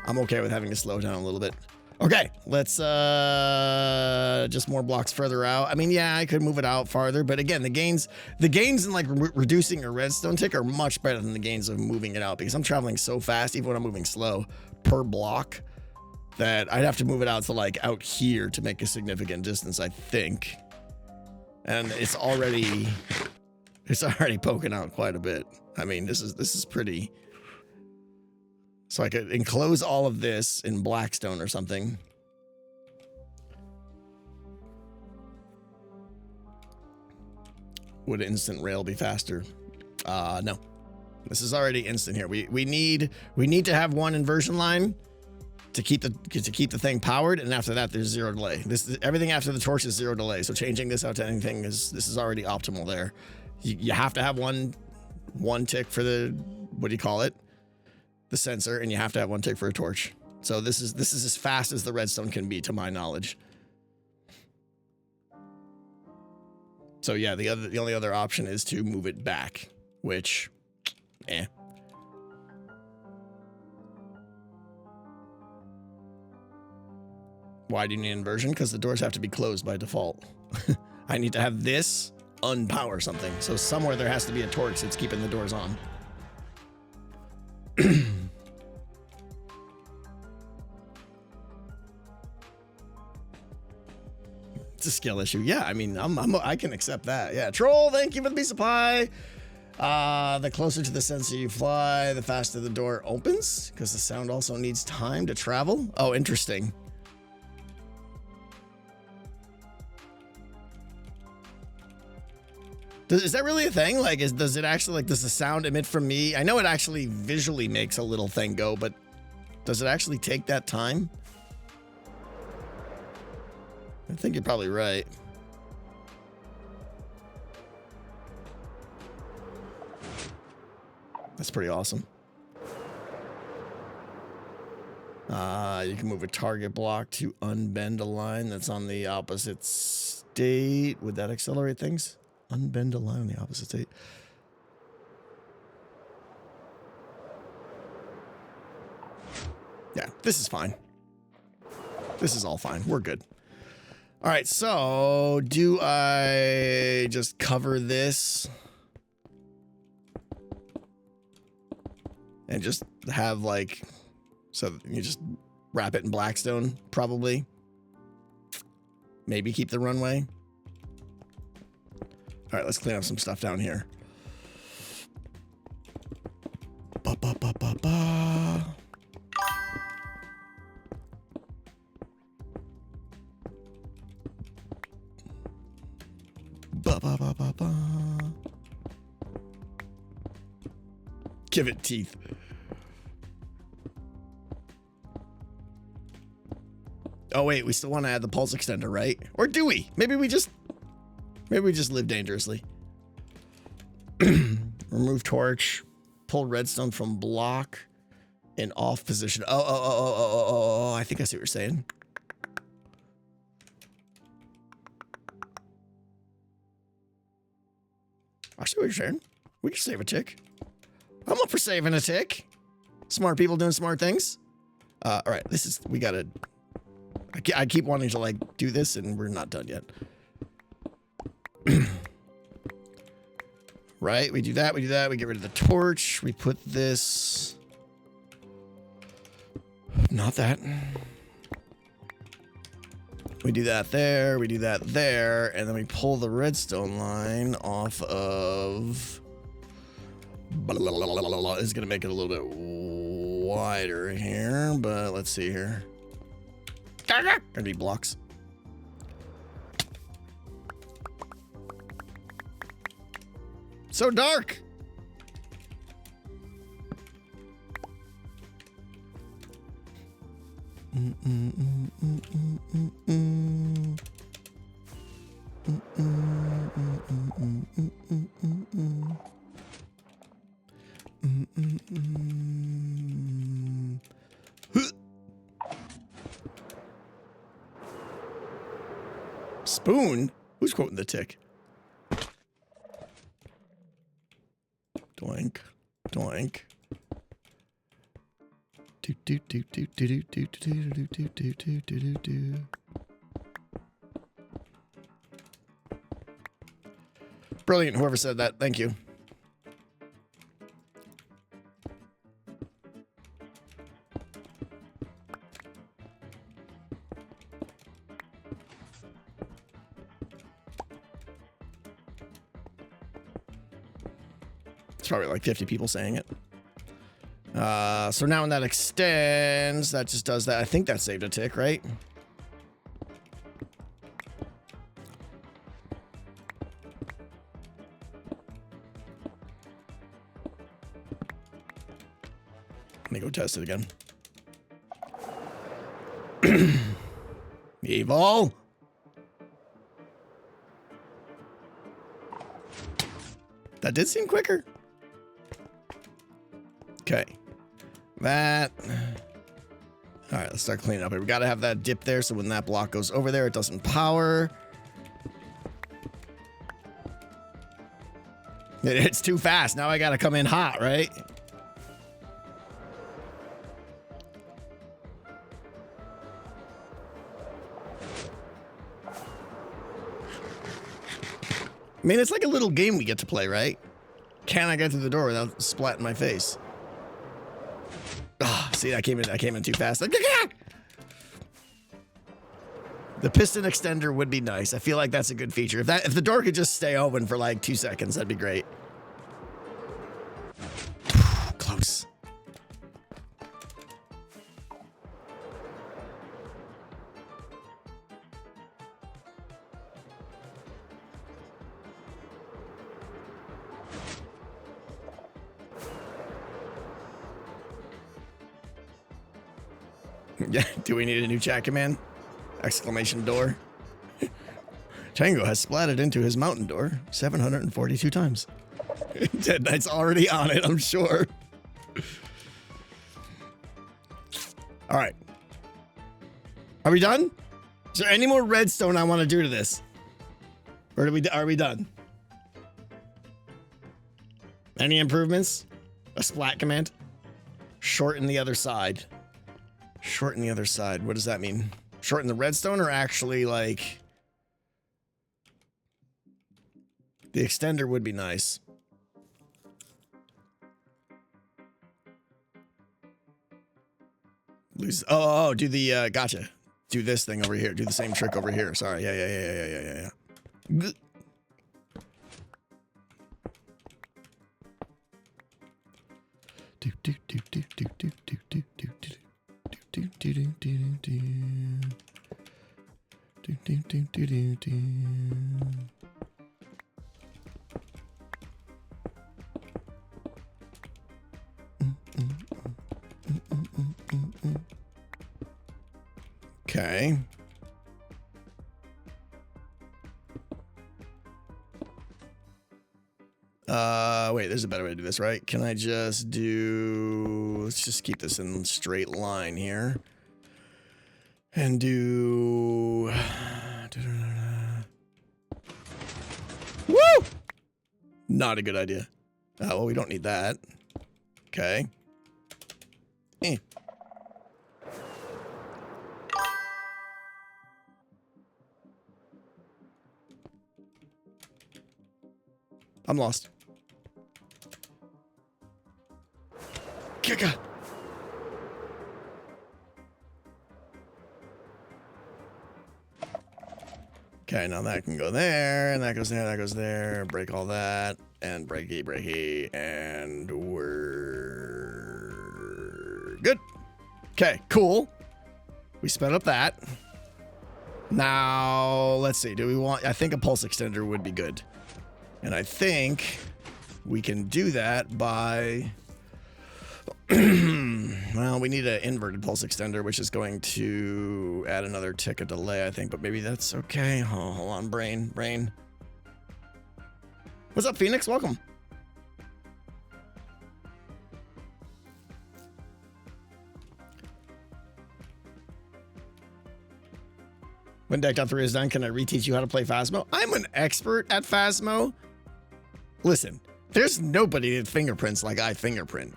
I'm okay with having to slow down a little bit. Okay, let's just more blocks further out. I mean, yeah, I could move it out farther, but again, the gains in like reducing a redstone tick are much better than the gains of moving it out because I'm traveling so fast, even when I'm moving slow per block, that I'd have to move it out to like out here to make a significant distance, I think. And it's already poking out quite a bit. I mean, this is pretty. So I could enclose all of this in Blackstone or something. Would instant rail be faster? No. This is already instant here. We need to have one inversion line to keep the thing powered, and after that there's 0 delay. Everything after the torch is 0 delay. So changing this out to anything this is already optimal there. You have to have one tick for the, what do you call it? The sensor, and you have to have 1 tick for a torch. So this is as fast as the redstone can be, to my knowledge. So yeah, the only other option is to move it back, which, Why do you need inversion? Because the doors have to be closed by default. I need to have this unpower something. So somewhere there has to be a torch that's keeping the doors on. It's a skill issue. Yeah, I mean, I can accept that. Yeah, Troll, thank you for the piece of pie. The closer to the sensor you fly, the faster the door opens, because the sound also needs time to travel. Oh, interesting. Is that really a thing? Like, does it actually, like, does the sound emit from me? I know it actually visually makes a little thing go, but does it actually take that time? I think you're probably right. That's pretty awesome. You can move a target block to unbend a line that's on the opposite state. Would that accelerate things? Unbend a line on the opposite state. Yeah, this is fine. This is all fine. We're good. All right, so do I just cover this and just have like, so you just wrap it in Blackstone, probably. Maybe keep the runway. All right, let's clean up some stuff down here. Ba, ba, ba, ba, ba. Give it teeth. Oh wait, we still want to add the pulse extender, right? Or do we? Maybe we just live dangerously. Remove torch. Pull redstone from block in off position. Oh, I think I see what you're saying. I see what you're saying. We can save a tick. I'm up for saving a tick. Smart people doing smart things. All right, we gotta, I keep wanting to like do this and we're not done yet. Right, we do that, we get rid of the torch, we put this, not that. We do that there, we do that there, and then we pull the redstone line off of, it's gonna make it a little bit wider here, but let's see here. Gonna be blocks. So dark. Spoon? Who's quoting the tick? Doink, doink. Do do do do do do do do do do do do do. Brilliant, whoever said that. Thank you. It's probably like 50 people saying it. So now when that extends, that just does that. I think that saved a tick, right? Let me go test it again. Evil. That did seem quicker. Okay. That. All right, let's start cleaning up here. We got to have that dip there so when that block goes over there, it doesn't power. It's too fast. Now I got to come in hot, right? I mean, it's like a little game we get to play, right? Can I get through the door without splatting my face? Ah, see, I came in too fast. The piston extender would be nice. I feel like that's a good feature. If the door could just stay open for like 2 seconds, that'd be great. Close. Yeah, do we need a new chat command? Exclamation door. Tango has splatted into his mountain door 742 times. Dead Knight's already on it, I'm sure. All right. Are we done? Is there any more redstone I want to do to this? Or are we done? Any improvements? A splat command? Shorten the other side. Shorten the other side. What does that mean? Shorten the redstone or actually like... The extender would be nice. Oh, do the, gotcha. Do this thing over here. Do the same trick over here. Sorry. Yeah. Okay. Wait, there's a better way to do this, right? Can I just do... Let's just keep this in straight line here. And do... Woo! Not a good idea. Well, we don't need that. Okay. Eh. I'm lost. Kika. Okay, now that can go there, and that goes there, that goes there. Break all that, and breaky, breaky, and we're good. Okay, cool. We sped up that. Now, let's see. Do we want... I think a pulse extender would be good. And I think we can do that by... well, we need an inverted pulse extender, which is going to add another tick of delay, I think. But maybe that's okay. Oh, hold on, brain. What's up, Phoenix? Welcome. When Decked 3 is done, can I reteach you how to play Phasmo? I'm an expert at Phasmo. Listen, there's nobody that fingerprints like I fingerprint.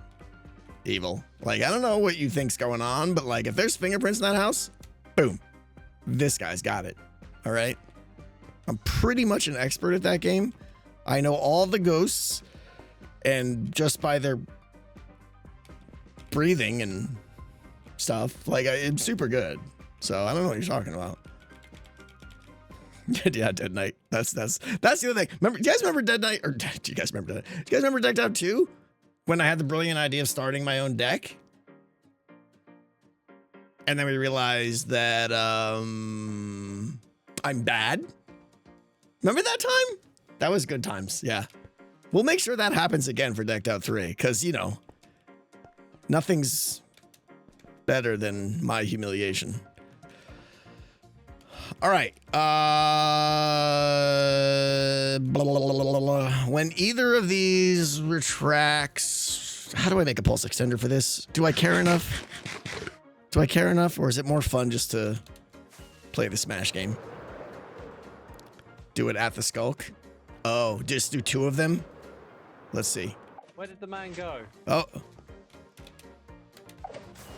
Evil. Like, I don't know what you think's going on, but like, if there's fingerprints in that house, boom. This guy's got it. All right? I'm pretty much an expert at that game. I know all the ghosts, and just by their breathing and stuff, like, it's super good. So, I don't know what you're talking about. Yeah, Dead Knight. That's the other thing. Remember, do you guys remember Dead Knight? Or do you guys remember Dead Knight? Do you guys remember Decked Out 2? When I had the brilliant idea of starting my own deck? And then we realized that I'm bad. Remember that time? That was good times, yeah. We'll make sure that happens again for Decked Out 3, because, you know, nothing's better than my humiliation. All right. Blah, blah, blah, blah. When either of these retracts, how do I make a pulse extender for this? Do I care enough? Do I care enough, or is it more fun just to play the Smash game? Do it at the Skulk? Oh, just do 2 of them? Let's see. Where did the man go? Oh.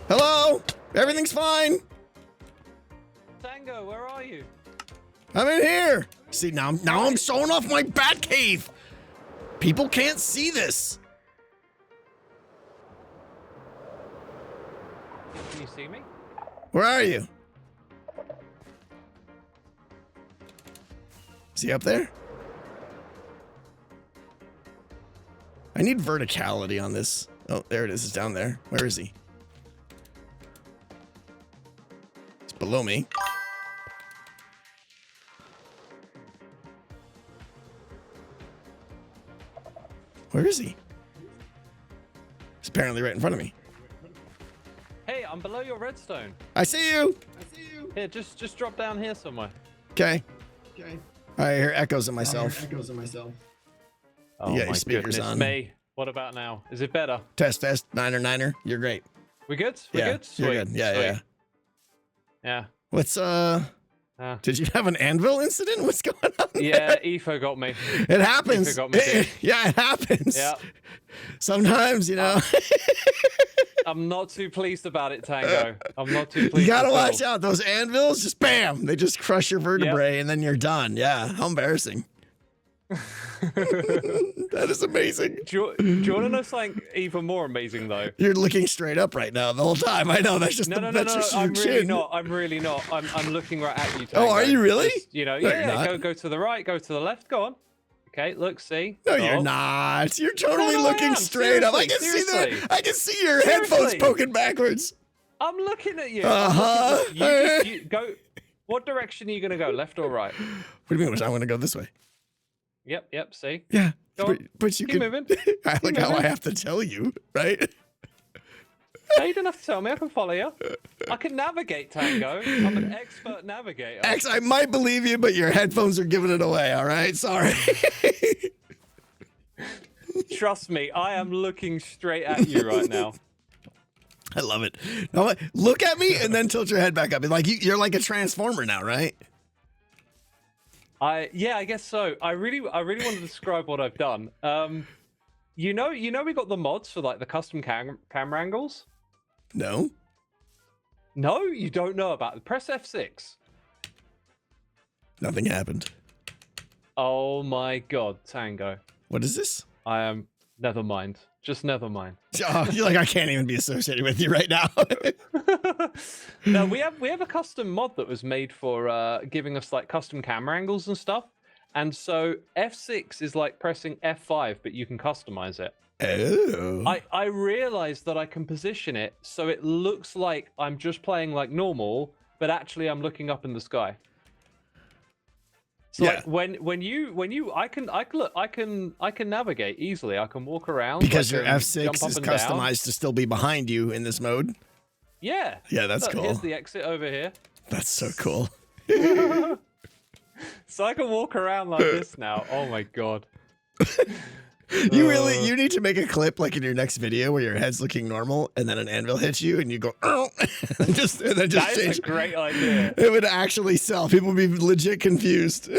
Hello? Everything's fine. Tango, where are you? I'm in here. See, now I'm showing off my bat cave. People can't see this. Can you see me? Where are you? Is he up there? I need verticality on this. Oh, there it is. It's down there. Where is he? It's below me. Where is he? He's apparently right in front of me. Hey, I'm below your redstone. I see you. Here, just drop down here somewhere. Okay. I hear echoes of myself. Oh, You got your my speakers goodness on. me. What about now? Is it better? Test. Niner. You're great. We good? We Yeah, good? you're good. Yeah, Sweet. yeah. Yeah. What's Did you have an anvil incident? What's going on? Yeah, Etho got me. It happens. Etho got me too. Yeah, it happens. Yeah. Sometimes, you know. I'm not too pleased about it, Tango. I'm not too pleased. You gotta at all. watch out. Those anvils, just bam, they just crush your vertebrae, and then you're done. Yeah, how embarrassing. That is amazing. Do you want to know something even more amazing, though? You're looking straight up right now the whole time. I know. That's just No. that's just your I'm chin. really not. I'm really not. I'm looking right at you, Tango. Oh, are you really? Just, you know, No, you're yeah. not. Go to the right. Go to the left. Go on. Okay, look, see. No, Stop. you're not. You're totally No, I looking am. straight up. I can see Seriously. that. I can see your headphones Seriously. poking backwards. I'm looking at you. Uh-huh. You go. What direction are you going to go? Left or right? What do you mean? I'm going to go this way. Yep. See. Yeah, Go on. but you Keep can. moving. I like how I moving. have to tell you, right? No, you don't have to tell me. I can follow you. I can navigate, Tango. I'm an expert navigator. X, I might believe you, but your headphones are giving it away. All right, sorry. Trust me, I am looking straight at you right now. I love it. No, look at me and then tilt your head back up. Like you're like a transformer now, right? Yeah, I guess so. I really want to describe what I've done. You know, we got the mods for like the custom camera angles. No. No, you don't know about it. Press F6. Nothing happened. Oh my God, Tango. What is this? I am. Never mind. Just never mind. Oh, you're like I can't even be associated with you right now. No, we have a custom mod that was made for giving us like custom camera angles and stuff. And so F6 is like pressing F5, but you can customize it. Oh. I realized that I can position it so it looks like I'm just playing like normal, but actually I'm looking up in the sky. So yeah. like I can navigate easily. I can walk around because I your can F6 jump up is and customized down. to still be behind you in this mode. Yeah. Yeah, that's Look, cool. Here's the exit over here. That's so cool. So I can walk around like this now. Oh my God. You need to make a clip like in your next video where your head's looking normal and then an anvil hits you and you go and then just That change. is a great idea. It would actually sell. People would be legit confused.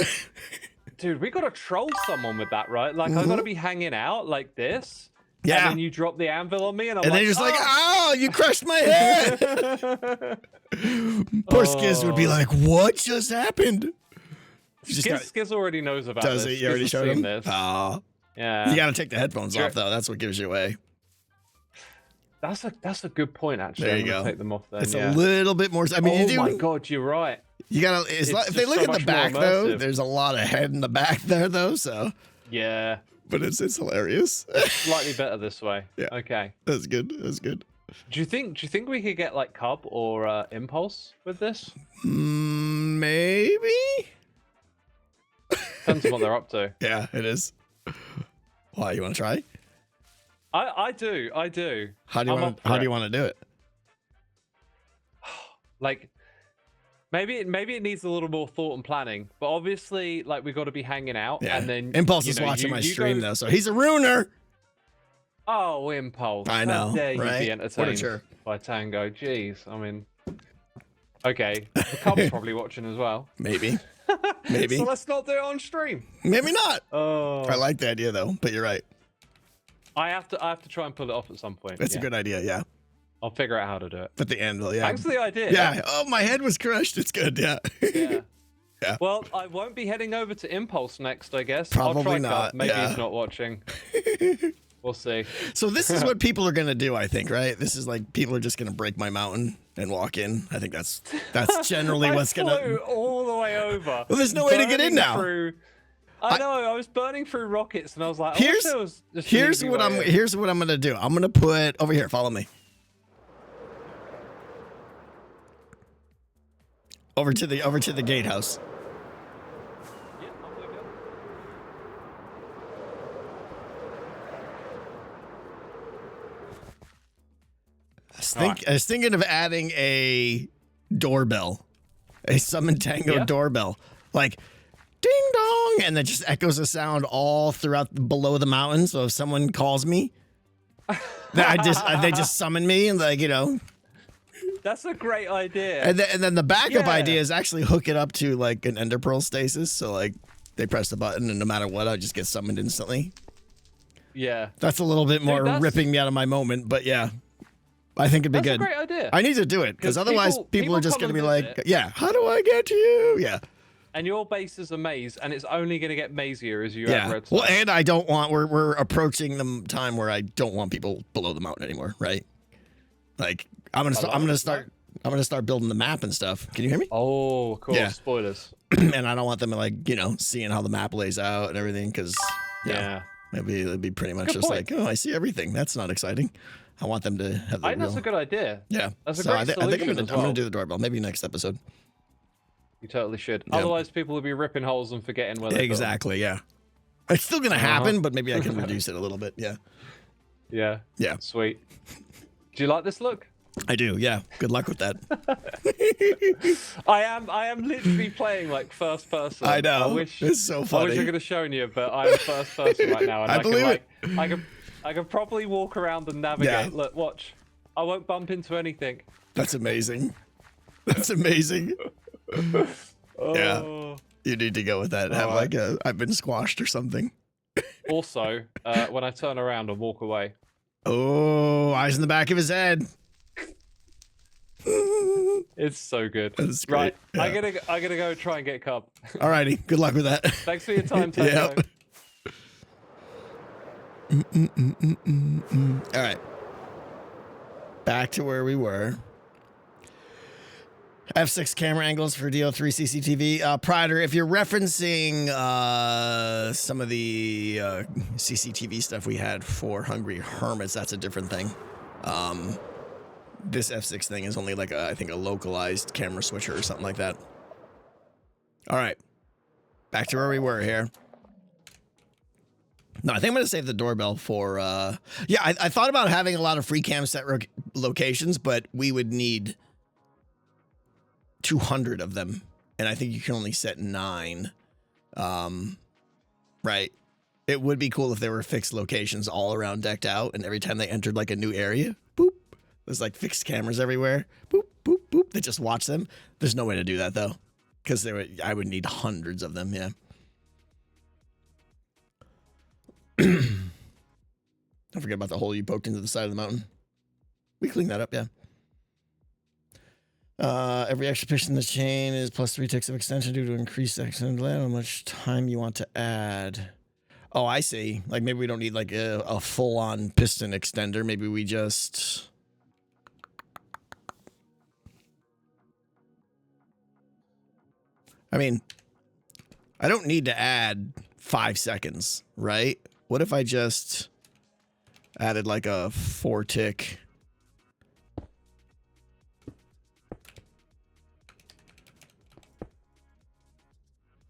Dude, we gotta troll someone with that, right? Like I gotta be hanging out like this. Yeah. And then you drop the anvil on me and I'm and like, they're just like, oh, you crushed my head. Poor Skiz would be like, what just happened? Skiz already knows about Does this. it? You already Skiz has showed seen him? this. Oh. Yeah. You got to take the headphones Sure. off, though. That's what gives you away. That's a good point, actually. There you I'm gonna go. Take them off then. It's yeah. a little bit more. I mean, oh my God, you're right. You gotta. It's if they just look so at the much back, more though, immersive. there's a lot of head in the back there, though. So. Yeah. But it's hilarious. Slightly better this way. Yeah. Okay. That's good. That's good. Do you think we could get like Cub or Impulse with this? Maybe. Depends on what they're up to. Yeah, it is. Why, you want to try? I do. How do you want? How do you want to do it? Like, maybe it needs a little more thought and planning. But obviously, like we got to be hanging out, Yeah. and then Impulse is watching my stream though, so he's a ruiner. Oh, Impulse! I know, How dare right? you be What a entertained jerk. by Tango? Jeez, I mean, okay, the Cub's probably watching as well. Maybe. Maybe. So let's not do it on stream. Maybe not. Oh, I like the idea though, but you're right. I have to try and pull it off at some point. That's a good idea. Yeah. I'll figure out how to do it. At the end, yeah. Thanks for the idea. Yeah. Oh, my head was crushed. It's good. Yeah. Yeah. Yeah. Well, I won't be heading over to Impulse next, I guess. Probably I'll try not, Cub. Maybe yeah. he's not watching. We'll see. So this is what people are gonna do, I think, right? This is like people are just gonna break my mountain and walk in. I think that's generally what's I gonna. flew all the way over. Well, there's no way to get in burning now. through- I know. I was burning through rockets, and I was like, I wish Here's there was just an here's easy what way I'm in. here's what I'm gonna do. I'm gonna put over here. Follow me. Over to the gatehouse. Yeah, I'm with you. I was thinking of adding a doorbell, a summon tango Yeah. doorbell, like ding dong, and that just echoes a sound all throughout below the mountain. So if someone calls me, they just summon me and That's a great idea. and then the backup Yeah. idea is actually hook it up to like an ender pearl stasis. So like they press the button and no matter what, I just get summoned instantly. Yeah. That's a little bit more that's- ripping me out of my moment, but yeah. I think it'd be That's a good. great idea. I need to do it because 'Cause otherwise people people are just come going to and be like, visit. yeah, how do I get to you? Yeah. And your base is a maze, and it's only going to get mazier as you add Yeah. redstone. Well, and I don't want, we're approaching the time where I don't want people below the mountain anymore, right? Like I'm going to start building the map and stuff. Can you hear me? Oh, cool. Yeah. Spoilers. And I don't want them like, seeing how the map lays out and everything because Yeah. maybe it'd be pretty much Good just point. like, oh, I see everything. That's not exciting. I want them to have the I think that's real- a good idea. Yeah. That's a So great I think solution I'm as gonna well. do the doorbell. Maybe next episode. You totally should. Yeah. Otherwise, people will be ripping holes and forgetting where they're built. Exactly. Yeah. It's still gonna happen, but maybe I can reduce it a little bit. Yeah. Yeah. Yeah. Sweet. Do you like this look? I do, yeah. Good luck with that. I am literally playing like first person. I know. I wish It's so funny. I wish I could have shown you, but I'm first person right now, and I believe it. I can properly walk around and navigate. Yeah. Look, watch. I won't bump into anything. That's amazing. That's amazing. Oh. Yeah. You need to go with that. Have like a I've been squashed or something. Also, when I turn around and walk away. Oh, eyes in the back of his head. It's so good. That's great. Right, Yeah. I gotta go try and get Cub. Alrighty. Good luck with that. Thanks for your time, Tango. Yep. All right. Back to where we were. F6 camera angles for DO3 CCTV. Prider, if you're referencing some of the CCTV stuff we had for Hungry Hermits, that's a different thing. This F6 thing is only like I think a localized camera switcher or something like that. All right. Back to where we were here. No, I think I'm going to save the doorbell for... yeah, I thought about having a lot of free cam set locations, but we would need 200 of them. And I think you can only set 9. Right. It would be cool if there were fixed locations all around decked out, and every time they entered like a new area, boop, there's like fixed cameras everywhere. Boop, boop, boop. They just watch them. There's no way to do that, though, because I would need hundreds of them, yeah. Don't forget about the hole you poked into the side of the mountain. We cleaned that up, yeah. Every extra piston in the chain is plus 3 ticks of extension due to increased extension delay. How much time you want to add? Oh, I see. Like maybe we don't need like a full-on piston extender. Maybe we just... I mean, I don't need to add 5 seconds, right? What if I just added like a 4-tick?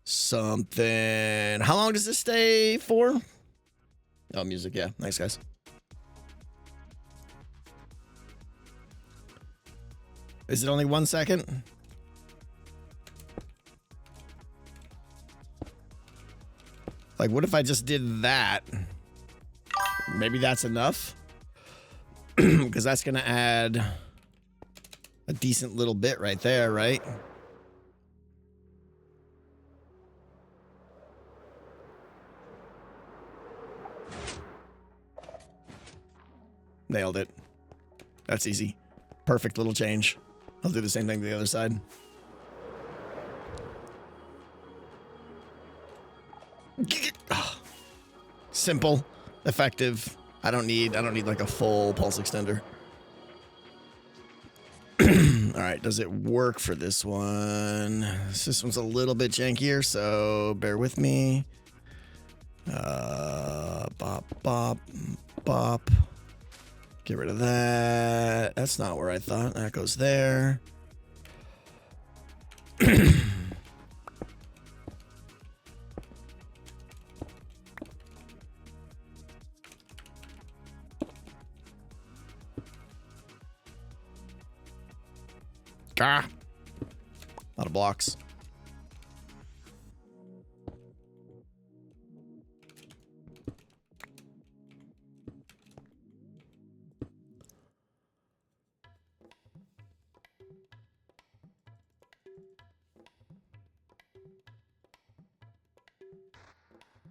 Something. How long does this stay for? Oh, music. Yeah. Nice, guys. Is it only 1 second? Like, what if I just did that? Maybe that's enough. Because that's going to add a decent little bit right there, right? Nailed it. That's easy. Perfect little change. I'll do the same thing to the other side. Simple, effective. I don't need like a full pulse extender. All right, does it work for this one? This one's a little bit jankier, so bear with me. Bop, bop, bop. Get rid of that. That's not where I thought. That goes there. Ah. A lot of blocks.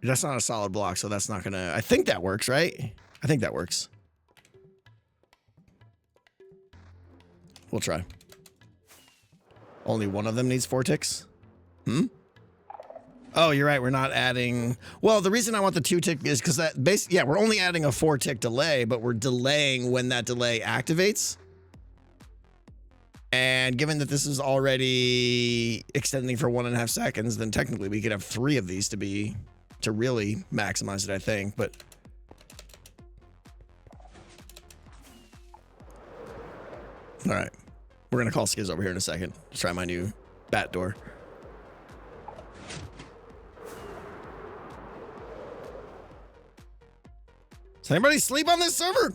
That's not a solid block, so that's not gonna... I think that works, right? I think that works. We'll try. Only one of them needs 4 ticks? Oh, you're right. We're not adding... Well, the reason I want the 2-tick is because that... Yeah, we're only adding a 4-tick delay, but we're delaying when that delay activates. And given that this is already extending for 1.5 seconds, then technically we could have 3 of these to really maximize it, I think, but... All right. We're going to call Skiz over here in a second to try my new bat door. Does anybody sleep on this server?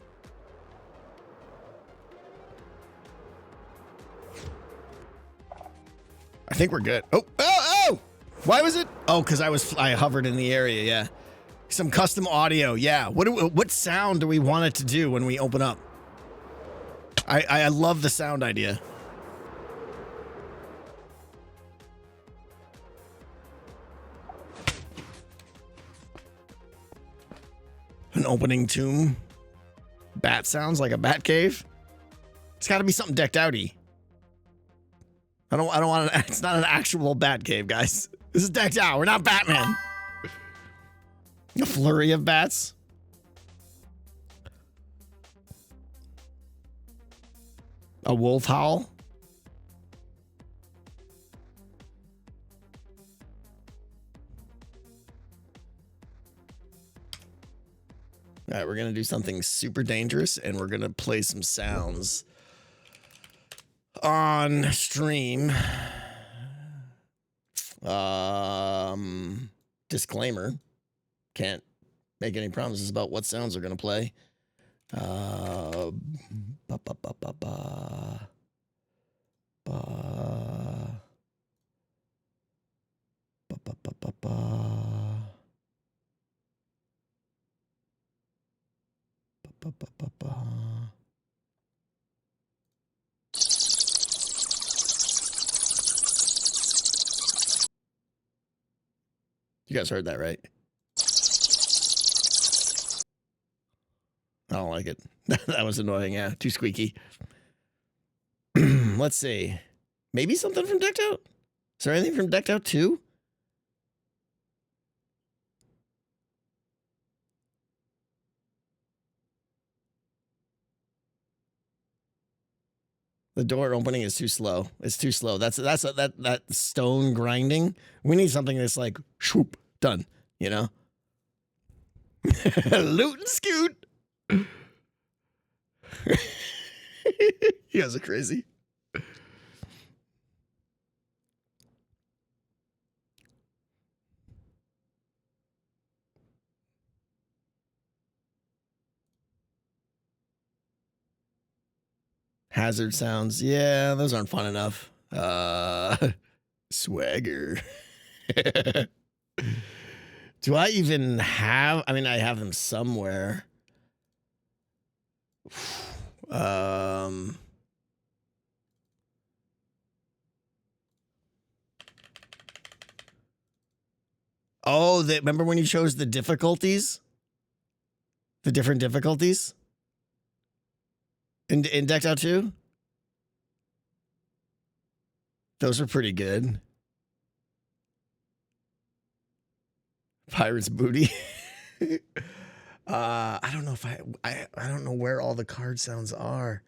I think we're good. Oh! Why was it? Oh, because I hovered in the area, yeah. Some custom audio, yeah. What sound do we want it to do when we open up? I love the sound idea. An opening tomb. Bat sounds like a bat cave. It's got to be something decked outy. I don't want to. It's not an actual bat cave, guys. This is decked out. We're not Batman. A flurry of bats. A wolf howl. All right, we're going to do something super dangerous, and we're going to play some sounds on stream. Disclaimer. Can't make any promises about what sounds are going to play. Ba, ba, ba, ba, ba. Ba. Ba, ba, ba, ba, ba. Ba, ba, ba, ba. You guys heard that, right? I don't like it. That was annoying, yeah. Too squeaky. Let's see. Maybe something from Decked Out? Is there anything from Decked Out 2? The door opening is too slow. It's too slow. That stone grinding. We need something that's like, shoop, done, you know? Loot and scoot. You guys are crazy. Hazard sounds. Yeah, those aren't fun enough. Swagger. Do I even have? I mean, I have them somewhere. Oh, remember when you chose the difficulties? The different difficulties? In Decked Out 2? Those are pretty good. Pirate's Booty. I don't know if I don't know where all the card sounds are.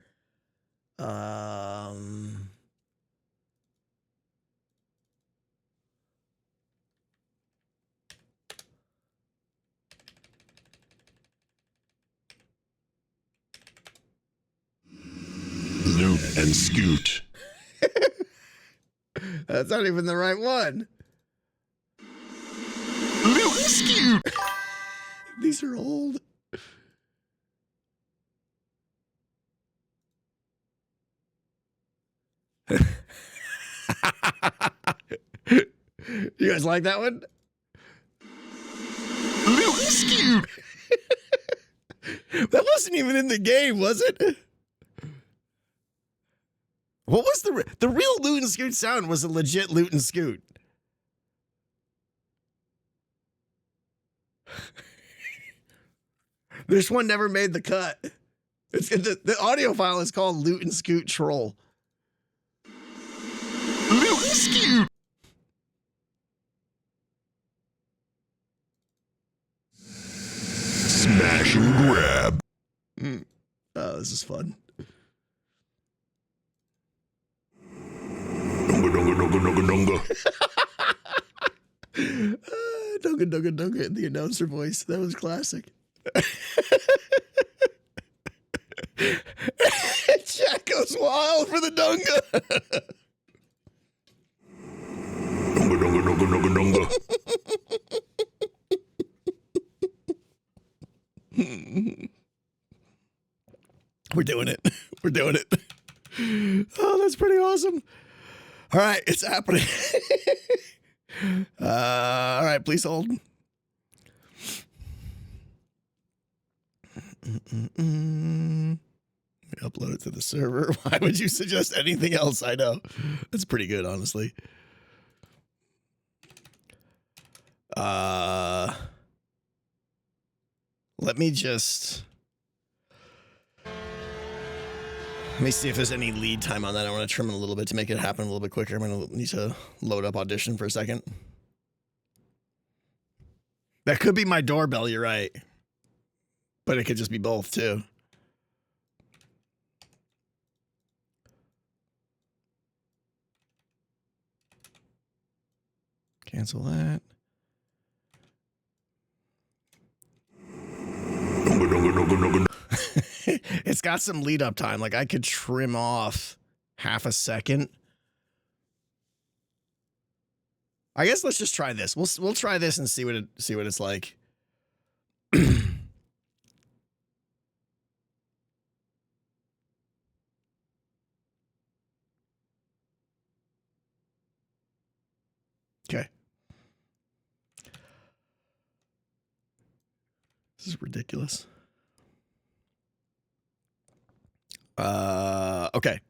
Loot and scoot. That's not even the right one. Loot and scoot. These are old. You guys like that one? Loot and scoot. That wasn't even in the game, was it? What was the real loot and scoot sound? Was a legit loot and scoot. This one never made the cut. The audio file is called Loot and Scoot Troll. Loot and scoot. Smash and grab. Oh, this is fun. Dunga dunga dunga dunga dunga. Dunga dunga dunga in the announcer voice. That was classic. Jack goes wild for the dunga. Dunga dunga dunga dunga dunga. We're doing it. We're doing it. Oh, that's pretty awesome. All right, it's happening. All right, please hold. Upload it to the server. Why would you suggest anything else? I know. That's pretty good, honestly. Let me just... Let me see if there's any lead time on that. I want to trim it a little bit to make it happen a little bit quicker. I'm going to need to load up Audition for a second. That could be my doorbell, you're right. But it could just be both, too. Cancel that. It's got some lead up time. Like I could trim off half a second. I guess let's just try this. We'll try this and see what it's like. Okay. This is ridiculous. Okay.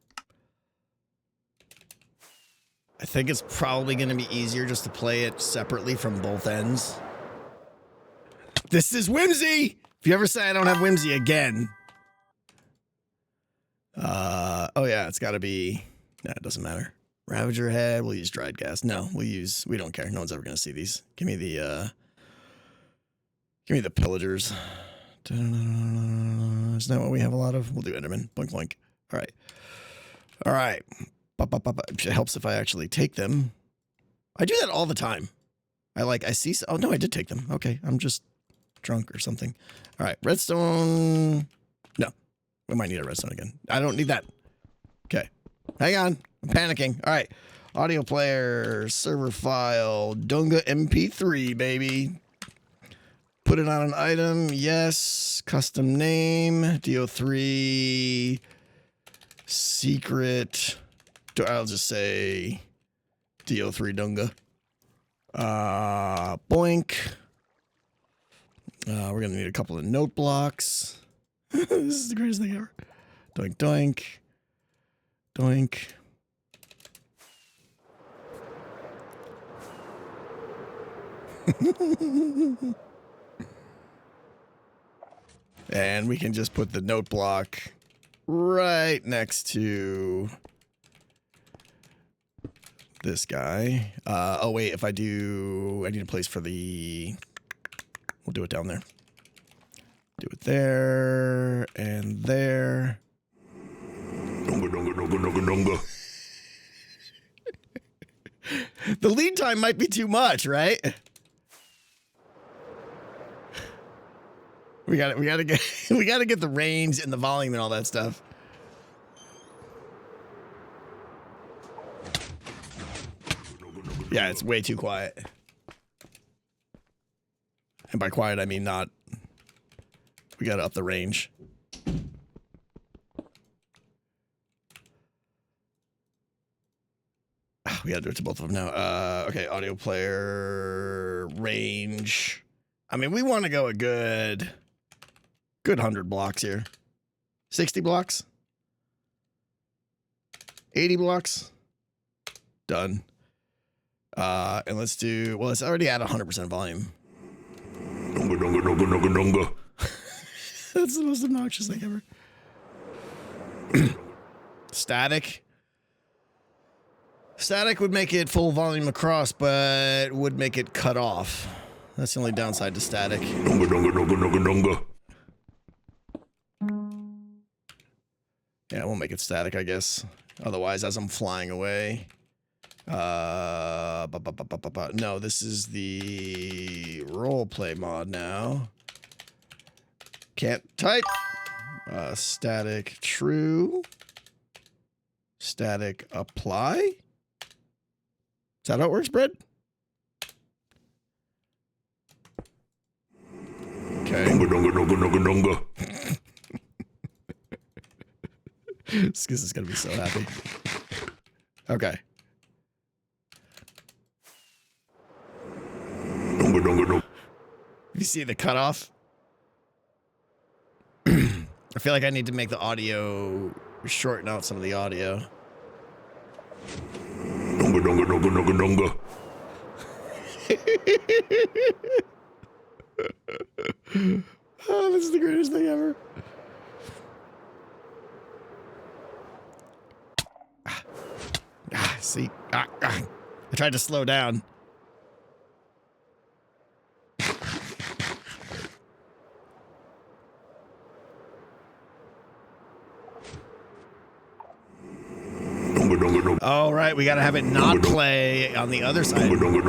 I think it's probably going to be easier just to play it separately from both ends. This is Whimsy! If you ever say I don't have Whimsy again. Oh yeah, it's got to be... Nah, it doesn't matter. Ravager head, we'll use dried gas. No, we don't care. No one's ever going to see these. Give me the pillagers. Isn't that what we have a lot of? We'll do Enderman. Boink, boink. All right. All right. It helps if I actually take them. I do that all the time. I see. Oh, no, I did take them. Okay. I'm just drunk or something. All right. Redstone. No. We might need a redstone again. I don't need that. Okay. Hang on. I'm panicking. All right. Audio player, server file, Dunga MP3, baby. Put it on an item. Yes. Custom name. DO3. Secret. I'll just say DO3 Dunga. Boink. We're going to need a couple of note blocks. This is the greatest thing ever. Doink, doink. Doink. And we can just put the note block right next to this guy. Oh wait, if I need a place for we'll do it down there. Do it there and there. Dunga, dunga, dunga, dunga, dunga. The lead time might be too much, right? We gotta get the range and the volume and all that stuff. Yeah, it's way too quiet. And by quiet, I mean not. We gotta up the range. We gotta do it to both of them now. Okay, audio player range. I mean, we want to go a good 100 blocks here. 60 blocks. 80 blocks. Done. And let's do, well, it's already at 100% volume. Dunga, dunga, dunga, dunga, dunga. That's the most obnoxious thing ever. Static. Static would make it full volume across, but would make it cut off. That's the only downside to static. Dunga, dunga, dunga, dunga, dunga. Yeah, it won't make it static, I guess. Otherwise, as I'm flying away. No, this is the roleplay mod now. Can't type. Static true. Static apply. Is that how it works, Brett? Okay. Dunga, dunga, dunga, dunga, dunga. Skiz is gonna be so happy. Okay. You see the cutoff? I feel like I need to make the audio, shorten out some of the audio. Oh, this is the greatest thing ever. See? I tried to slow down. Oh, right. We got to have it not play on the other side. I'm going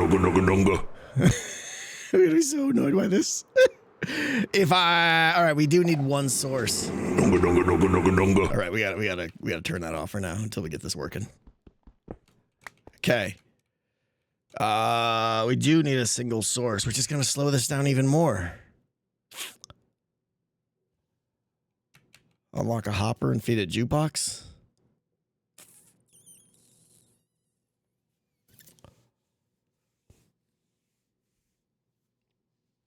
to be so annoyed by this. All right, we do need one source. All right, we gotta turn that off for now until we get this working. Okay. We do need a single source, which is gonna slow this down even more. Unlock a hopper and feed a jukebox.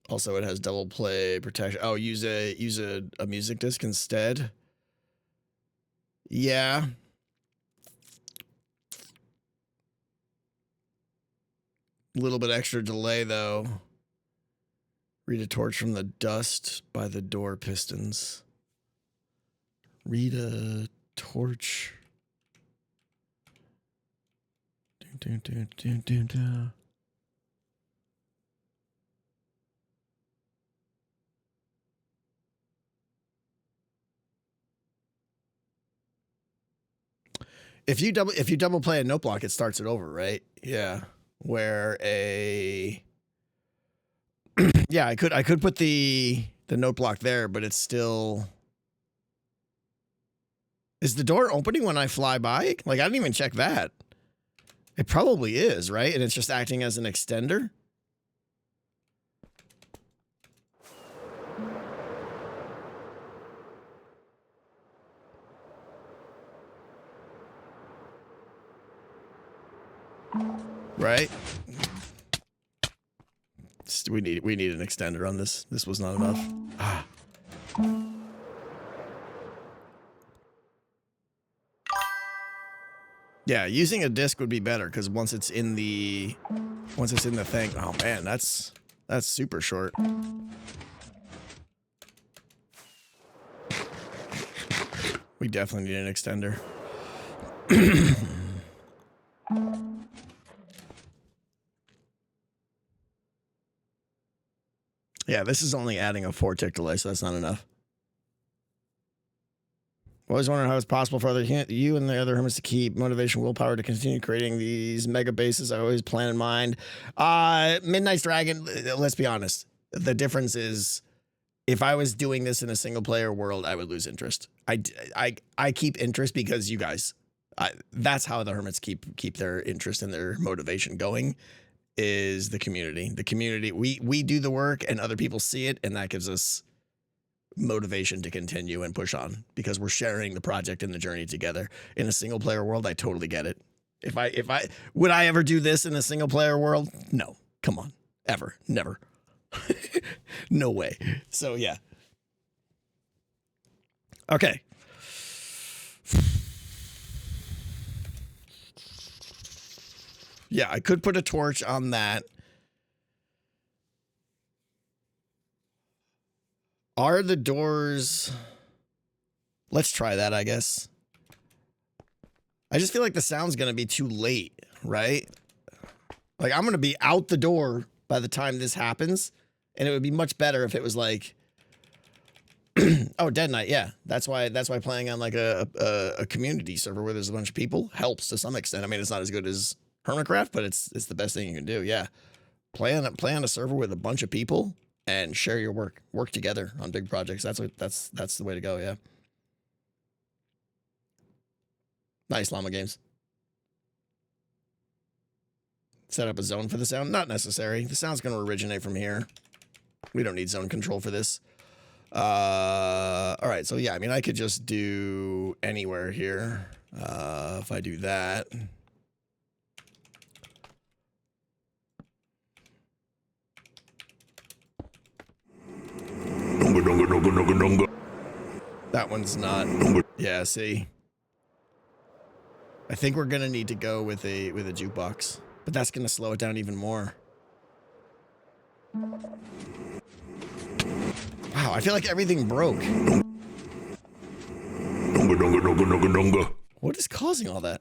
Also, it has double play protection. Oh, use a music disc instead. Yeah. A little bit extra delay though. Read a torch from the dust by the door pistons. Read a torch. If you double play a note block, it starts it over, right? Yeah. Where a yeah, I could put the note block there, but it's still. Is the door opening when I fly by? Like, I didn't even check that. It probably is, right? And it's just acting as an extender. Right? We need an extender on this. This was not enough. Ah. Yeah, using a disc would be better because once it's in the thing. Oh man, that's super short. We definitely need an extender. Yeah, this is only adding a 4-tick delay, so that's not enough. Always wondering how it's possible for you and the other hermits to keep motivation, willpower to continue creating these mega bases. I always plan in mind. Midnight's Dragon, let's be honest. The difference is if I was doing this in a single player world, I would lose interest. I keep interest because you guys, that's how the hermits keep their interest and their motivation going. Is the community. The community, we do the work and other people see it, and that gives us motivation to continue and push on because we're sharing the project and the journey together. In a single player world, I totally get it. If I would I ever do this in a single player world? No. Come on. Ever. Never. No way. So yeah. Okay. Yeah, I could put a torch on that. Are the doors... Let's try that, I guess. I just feel like the sound's going to be too late, right? Like, I'm going to be out the door by the time this happens, and it would be much better if it was like... Oh, Dead Night, yeah. That's why playing on like a community server where there's a bunch of people helps to some extent. I mean, it's not as good as Hermitcraft, but it's the best thing you can do. Yeah, play on a server with a bunch of people and share your work together on big projects. That's the way to go. Yeah. Nice, Llama Games. Set up a zone for the sound. Not necessary. The sound's going to originate from here. We don't need zone control for this. All right. So yeah, I mean, I could just do anywhere here. If I do that. Dunga dunga dunga dunga. That one's not. Yeah, see. I think we're gonna need to go with a jukebox, but that's gonna slow it down even more. Wow, I feel like everything broke. Dunga dunga dunga dunga dunga. What is causing all that?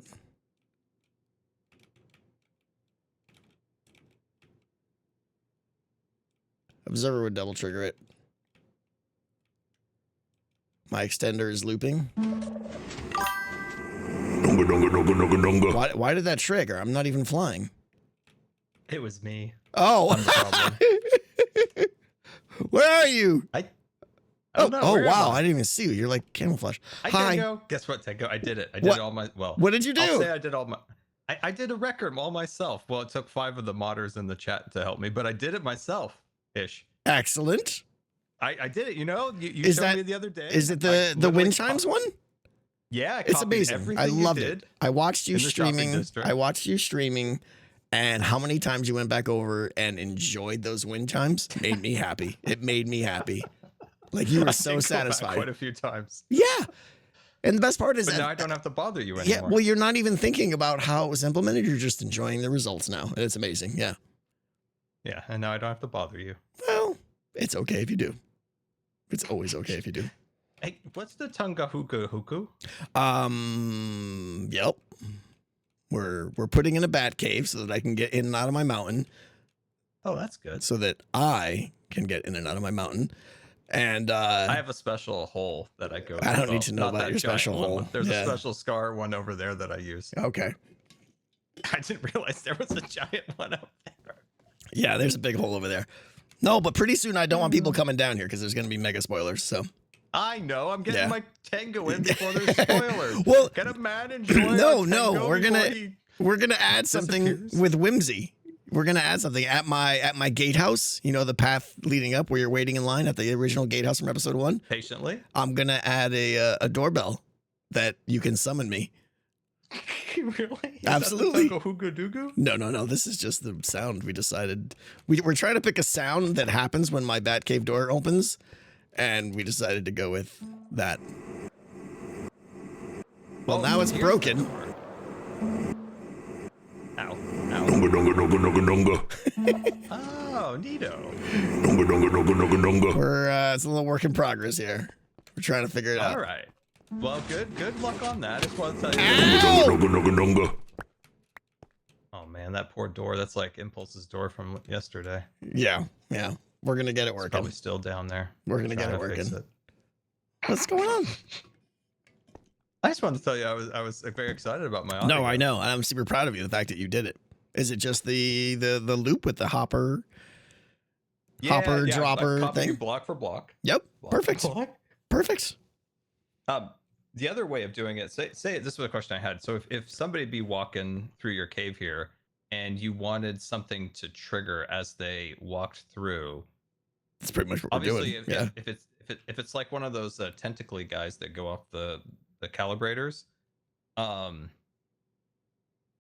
Observer would double trigger it. My extender is looping. Dunga dunga dunga dunga dunga. Why did that trigger? I'm not even flying. It was me. Oh. I'm the problem. Where are you? I Oh, don't know, where am wow. I? I didn't even see you. You're like camouflage. Hi. Tango. Guess what, Tango? I did it. I did What? all my well. What did you I'll do? say I did all my. I did a record all myself. Well, it took 5 of the modders in the chat to help me, but I did it myself ish. Excellent. I did it. You know, you Is showed that- me the other day. Is it I the literally wind chimes one? Yeah, I It's copied amazing. everything I you loved did. it. I watched you in the shopping streaming. district. I watched you streaming, and how many times you went back over and enjoyed those wind chimes made me happy. It made me happy. Like you I were did so go back satisfied. quite a few times. Yeah. And the best part is But that, now I don't have to bother you anymore. yeah, well, you're not even thinking about how it was implemented. You're just enjoying the results now. And it's amazing. Yeah. Yeah, and now I don't have to bother you. Well, it's okay if you do. It's always okay if you do. Hey, what's the Tunga Huku Huku? Yep. We're putting in a bat cave so that I can get in and out of my mountain, Oh, that's good. so that I can get in and out of my mountain. And I have a special hole that I go to. I don't need to know not about that your giant special one, hole. but There's Yeah. a special scar one over there that I use. okay. I didn't realize there was a giant one up there. Yeah, there's a big hole over there. No, but pretty soon I don't want people coming down here because there's going to be mega spoilers. So I know. I'm getting Yeah. my Tango in before there's spoilers. Well, Can a man enjoy no, a no, Tango we're gonna- before he- we're gonna add something Disappears. with whimsy. We're gonna add something at my gatehouse. You know, the path leading up where you're waiting in line at the original gatehouse from episode 1. patiently. I'm gonna add a doorbell that you can summon me. Really? Is Absolutely. That the Tango Hugu Dugu? No. This is just the sound we decided. We're trying to pick a sound that happens when my Batcave door opens, and we decided to go with that. Well, Oh, now it's here's broken. the door. Ow. Ow. Dunga dunga dunga dunga dunga. Oh, neato. Dunga dunga dunga dunga dunga. We're it's a little work in progress here. We're trying to figure it out. All right. Well, good luck on that. I just want to tell you. Ow! Dunga dunga dunga dunga. Oh man, that poor door. That's like Impulse's door from yesterday. Yeah. We're gonna get it It's working. probably still down there. We're gonna get Trying it to fix working. it. What's going on? I just wanted to tell you I was very excited about my audio. No, I know. I'm super proud of you. The fact that you did it. Is it just the loop with the hopper? Hopper, dropper like copying thing? block for block. Yep. Block for Perfect. block. Perfect. The other way of doing it, say this was a question I had. So if somebody be walking through your cave here and you wanted something to trigger as they walked through, That's pretty much what we're obviously doing. if it's like one of those tentacly guys that go off the calibrators,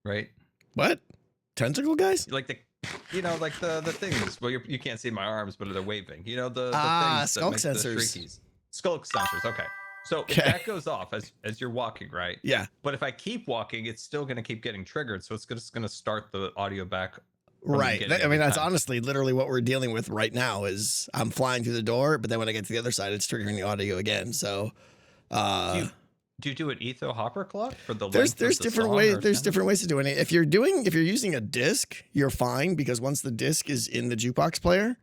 right? What? Tentacle guys? Like like the things. Well, you can't see my arms, but they're waving. You know the things skulk that make sensors. The shriekies. Skulk sensors. Okay. So if Okay. that goes off as you're walking, right? Yeah. But if I keep walking, it's still going to keep getting triggered. So it's just going to start the audio back. from the Right. beginning I every mean, that's time. honestly literally what we're dealing with right now is I'm flying through the door, but then when I get to the other side, it's triggering the audio again. So Do you do an etho hopper clock for the there's length of the different song ways. or There's sound? different ways to doing it. If you're using a disc, you're fine because once the disc is in the jukebox player,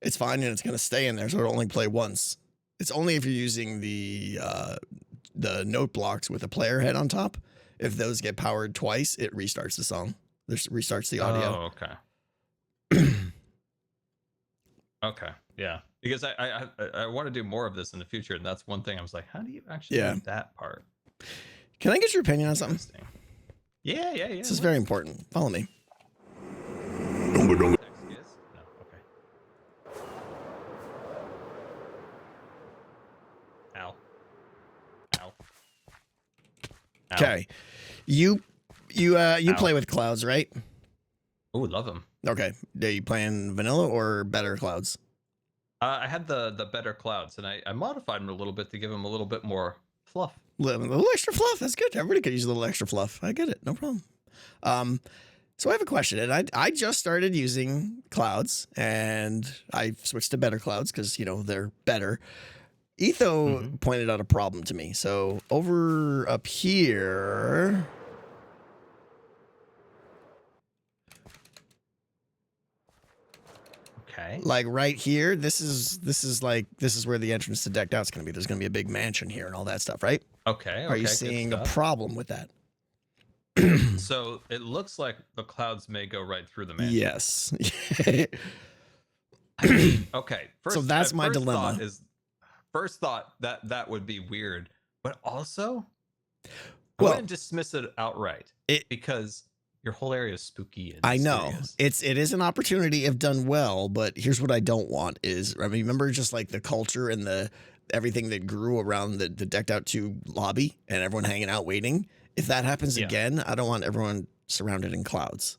it's fine and it's going to stay in there. So it'll only play once. It's only if you're using the note blocks with a player head on top. If those get powered twice, it restarts the song. Restarts the audio. Oh, okay. Okay. Yeah. Because I want to do more of this in the future, and that's one thing I was like, how do you actually Yeah. do that part? Can I get your opinion on something? Interesting. Yeah. This is very important. Follow me. Dunga dunga. No, okay. Ow. Ow. Ow. Okay. You Ow. play with clouds, right? Ooh, love them. Okay. Are you playing vanilla or better clouds? I had the better clouds, and I modified them a little bit to give them a little bit more fluff. A little extra fluff. That's good. Everybody could use a little extra fluff. I get it. No problem. So I have a question, and I just started using clouds, and I switched to better clouds because they're better. Etho pointed out a problem to me. So over up here. Okay. Like right here, this is where the entrance to Decked Out's going to be. There's going to be a big mansion here and all that stuff, right? Okay. Are you good seeing a stuff. problem with that? So it looks like the clouds may go right through the mansion. Yes. I mean, okay. So that's my dilemma. First thought that would be weird, but also I Well, wouldn't dismiss it outright because your whole area is spooky. And I know mysterious. it is an opportunity if done well, but here's what I don't want is, I mean, remember just like the culture and everything that grew around the Decked Out 2 lobby and everyone hanging out waiting. If that happens again, I don't want everyone surrounded in clouds.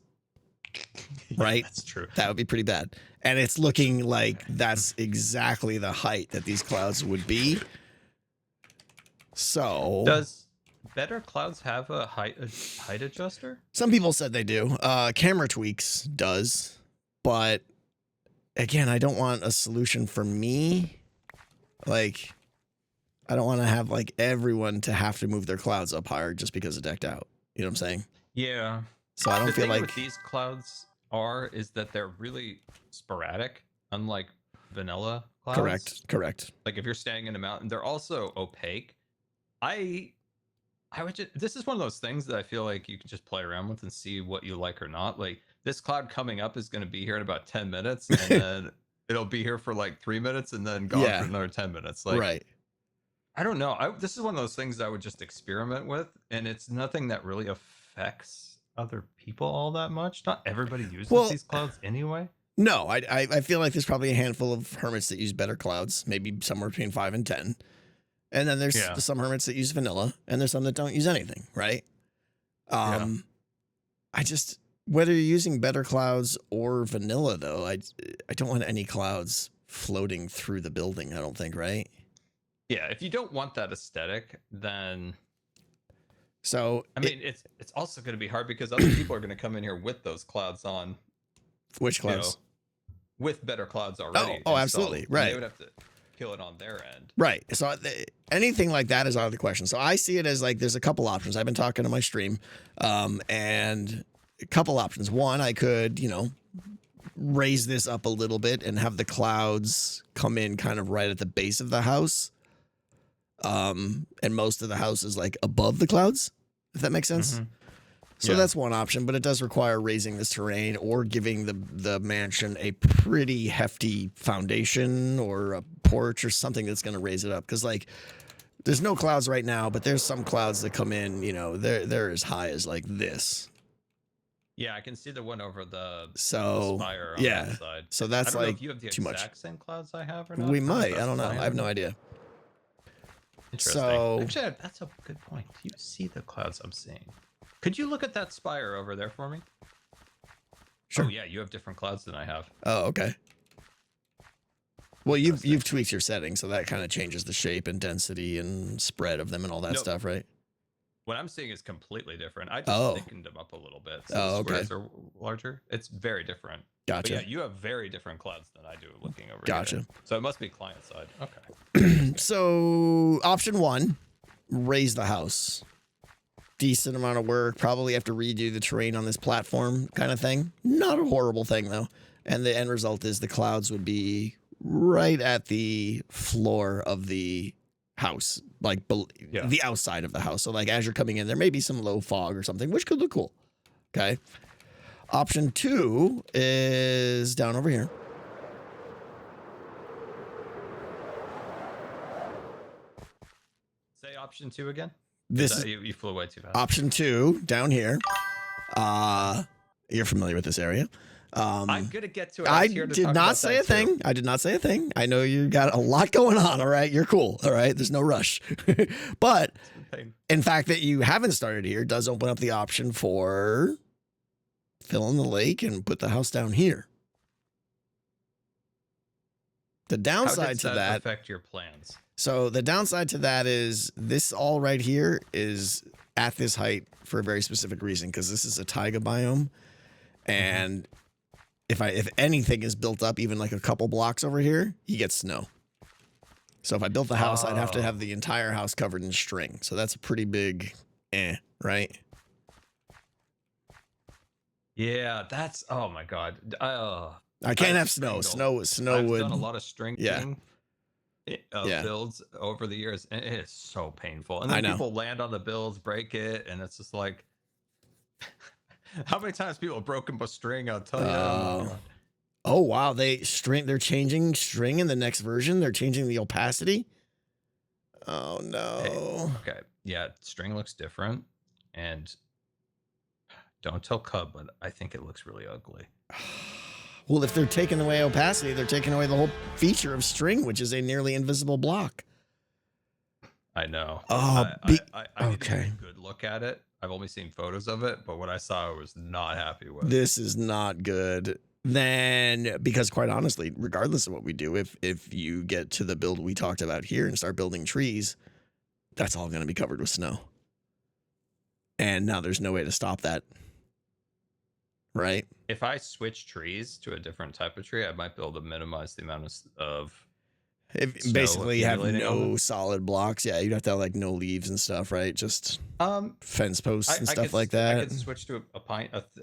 Right? That's true. That would be pretty bad. And it's looking like that's exactly the height that these clouds would be. So Does Better Clouds have a height adjuster? some people said they do. Camera Tweaks does, but again, I don't want a solution for me. Like, I don't want to have like everyone to have to move their clouds up higher just because of Decked Out. You know what I'm saying? Yeah. So I don't The feel thing like with these clouds is that they're really sporadic, unlike vanilla clouds. correct. Like if you're staying in a mountain, they're also opaque. I would just, this is one of those things that I feel like you can just play around with and see what you like or not. Like this cloud coming up is going to be here in about 10 minutes and then it'll be here for like 3 minutes and then gone for another 10 minutes. Like, right. I don't know. This is one of those things that I would just experiment with, and it's nothing that really affects other people all that much. Not everybody uses these clouds anyway. No, I feel like there's probably a handful of hermits that use better clouds, maybe somewhere between 5 and 10. And then there's some hermits that use vanilla, and there's some that don't use anything, right? I just, whether you're using better clouds or vanilla, though, I don't want any clouds floating through the building, I don't think, right? Yeah, if you don't want that aesthetic, then so I mean, it's also going to be hard because other people are going to come in here with those clouds on. Which clouds? With better clouds already. Oh, absolutely, right. They would have to kill it on their end. Right. So anything like that is out of the question. So I see it as like there's a couple options. I've been talking to my stream, and a couple options. One, I could, raise this up a little bit and have the clouds come in kind of right at the base of the house. And most of the house is like above the clouds, if that makes sense. Mm-hmm. So that's one option, but it does require raising this terrain or giving the mansion a pretty hefty foundation or a porch or something that's going to raise it up. Because like, there's no clouds right now, but there's some clouds that come in. They're as high as like this. Yeah, I can see the one over the spire on that side. So that's I don't know like if you have the too exact much. same clouds I have or not. We might. I don't know. I have no idea. Interesting. So actually, that's a good point. Do you see the clouds I'm seeing? Could you look at that spire over there for me? Sure. Oh yeah, you have different clouds than I have. Oh, okay. Well, you've tweaked your settings, so that kind of changes the shape and density and spread of them and all that stuff, right? What I'm seeing is completely different. I just thickened them up a little bit. So the squares are larger. It's very different. Gotcha. But yeah, you have very different clouds than I do looking over Gotcha. here. So it must be client side. Okay. So option one, raise the house. Decent amount of work. Probably have to redo the terrain on this platform kind of thing. Not a horrible thing, though. And the end result is the clouds would be right at the floor of the house, like the outside of the house. So like as you're coming in, there may be some low fog or something, which could look cool. Okay. Option two is down over here. Say option two again. This is you flew away too fast. option two down here. You're familiar with this area. I'm gonna get to it. I did not say a thing. I did not say a thing. I know you got a lot going on. All right. You're cool. All right. There's no rush. But in fact, that you haven't started here does open up the option for fill in the lake and put the house down here. The How downside does to that, affect your plans? so the downside to that is this all right here is at this height for a very specific reason, because this is a taiga biome, and if anything is built up even like a couple blocks over here, you get snow. So if I built the house, I'd have to have the entire house covered in string. So that's a pretty big right? Yeah, that's oh my god. I can't have I've snow. Snow I've would. done a lot of string Yeah. builds over the years, and it is so painful. And then I know. people land on the builds, break it, and it's just like, how many times people have broken a string? I'll tell you. Oh wow, they're changing string in the next version. They're changing the opacity. Oh no. Okay, yeah, string looks different, and don't tell Cub, but I think it looks really ugly. Well, if they're taking away opacity, they're taking away the whole feature of string, which is a nearly invisible block. I know. Oh, I didn't okay. get a good look at it. I've only seen photos of it, but what I saw I was not happy with. This is not good. Then, because quite honestly, regardless of what we do, if you get to the build we talked about here and start building trees, that's all going to be covered with snow. And now there's no way to stop that. Right? If I switch trees to a different type of tree, I might be able to minimize the amount of If snow basically you have accumulating on no them. solid blocks, yeah, you'd have to have like no leaves and stuff, right? Just fence posts and I stuff could like I that. could switch to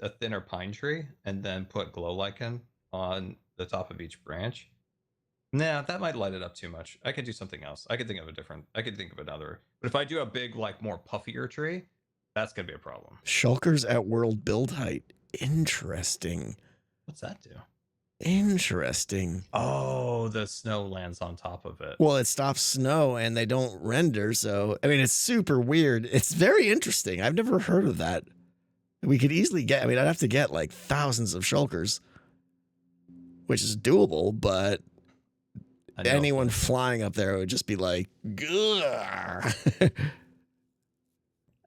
a thinner pine tree and then put glow lichen on the top of each branch. Nah, that might light it up too much. I could do something else. I could think of another. But if I do a big, like more puffier tree, that's gonna be a problem. Shulkers at world build height. Interesting. What's that do? Interesting. Oh, the snow lands on top of it. Well, it stops snow and they don't render. So, I mean, it's super weird. It's very interesting. I've never heard of that. We could easily get, I mean, I'd have to get like thousands of shulkers, which is doable, but I know. anyone flying up there would just be like, "Gah."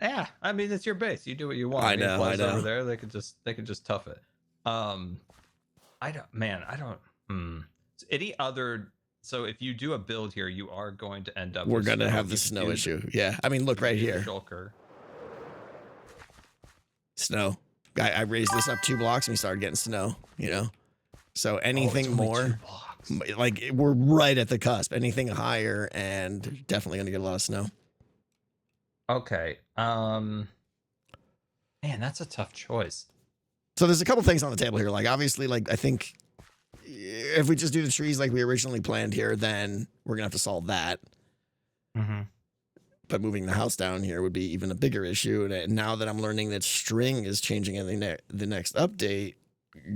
Yeah, I mean it's your base. You do what you want. I If it know, flies I know. Over there, they could just tough it. I don't. Any other? So if you do a build here, you are going to end up. We're with going to snow. have the You snow could do- issue. Yeah. I mean, look you could right do the here. Shulker. Snow. I raised this up 2 blocks and we started getting snow, you know? So Oh, it's anything only 2 more, blocks. like we're right at the cusp. Anything higher and definitely going to get a lot of snow. Okay. Man, that's a tough choice. So there's a couple things on the table here. Like obviously, like I think if we just do the trees like we originally planned here, then we're gonna have to solve that. Mm-hmm. But moving the house down here would be even a bigger issue. And now that I'm learning that string is changing in the next update,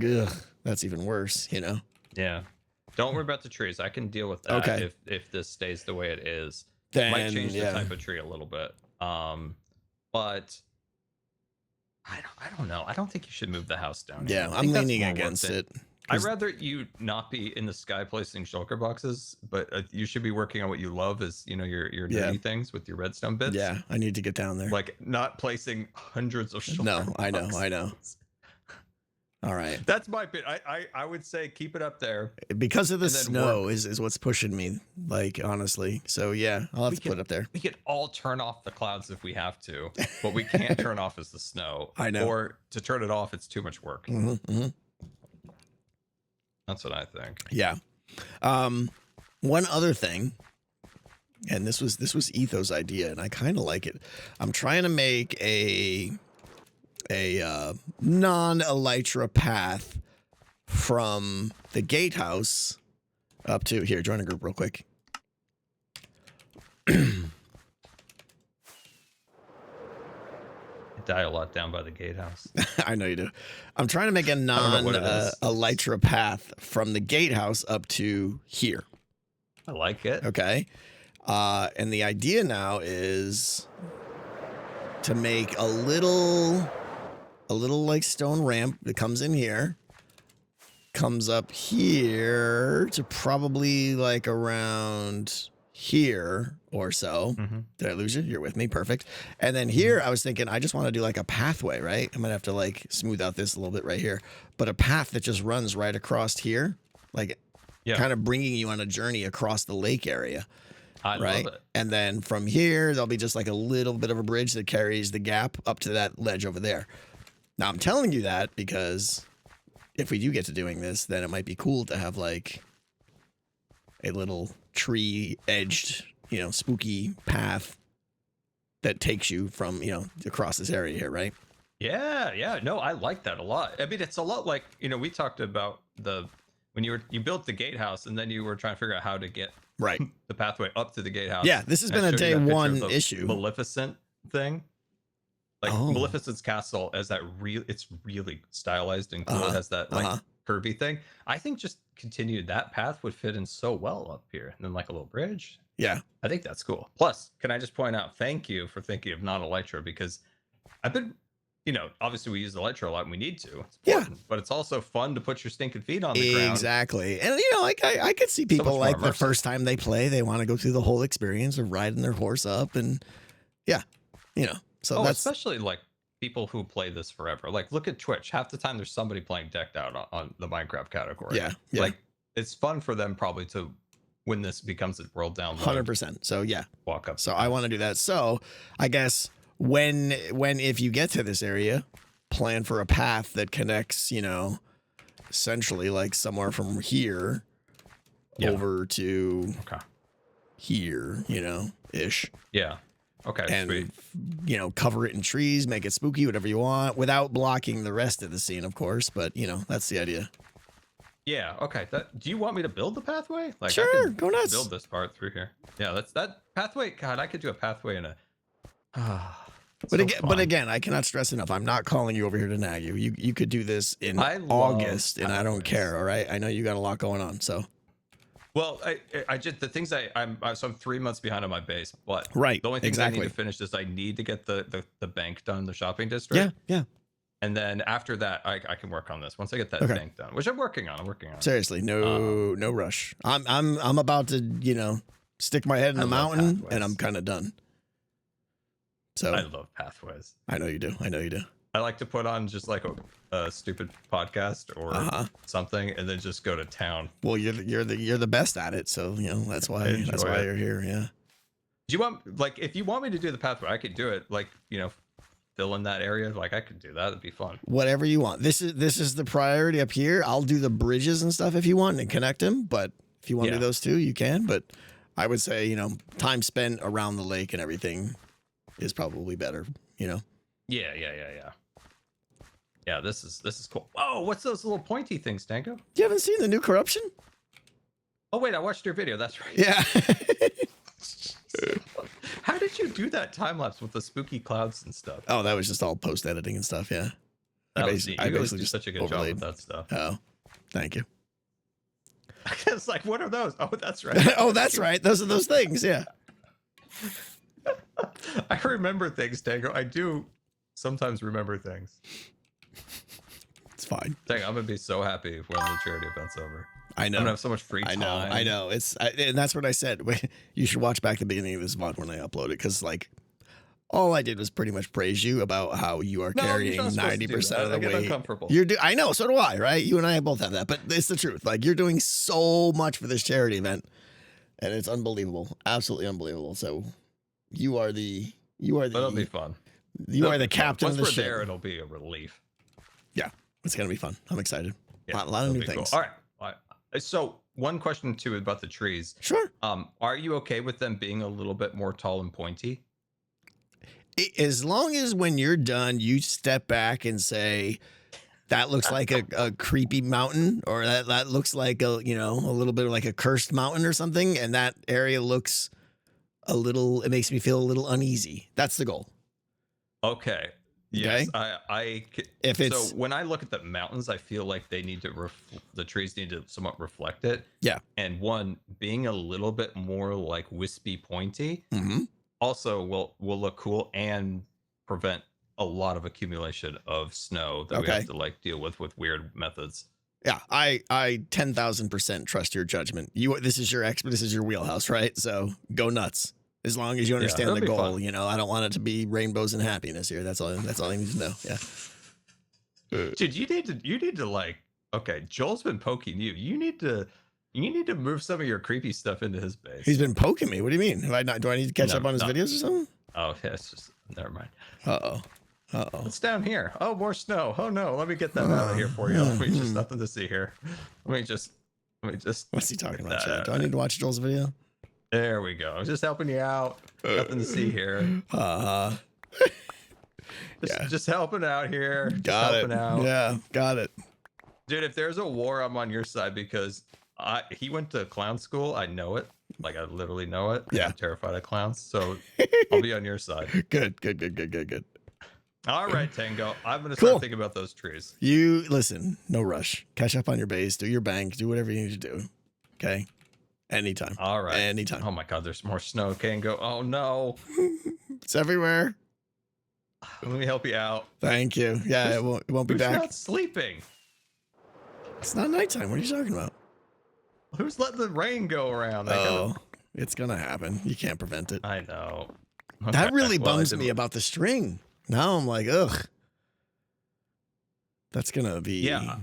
ugh, that's even worse. You know? Yeah. Don't worry about the trees. I can deal with that. Okay. If this stays the way it is, Then might change the yeah. type of tree a little bit. But I don't know. I don't think you should move the house down. Yeah, here. I I'm think that's leaning more against worth it. I'd rather you not be in the sky placing shulker boxes, but you should be working on what you love, is your Yeah. nerdy things with your redstone bits. Yeah, I need to get down there. Like not placing hundreds of shulker No, I know. boxes. All right. That's my bit. I would say keep it up there. Because of the And then snow is what's pushing me, like honestly. So yeah, I'll have to put it up there. We could all turn off the clouds if we have to. What we can't turn off is the snow. I know. Or to turn it off, it's too much work. Mm-hmm. That's what I think. Yeah. One other thing, and this was Etho's idea, and I kind of like it. I'm trying to make a non-elytra path from the gatehouse up to here. Join a group real quick. Die a lot down by the gatehouse. I know you do. I'm trying to make a don't know what it is. non-elytra path from the gatehouse up to here. I like it. Okay. And the idea now is to make a little like stone ramp that comes in here, comes up here to probably like around here or so. Mm-hmm. Did I lose you? You're with me. Perfect. And then here I was thinking, I just want to do like a pathway, right? I'm going to have to like smooth out this a little bit right here, but a path that just runs right across here, like kind of bringing you on a journey across the lake area. I right? love it. And then from here, there'll be just like a little bit of a bridge that carries the gap up to that ledge over there. Now, I'm telling you that because if we do get to doing this, then it might be cool to have like a little tree-edged, spooky path that takes you from, across this area here, right? Yeah. No, I like that a lot. I mean, it's a lot like, we talked about when you built the gatehouse and then you were trying to figure out how to get right the pathway up to the gatehouse. Yeah, this has been a day one issue. Maleficent thing. Like Maleficent's castle as that it's really stylized and cool. It has that curvy thing. I think just continue that path would fit in so well up here. And then like a little bridge. Yeah. I think that's cool. Plus, can I just point out, thank you for thinking of non-electro, because I've been, obviously we use electro a lot and we need to. But it's also fun to put your stinking feet on the ground. Exactly. And, like I could see people so like the first time they play, they want to go through the whole experience of riding their horse up and so that's especially like people who play this forever. Like look at Twitch. Half the time there's somebody playing decked out on the Minecraft category. Yeah. Like it's fun for them probably to when this becomes a world download. 100%. So walk up. So I want to do that. So I guess if you get to this area, plan for a path that connects, essentially like somewhere from here over to here, ish. Yeah. Okay. And, sweet. Cover it in trees, make it spooky, whatever you want, without blocking the rest of the scene, of course. But, that's the idea. Yeah. Okay. Do you want me to build the pathway? Like, sure. Go nuts. Build this part through here. Yeah. That's that pathway. God, I could do a pathway in a. But again, I cannot stress enough. I'm not calling you over here to nag you. You could do this in August, and I don't care. All right. I know you got a lot going on, so. Well, I just the things I'm 3 months behind on my base, but right. The only thing I need to finish is I need to get the bank done, the shopping district. Yeah. And then after that, I can work on this. Once I get that bank done, which I'm working on. Seriously, no rush. I'm about to stick my head in the mountain, and I'm kind of done. So I love pathways. I know you do. I like to put on just like a stupid podcast or something, and then just go to town. Well, you're the best at it, so that's why you're here. Yeah. Do you want if you want me to do the pathway, I could do it. Fill in that area. Like I could do that. It'd be fun. Whatever you want. This is the priority up here. I'll do the bridges and stuff if you want and connect them. But if you want to do those too, you can. But I would say time spent around the lake and everything is probably better. Yeah. Yeah, this is cool. Oh, what's those little pointy things, Tango? You haven't seen the new corruption? Oh wait, I watched your video. That's right. Yeah. How did you do that time lapse with the spooky clouds and stuff? Oh, that was just all post editing and stuff. Yeah. I basically do such a good job with that stuff. Oh, thank you. It's like, what are those? Oh, that's right. Oh, that's right. Those are those things. Yeah. I remember things, Tango. I do sometimes remember things. It's fine. Dang, I'm gonna be so happy when the charity event's over. I know. I'm gonna have so much free time. I know. And that's what I said. You should watch back the beginning of this VOD when I upload it, because all I did was pretty much praise you about how you are carrying 90% of the weight. Uncomfortable. I know, so do I, right? You and I both have that, but it's the truth. Like, you're doing so much for this charity event, and it's unbelievable, absolutely unbelievable. So you are the. It'll be fun. You are the captain of the ship. Once we're there, it'll be a relief. Yeah, it's gonna be fun. I'm excited. Yeah, a lot of new things. Cool. All right. So one question too about the trees. Sure. Are you okay with them being a little bit more tall and pointy? As long as when you're done, you step back and say, that looks like a creepy mountain, or that looks like a little bit of like a cursed mountain or something. And that area looks it makes me feel a little uneasy. That's the goal. Okay. Yes. So when I look at the mountains, I feel like they need to the trees need to somewhat reflect it. Yeah. And being a little bit more like wispy pointy also will look cool and prevent a lot of accumulation of snow that we have to deal with weird methods. Yeah, I 10,000% trust your judgment. This is your wheelhouse, right? So go nuts. As long as you understand the goal, I don't want it to be rainbows and happiness here. That's all I need to know. Yeah. Dude, you need to okay, Joel's been poking you. You need to, You need to move some of your creepy stuff into his base. He's been poking me. What do you mean? Have I not? Do I need to catch No, up on his no. videos or something? Oh, yeah, it's just never mind. Uh oh. What's down here? Oh, more snow. Oh no, let me get that out of here for you. Let me just nothing to see here. Let me just. What's he talking about, Chad? Do I need to watch Joel's video? There we go. Just helping you out. Nothing to see here. Just helping out here. Got it. Out. Yeah, got it. Dude, if there's a war, I'm on your side because he went to clown school. I know it. Like I literally know it. Yeah. I'm terrified of clowns, so I'll be on your side. Good. All right, Tango. I'm gonna start thinking about those trees. You listen. No rush. Catch up on your base. Do your bank. Do whatever you need to do. Okay. Anytime. All right. Anytime. Oh my God, there's more snow. Tango. Oh no. It's everywhere. Let me help you out. Thank you. Yeah, it won't be Who's back. not sleeping? It's not nighttime. What are you talking about? Who's letting the rain go around? It's gonna happen. You can't prevent it. I know. That really Well, bums me about the string. Now I'm like, ugh. That's gonna be. Yeah.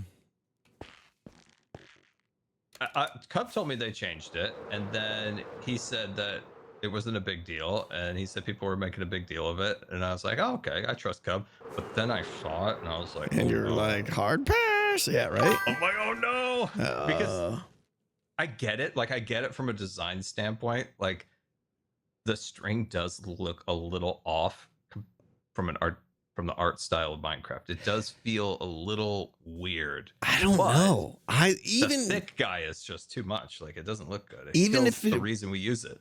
Cub told me they changed it, and then he said that it wasn't a big deal, and he said people were making a big deal of it, and I was like, oh, okay, I trust Cub. But then I saw it, and I was like, And you're like, hard pass. Yeah, right? I'm like, oh no. Because Uh, I get it. Like, I get it from a design standpoint. Like, the string does look a little off from the art style of Minecraft. It does feel a little weird. I don't know. The thick guy is just too much. Like, it doesn't look good. Even kills if the reason we use it.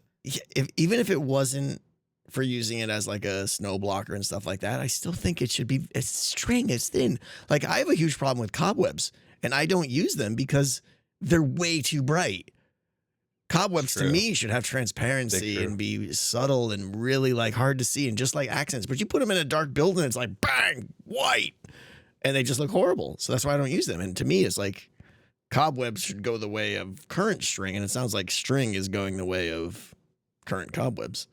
even if it wasn't for using it as like a snow blocker and stuff like that, I still think it should be a string. It's thin. Like I have a huge problem with cobwebs, and I don't use them because they're way too bright. Cobwebs to me should have transparency and be subtle and really like hard to see and just like accents. But you put them in a dark building, it's like bang, white, and they just look horrible. So that's why I don't use them. And to me, it's like cobwebs should go the way of current string, and it sounds like string is going the way of current cobwebs.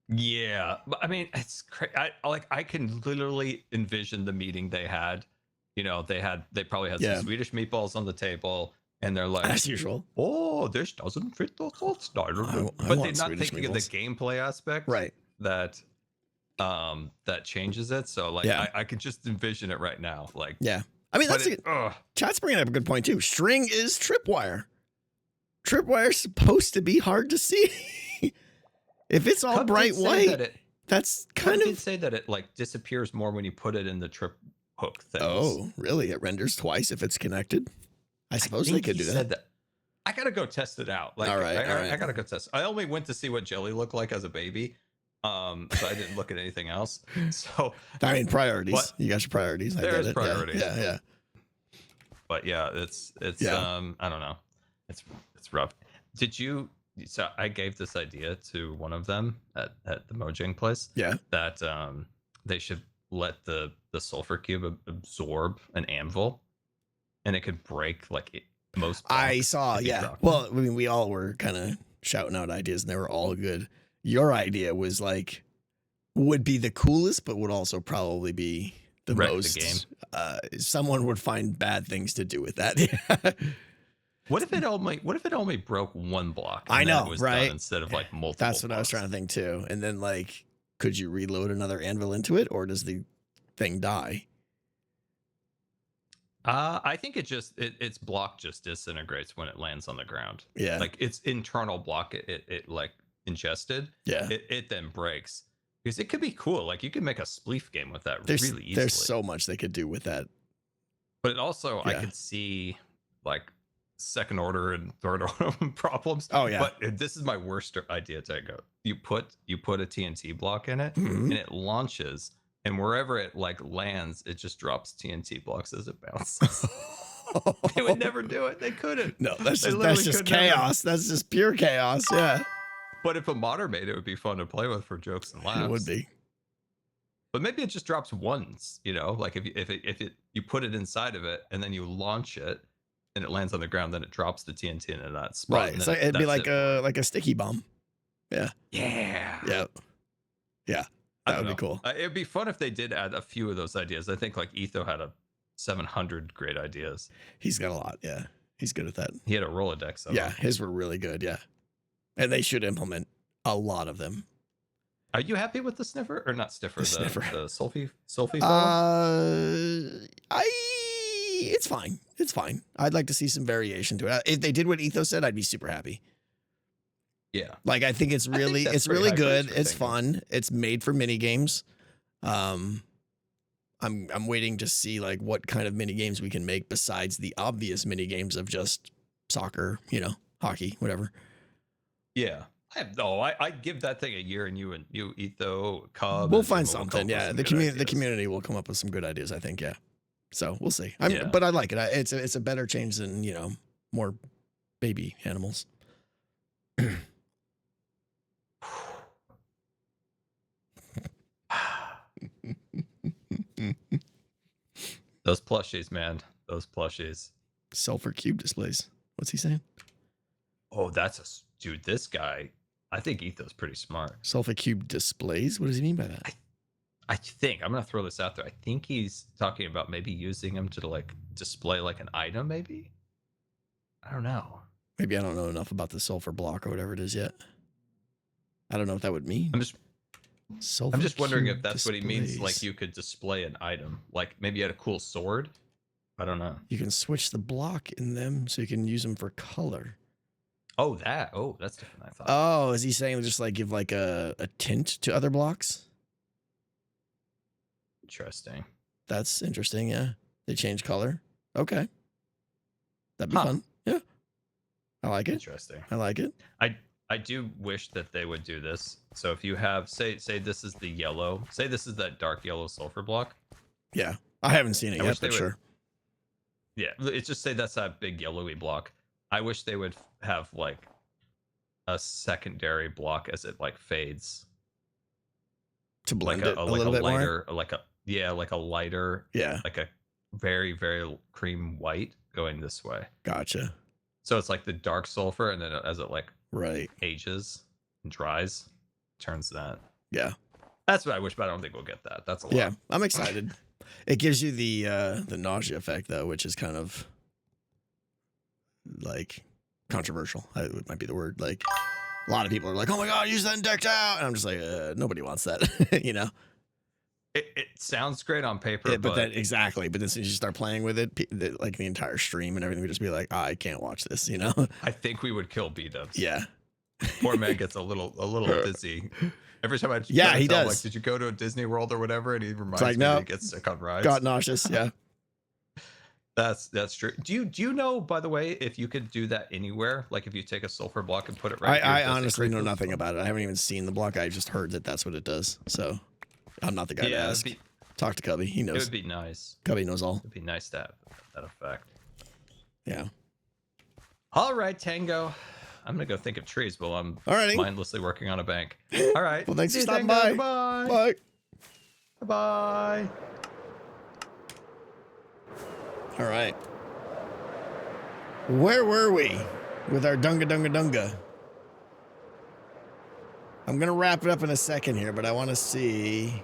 Yeah, but I mean, it's crazy. I can literally envision the meeting they had. You know, they probably had some Swedish meatballs on the table. And they're like, as usual, oh, this doesn't fit the thought starter. But they're not thinking of the gameplay aspect, right? That changes it. So like, I could just envision it right now. Like, yeah, I mean that's Chat's bringing up a good point too. String is tripwire. Tripwire's supposed to be hard to see. If it's all bright white, that's kind of. Did say that it like disappears more when you put it in the trip hook things. Oh, really? It renders twice if it's connected. I suppose they could do that. I gotta go test it out. Like, all right. I gotta go test. I only went to see what Jelly looked like as a baby, so I didn't look at anything else. So I mean, priorities. You got your priorities. There's priorities. Yeah. But yeah, it's I don't know. It's rough. Did you? So I gave this idea to one of them at the Mojang place. Yeah. That they should let the sulfur cube absorb an anvil. And it could break like most. I saw, yeah. Well, I mean, we all were kind of shouting out ideas, and they were all good. Your idea was like would be the coolest, but would also probably be the most. The game. Someone would find bad things to do with that. What if it only broke one block? I know, it was right? done instead of like multiple. That's what I was trying to think too. And then like, could you reload another anvil into it, or does the thing die? I think its block just disintegrates when it lands on the ground. Yeah, like its internal block, it like ingested. Yeah, it then breaks because it could be cool. Like you could make a spleef game with that really easily. There's so much they could do with that. But also, I could see like second order and third order problems. Oh yeah. But this is my worst idea, Tango. You put a TNT block in it, and it launches. And wherever it like lands, it just drops TNT blocks as it bounces. They would never do it. They couldn't. No, that's just chaos. That's just pure chaos. Yeah. But if a modder made it, would be fun to play with for jokes and laughs. It would be. But maybe it just drops once. You know, like if you put it inside of it and then you launch it and it lands on the ground, then it drops the TNT into that spot. Right. So it'd be like a sticky bomb. Yeah. Yeah. Yeah. Yeah. That would be cool. It'd be fun if they did add a few of those ideas. I think like Etho had 700 great ideas. He's got a lot. Yeah. He's good at that. He had a Rolodex of Yeah, them. his were really good. Yeah, and they should implement a lot of them. Are you happy with the sniffer or not sniffer? The sniffer. The sulfie fellow? It's fine. It's fine. I'd like to see some variation to it. If they did what Ethos said, I'd be super happy. Yeah. Like I think it's really, that's it's pretty really high good. praise for It's thinking. fun. It's made for mini games. I'm waiting to see like what kind of mini games we can make besides the obvious mini games of just soccer, you know, hockey, whatever. Yeah. I'd give that thing a year, and you Etho, Cub. We'll and find we'll come something. up with Yeah, some the good community ideas. will come up with some good ideas. I think. Yeah. So we'll see. Yeah. But I like it. It's a better change than more baby animals. Those plushies, man. Those plushies. Sulfur cube displays. What's he saying? Oh, dude. This guy. I think Etho's pretty smart. Sulfur cube displays. What does he mean by that? I think I'm gonna throw this out there. I think he's talking about maybe using them to like display like an item, maybe. I don't know. Maybe I don't know enough about the sulfur block or whatever it is yet. I don't know what that would mean. I'm Sulfur just wondering cube if that's what he means. displays. Like you could display an item, like maybe you had a cool sword. I don't know. You can switch the block in them so you can use them for color. Oh, that's different than I thought. Oh, is he saying just like give like a tint to other blocks? Interesting. That's interesting. Yeah. They change color. Okay. That'd be Huh. fun. Yeah. I like it. Interesting. I like it. I do wish that they would do this. So if you have say this is the yellow, say this is that dark yellow sulfur block. Yeah. I haven't seen it I yet, wish they but would- sure. Yeah, it's just say that's that big yellowy block. I wish they would have like a secondary block as it like fades, To blend like it a like little bit more. lighter, like a lighter, Yeah. like a very very cream white going this way. Gotcha. So it's like the dark sulfur, and then as it like Right. ages and dries, turns that. Yeah. That's what I wish, but I don't think we'll get that. That's a lot. Yeah. I'm excited. It gives you the nausea effect though, which is kind of like controversial. It might be the word. Like a lot of people are like, "Oh my god, use that in decked out," and I'm just like, nobody wants that, you know. It sounds great on paper, Yeah, but but then exactly. But then as soon as you start playing with it, like the entire stream and everything would just be like, I can't watch this, you know. I think we would kill B-dubs. Yeah. Poor man gets a little dizzy. Every time I Yeah, try to he tell him, does. like, did you go to a Disney World or whatever? And he reminds like, me no. that he gets sick on rides. Got nauseous. Yeah. That's true. Do you know, by the way, if you could do that anywhere? Like if you take a sulfur block and put it right I here, does it honestly create know those nothing bumps? about it. I haven't even seen the block. I just heard that that's what it does. So I'm not the guy to Yeah, ask. Talk to Cubby. He it knows. would be nice. Cubby knows all. It'd be nice to have that effect. Yeah. All right, Tango. I'm gonna go think of trees while I'm Alrighty. mindlessly working on a bank. All right. Well, thanks for See you, stopping Tango. by. Bye. Bye. Bye. All right. Where were we with our dunga dunga dunga? I'm gonna wrap it up in a second here, but I want to see.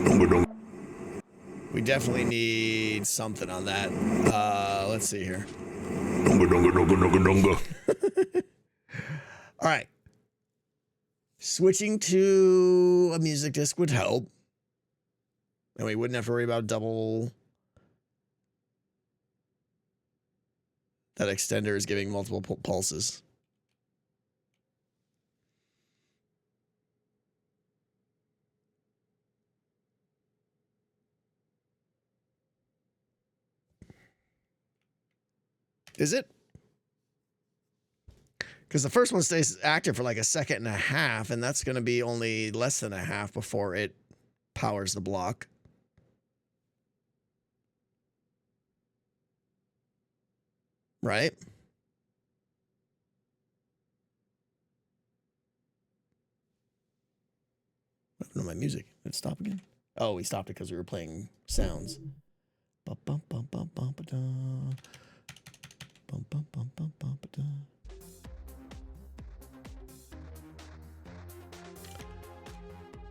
Donga donga. We definitely need something on that. Let's see here. Donga donga donga donga donga. All right. Switching to a music disc would help. And we wouldn't have to worry about double. That extender is giving multiple pulses. Is it? Because the first one stays active for like a second and a half, and that's going to be only less than a half before it powers the block. Right? What happened to my music? Did it stop again? Oh, we stopped it because we were playing sounds. Bum, bum, bum, bum, bum, ba-da. Bum, bum, bum, bum, bum, ba-da.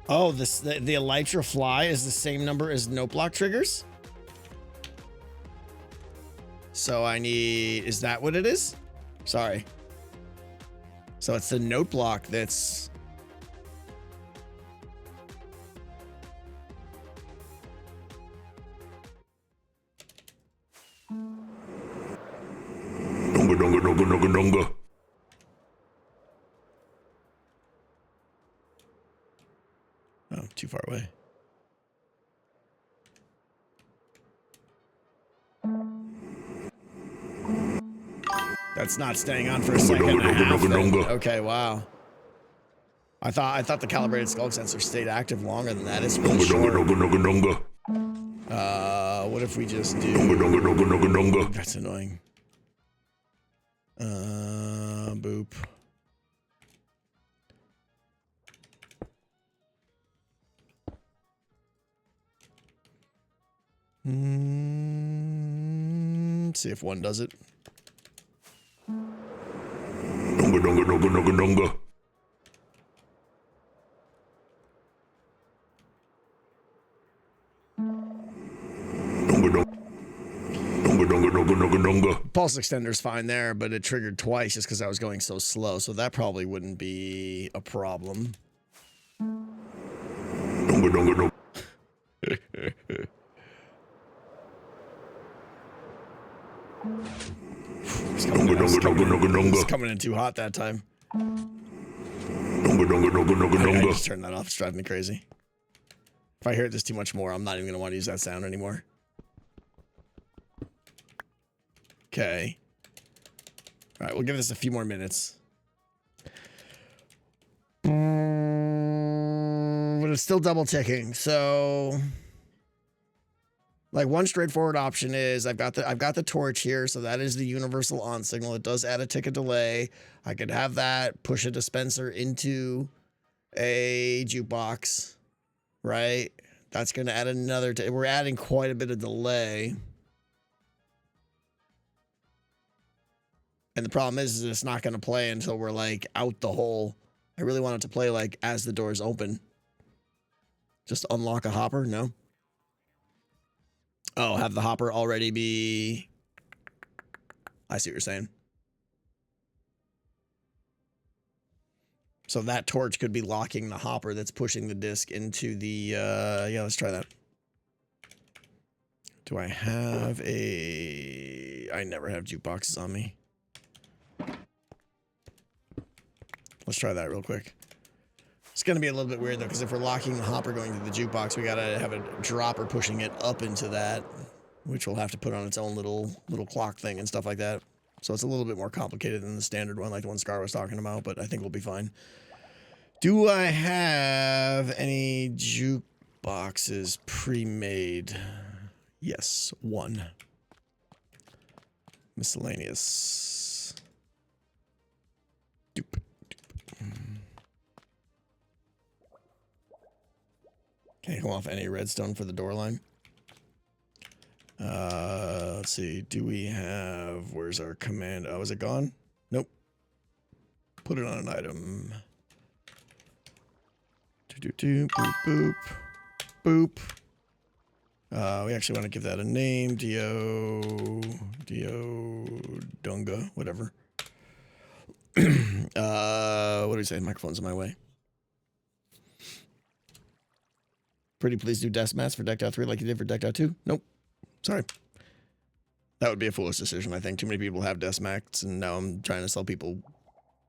Oh, the Elytra Fly is the same number as note block triggers? So I need, is that what it is? Sorry. So it's the note block that's, Donga donga donga donga donga. oh, too far away. That's not staying on for a second and a half. then. Okay, wow. I thought the calibrated skulk sensor stayed active longer than that. It's really Donga donga short. donga donga donga. What if we just Donga do? donga donga donga donga. That's annoying. Boop. See if one does it. Donga donga donga donga donga. Donga donga. Donga donga donga donga donga. Pulse extender's fine there, but it triggered twice just because I was going so slow, so that probably wouldn't be a problem. Donga donga donga. It's coming in too hot that time. Donga donga donga donga I donga. just turned that off. It's driving me crazy. If I hear this too much more, I'm not even going to want to use that sound anymore. Okay. All right, we'll give this a few more minutes. But it's still double ticking. So, like, one straightforward option is I've got the torch here, so that is the universal on signal. It does add a tick of delay. I could have that, push a dispenser into a jukebox, right? That's going to add another. We're adding quite a bit of delay. And the problem is it's not going to play until we're like out the hole. I really want it to play like as the doors open. Just unlock a hopper? No. Oh, have the hopper already be... I see what you're saying. So that torch could be locking the hopper that's pushing the disc into the... yeah, let's try that. Do I have a... I never have jukeboxes on me. Let's try that real quick. It's going to be a little bit weird, though, because if we're locking the hopper going to the jukebox, we got to have a dropper pushing it up into that, which we'll have to put on its own little clock thing and stuff like that. So it's a little bit more complicated than the standard one, like the one Scar was talking about, but I think we'll be fine. Do I have any jukeboxes pre-made? Yes, one. Miscellaneous. Doop. Can I come off any redstone for the door line? Let's see. Do we have... Where's our command? Oh, is it gone? Nope. Put it on an item. Boop, boop. Boop. We actually want to give that a name. Dio Dunga, whatever. What do we say? Microphone's in my way. Pretty please do desk mats for Decked Out 3 like you did for Decked Out 2? Nope. Sorry. That would be a foolish decision, I think. Too many people have desk mats, and now I'm trying to sell people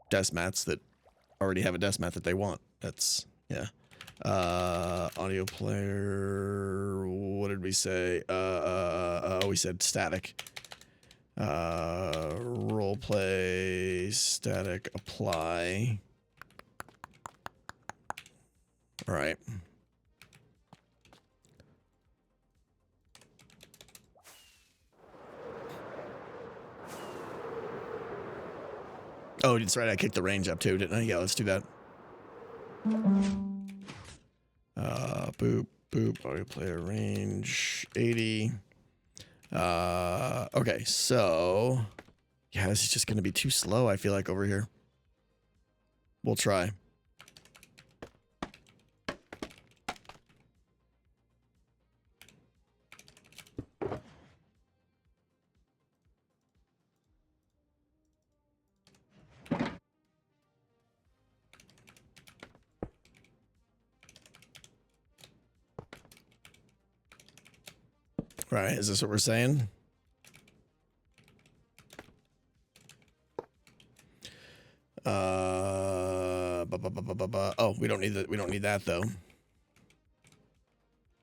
desk mats that already have a desk mat that they want. That's, yeah. Audio player, what did we say? We said static. Role play, static, apply. All right. Oh, that's right. I kicked the range up too, didn't I? Yeah, let's do that. Boop, boop. Audio player range 80. Okay, so yeah, this is just gonna be too slow, I feel like, over here. We'll try. Right, is this what we're saying? Oh, we don't need that. We don't need that though.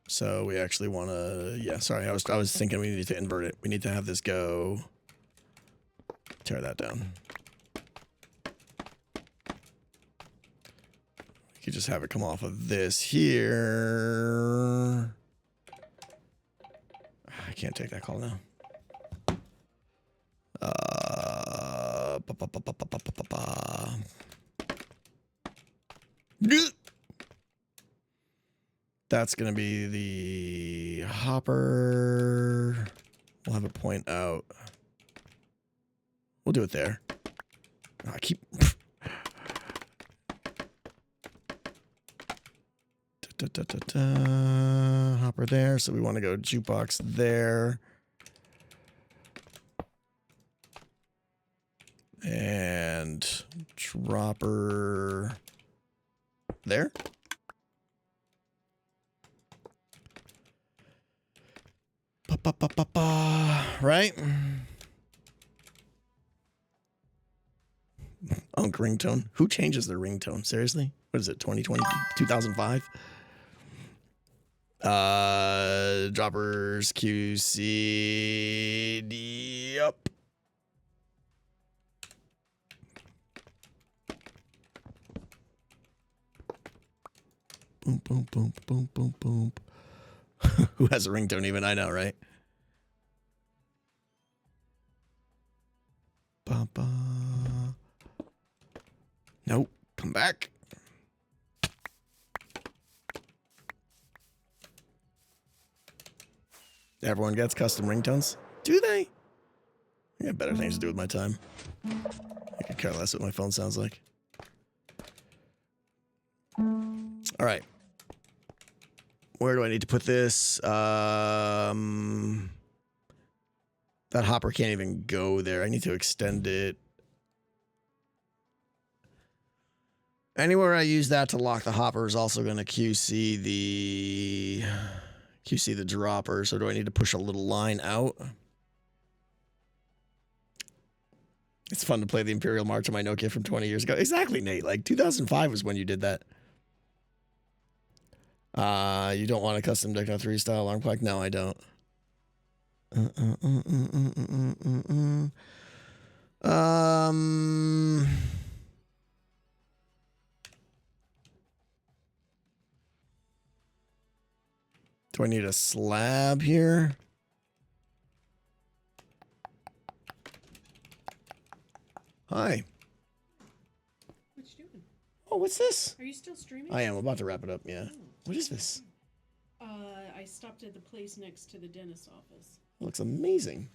So we actually want to. Yeah, sorry. I was thinking we need to invert it. We need to have this go. Tear that down. You could just have it come off of this here. I can't take that call now. That's gonna be the hopper. We'll have it point out. We'll do it there. Oh, I keep. Hopper there. So we want to go jukebox there. And dropper there. Right? Unk ringtone. Who changes their ringtone? Seriously? What is it? 2020? 2005? Droppers QC. Yep. Boom, boom, boom, boom, boom, boom. Who has a ringtone even? I know, right? Ba-ba. Nope. Come back. Everyone gets custom ringtones? Do they? I got better things to do with my time. I could care less what my phone sounds like. All right. Where do I need to put this? That hopper can't even go there. I need to extend it. Anywhere I use that to lock the hopper is also going to QC the dropper. So do I need to push a little line out? It's fun to play the Imperial March on my Nokia from 20 years ago. Exactly, Nate. Like 2005 was when you did that. You don't want a custom Deck 3 style alarm clock? No, I don't. Do I need a slab here? Hi. What you doing? Oh, what's this? Are you still streaming? I am about to wrap it up, yeah. Oh. What is this? I stopped at the place next to the dentist's office. It looks amazing.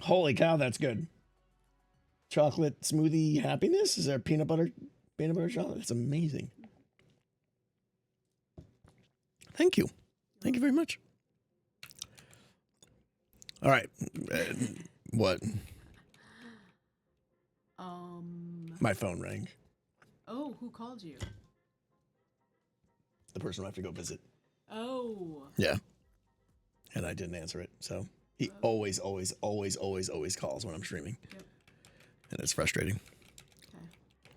Holy cow, that's good. Chocolate smoothie happiness? Is there peanut butter chocolate? That's amazing. Thank you. Thank you very much. All right. What? My phone rang. Oh, who called you? The person I have to go visit. Oh. Yeah. And I didn't answer it. So he always calls when I'm streaming. Yep. And it's frustrating. Okay.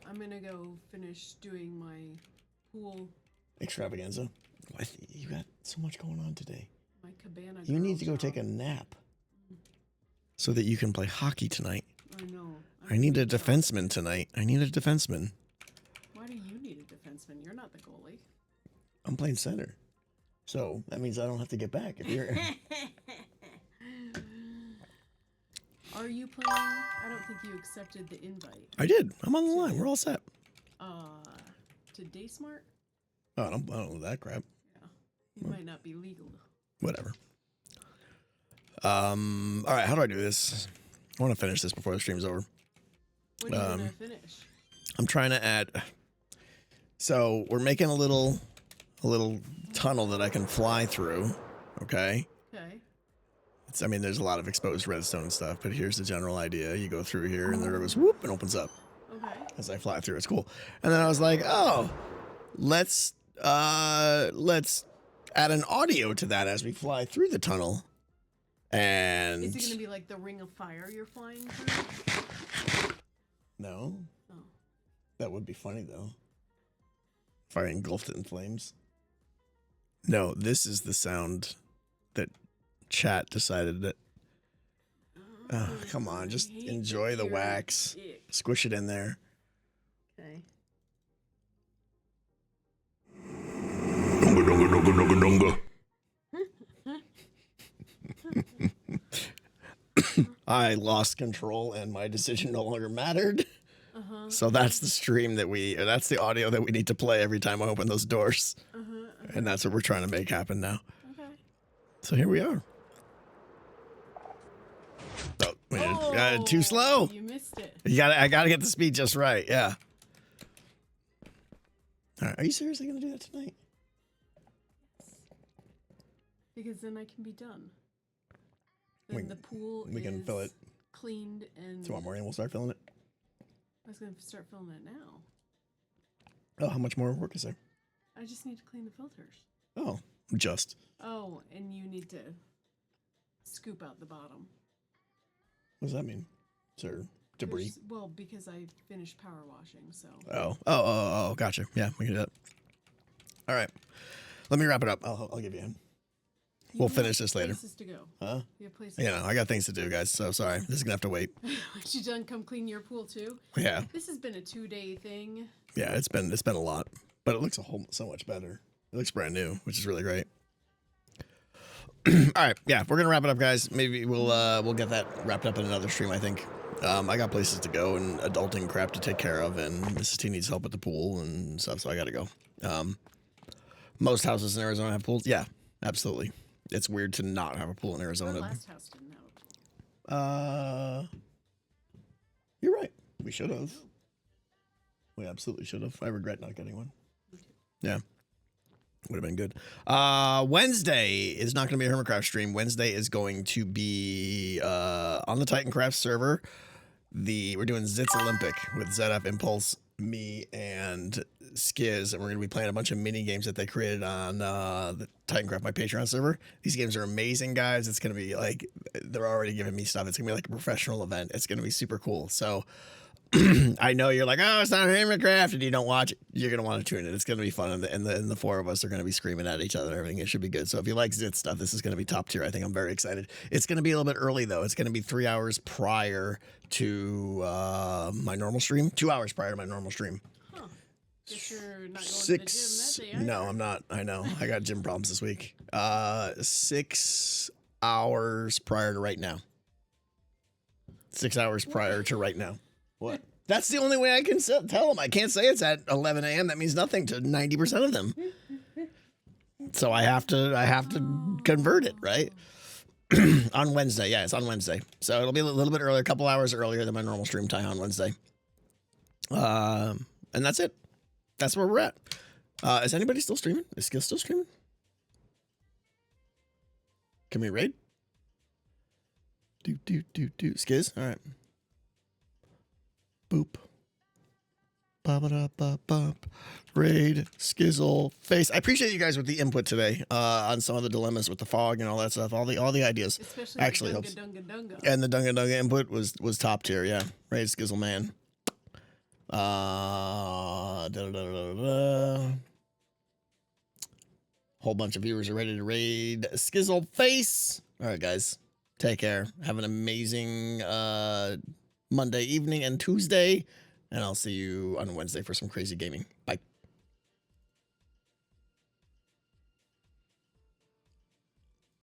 I'm gonna go finish doing my pool. Extravaganza. You got so much going on today. My cabana. You need to go take a nap so that you can play hockey tonight. I know. I need a defenseman tonight. I need a defenseman. Why do you need a defenseman? You're not the goalie. I'm playing center. So that means I don't have to get back if you're... Are you playing? I don't think you accepted the invite. I did. I'm on the line. We're all set. To Daysmart? Oh, I don't know that crap. Yeah. You might not be legal. Whatever. All right, how do I do this? I want to finish this before the stream's over. What are you gonna finish? I'm trying to add... So we're making a little tunnel that I can fly through, okay? Okay. I mean, there's a lot of exposed redstone and stuff, but here's the general idea. You go through here, and there goes whoop, and opens up. Okay. As I fly through, it's cool. And then I was like, oh, let's add an audio to that as we fly through the tunnel. And Is it going to be like the ring of fire you're flying through? no, Oh. that would be funny though. If I engulfed it in flames. No, this is the sound that chat decided that. Oh, come on, just enjoy the wax. Squish it in there. Okay. Dunga dunga dunga dunga dunga. I lost control and my decision no longer mattered. So that's the stream that's the audio that we need to play every time I open those doors. And that's what we're trying to make happen now. Okay. So here we are. Too slow. You missed it. I gotta get the speed just right. Yeah. All right. Are you seriously gonna do that tonight? Because then I can be done. Then the pool we can fill it cleaned and... tomorrow morning. We'll start filling it. I was going to start filling it now. Oh, how much more work is there? I just need to clean the filters. Oh, just. Oh, and you need to scoop out the bottom. What does that mean? Sir, debris. Well, because I finished power washing, so... Oh, gotcha. Yeah, we can do that. All right. Let me wrap it up. I'll give you a hand. We'll finish this later. Places to go. Huh? You have places You know, I got things to do, guys, so sorry. This is going to have to wait. You done come clean your pool, too? Yeah. This has been a 2-day thing. Yeah, it's been a lot, but it looks so much better. It looks brand new, which is really great. All right, yeah, we're gonna wrap it up, guys. Maybe we'll get that wrapped up in another stream. I think I got places to go and adulting crap to take care of, and Mrs. T needs help at the pool and stuff, so I got to go. Most houses in Arizona have pools. Yeah, absolutely. It's weird to not have a pool in Arizona. Our last house didn't have a pool. You're right. We should have. We absolutely should have. I regret not getting one. Yeah. Would have been good. Wednesday is not going to be a Hermitcraft stream. Wednesday is going to be on the Titancraft server. We're doing Zitz Olympic with ZF Impulse, me, and Skiz, and we're going to be playing a bunch of mini games that they created on the Titancraft, my Patreon server. These games are amazing, guys. It's going to be like, they're already giving me stuff. It's going to be like a professional event. It's going to be super cool. So I know you're like, oh, it's not Hermitcraft, and you don't watch it. You're going to want to tune in. It's going to be fun, and the four of us are going to be screaming at each other and everything. It should be good. So if you like Zit stuff, this is going to be top tier. I think I'm very excited. It's going to be a little bit early, though. It's going to be 3 hours prior to my normal stream. 2 hours prior to my normal stream. Huh. Guess you're not going to the gym that day, No, I'm not. I know. I got gym problems this week. 6 hours prior to right now. 6 hours prior to right now. What? That's the only way I can tell them. I can't say it's at 11 a.m. That means nothing to 90% of them. So I have to convert it, right? On Wednesday. Yeah, it's on Wednesday. So it'll be a little bit earlier, a couple hours earlier than my normal stream time on Wednesday. And that's it. That's where we're at. Is anybody still streaming? Is Skill still streaming? Can we raid? Do. Skiz? All right. Boop. Ba-ba-da-ba-bump. Raid, Skizzle, face. I appreciate you guys with the input today on some of the dilemmas with the fog and all that stuff. All the ideas. Especially actually the helps. Dunga. And the Dunga input was top tier. Yeah. Raid, Skizzle, man. Whole bunch of viewers are ready to raid Skizzle face. All right, guys. Take care. Have an amazing Monday evening and Tuesday. And I'll see you on Wednesday for some crazy gaming. Bye.